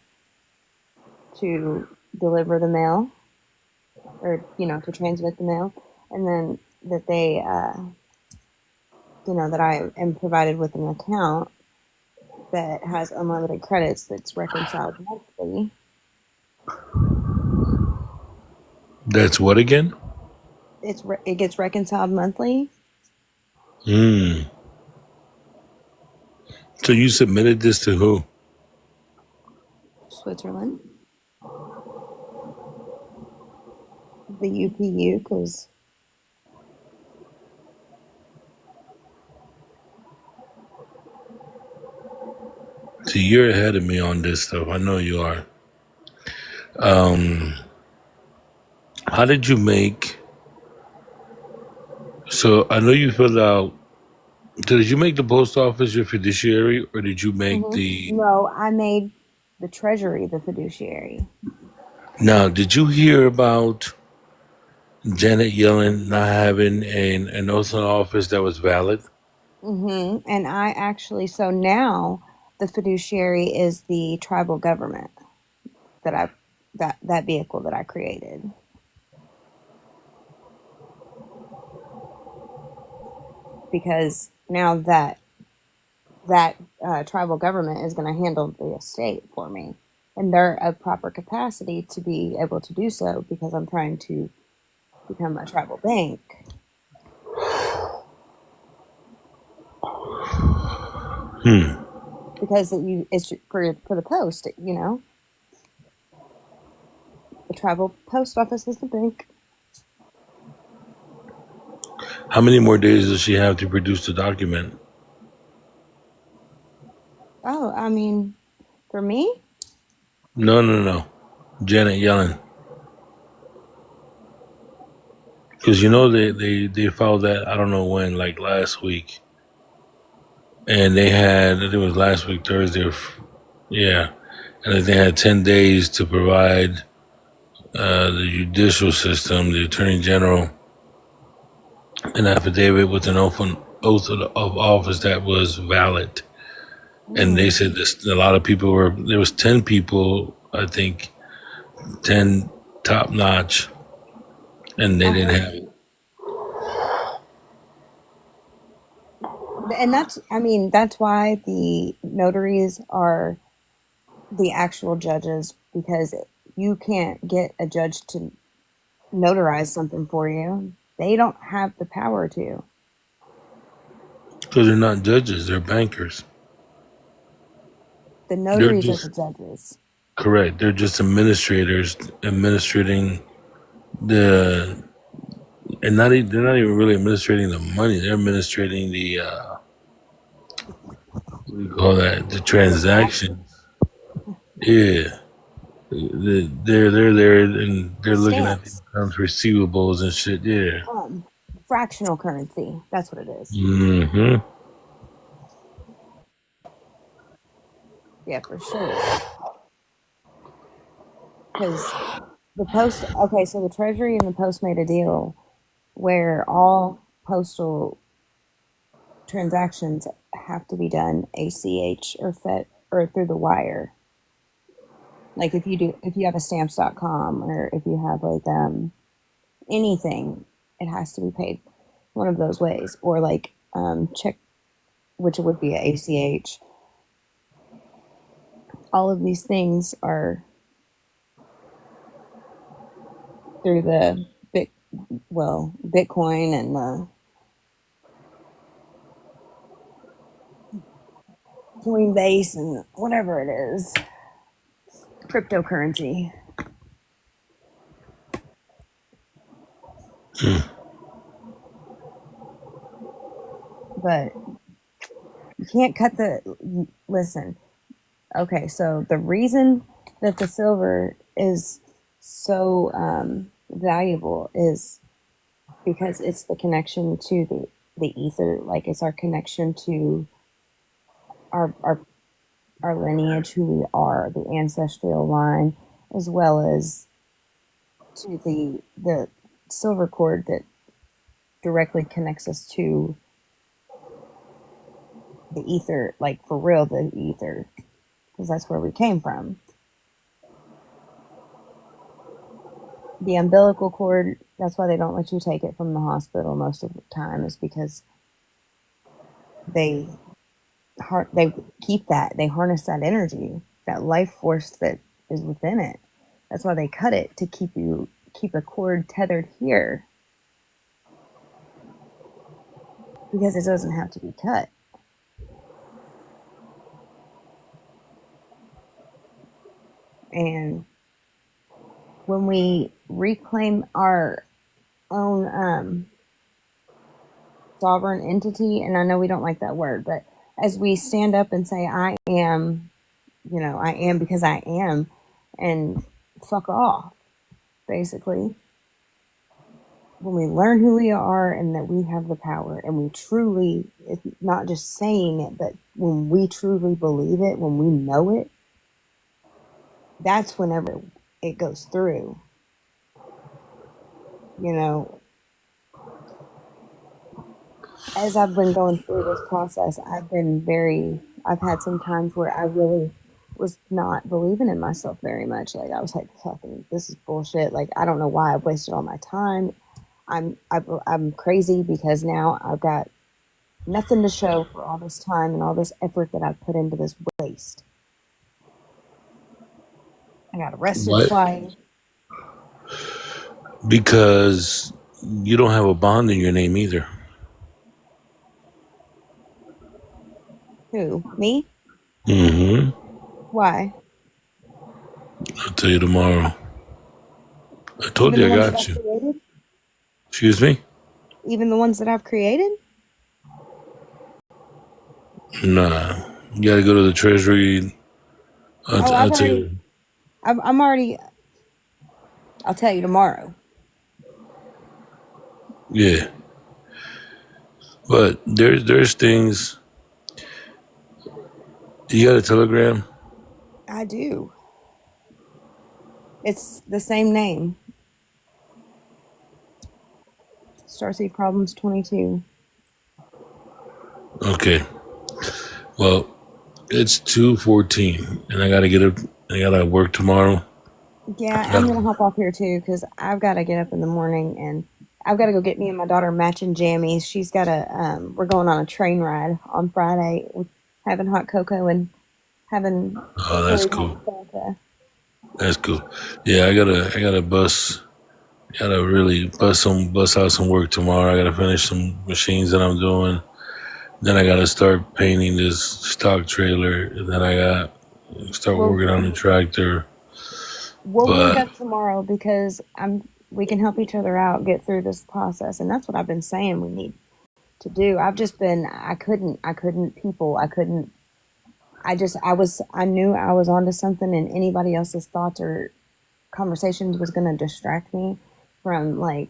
to deliver the mail or, to transmit the mail. And then that they, that I am provided with an account that has unlimited credits that's reconciled monthly. That's what again? It gets reconciled monthly. So you submitted this to who? Switzerland. The UPU, because See, you're ahead of me on this stuff. I know you are. How did you make? So I know you filled out. Did you make the post office your fiduciary, or did you make the? No, I made the Treasury the fiduciary. Now, did you hear about Janet Yellen not having an oath of office that was valid? And I actually, so now the fiduciary is the tribal government that vehicle that I created. because now that tribal government is going to handle the estate for me, and they're of proper capacity to be able to do so because I'm trying to become a tribal bank. Because it's for the post, you know. The tribal post office is the bank. How many more days does she have to produce the document? Oh, I mean, for me, No. Janet Yellen. Because you know they filed that, I don't know when, like last week. And they had, I think it was last week, Thursday. Yeah. And they had 10 days to provide the judicial system, the attorney general, an affidavit with an oath of office that was valid. And they said this, a lot of people there was 10 people, I think, 10 top notch, and they didn't have it. and that's why the notaries are the actual judges, because you can't get a judge to notarize something for you. They don't have the power to. Because they're not judges, they're bankers. The notaries are the judges. Correct. They're just administrators administrating the, and they're not even really administrating the money. They're administrating the what do you call that? The transactions. Yeah. They're there and they're looking at the accounts receivables and shit. Yeah. Fractional currency. That's what it is. Mm-hmm. Yeah, for sure. Because the post, okay, so the Treasury and the Post made a deal where all postal transactions have to be done ACH or FET or through the wire. Like if you have a stamps.com, or if you have like anything, it has to be paid one of those ways, or like check, which would be a ACH. All of these things are through the Bitcoin and the Coinbase and whatever it is, cryptocurrency. But you can't cut listen. Okay, so the reason that the silver is so valuable is because it's the connection to the ether. Like, it's our connection to our lineage, who we are, the ancestral line, as well as to the silver cord that directly connects us to the ether, like for real, the ether, because that's where we came from. The umbilical cord, that's why they don't let you take it from the hospital most of the time, is because they keep that, they harness that energy, that life force that is within it. That's why they cut it, to keep a cord tethered here, because it doesn't have to be cut. And when we reclaim our own sovereign entity, and I know we don't like that word, but as we stand up and say, I am, I am because I am, and fuck off, basically, when we learn who we are and that we have the power, and we truly, it's not just saying it, but when we truly believe it, when we know it, that's whenever it goes through. As I've been going through this process, I've had some times where I really was not believing in myself very much. Like, I was like, fucking, this is bullshit. Like, I don't know why I've wasted all my time. I'm crazy because now I've got nothing to show for all this time and all this effort that I've put into this waste. I got arrested What? twice. Because you don't have a bond in your name either. Who? Me? Mm-hmm. Why? I'll tell you tomorrow. I told Even you the I ones that got I've you. created? Excuse me? Even the ones that I've created? Nah. You gotta go to the treasury. Oh, I'll tell you. I'm already, I'll tell you tomorrow. Yeah. But there's things. You got a Telegram? I do. It's the same name. Starseed Problems 22. Okay. Well, it's 2:14, and I gotta get up. I gotta work tomorrow. Yeah, I I'm gotta, gonna hop off here too because I've got to get up in the morning and I've got to go get me and my daughter matching jammies. She's got we're going on a train ride on Friday, with having hot cocoa and having oh, that's cherry hot cool. Fanta. That's cool. Yeah, I gotta bust. Gotta really bust out some work tomorrow. I gotta finish some machines that I'm doing. Then I gotta start painting this stock trailer. And then I got start Well, working on the tractor. we'll link But up tomorrow because we can help each other out get through this process, and that's what I've been saying we need to do. I've just been I couldn't I knew I was onto something, and anybody else's thoughts or conversations was going to distract me from like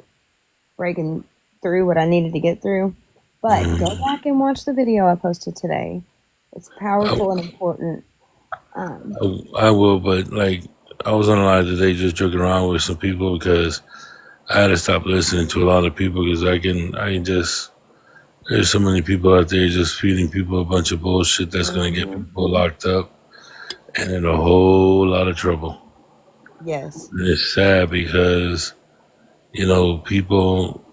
breaking through what I needed to get through. But go back and watch the video I posted today. It's powerful and important. I will. But like I was on a line today, just joking around with some people because I had to stop listening to a lot of people because there's so many people out there just feeding people a bunch of bullshit that's gonna get people locked up and in a whole lot of trouble. Yes. And it's sad because people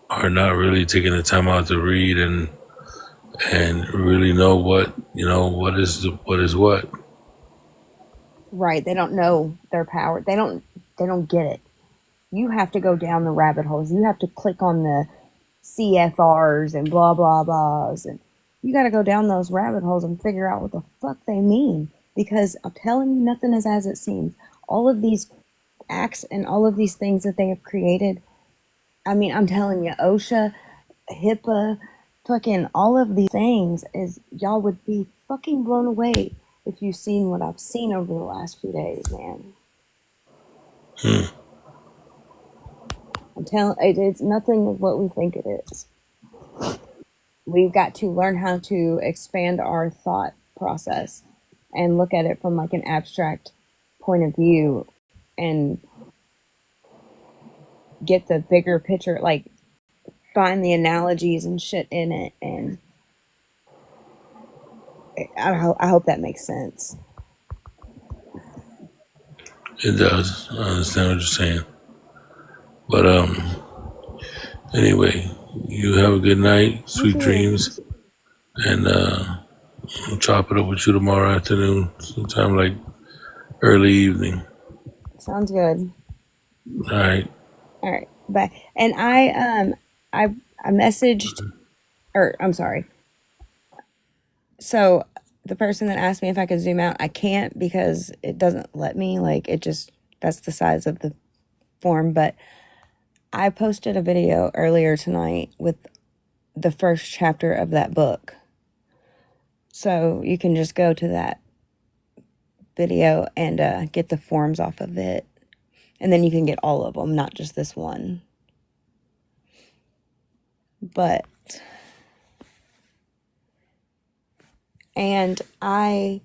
are not really taking the time out to read and really know what is what. Right. They don't know their power. They don't get it. You have to go down the rabbit holes. You have to click on the CFRs and blah blah blahs, and you got to go down those rabbit holes and figure out what the fuck they mean, because I'm telling you, nothing is as it seems. All of these acts and all of these things that they have created, I mean, I'm telling you, OSHA, HIPAA, fucking all of these things, is y'all would be fucking blown away if you've seen what I've seen over the last few days, man. I'm telling it's nothing of what we think it is. We've got to learn how to expand our thought process and look at it from like an abstract point of view and get the bigger picture, like find the analogies and shit in it. And I hope that makes sense. It does. I understand what you're saying. But anyway, you have a good night, sweet dreams, and I'll chop it up with you tomorrow afternoon, sometime like early evening. Sounds good. All right. All right. Bye. And I messaged, or I'm sorry. So the person that asked me if I could zoom out, I can't because it doesn't let me. Like that's the size of the form. But I posted a video earlier tonight with the first chapter of that book. So you can just go to that video and get the forms off of it. And then you can get all of them, not just this one. And I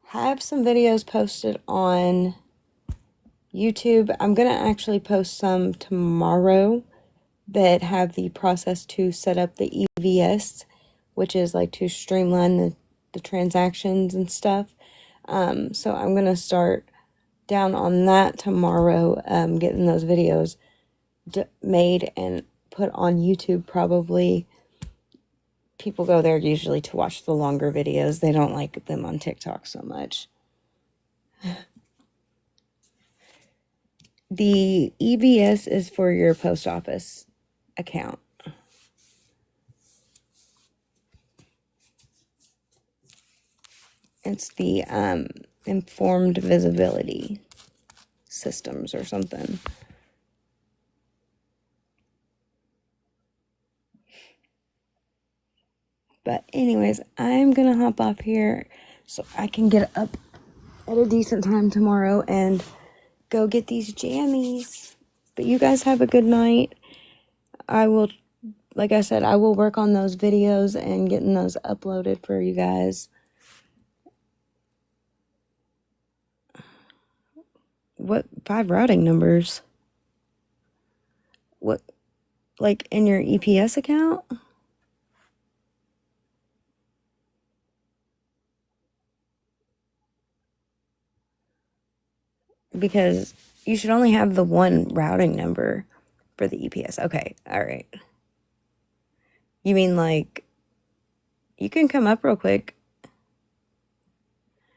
have some videos posted on YouTube. I'm going to actually post some tomorrow that have the process to set up the EVS, which is like to streamline the transactions and stuff. So I'm going to start down on that tomorrow, getting those videos made and put on YouTube probably people go there usually to watch the longer videos. They don't like them on TikTok so much. The EBS is for your post office account. It's the informed visibility systems or something. But anyways, I'm gonna hop off here so I can get up at a decent time tomorrow and go get these jammies. But you guys have a good night. I will, like I said, I will work on those videos and getting those uploaded for you guys. What 5 routing numbers? What, like in your EPS account? Because you should only have the one routing number for the EPS. Okay, all right. You mean like, you can come up real quick.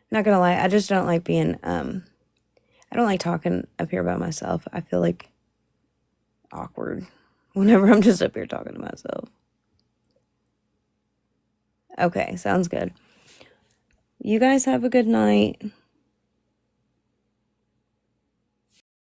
Not gonna lie, I just don't like being, I don't like talking up here by myself. I feel like awkward whenever I'm just up here talking to myself. Okay, sounds good. You guys have a good night.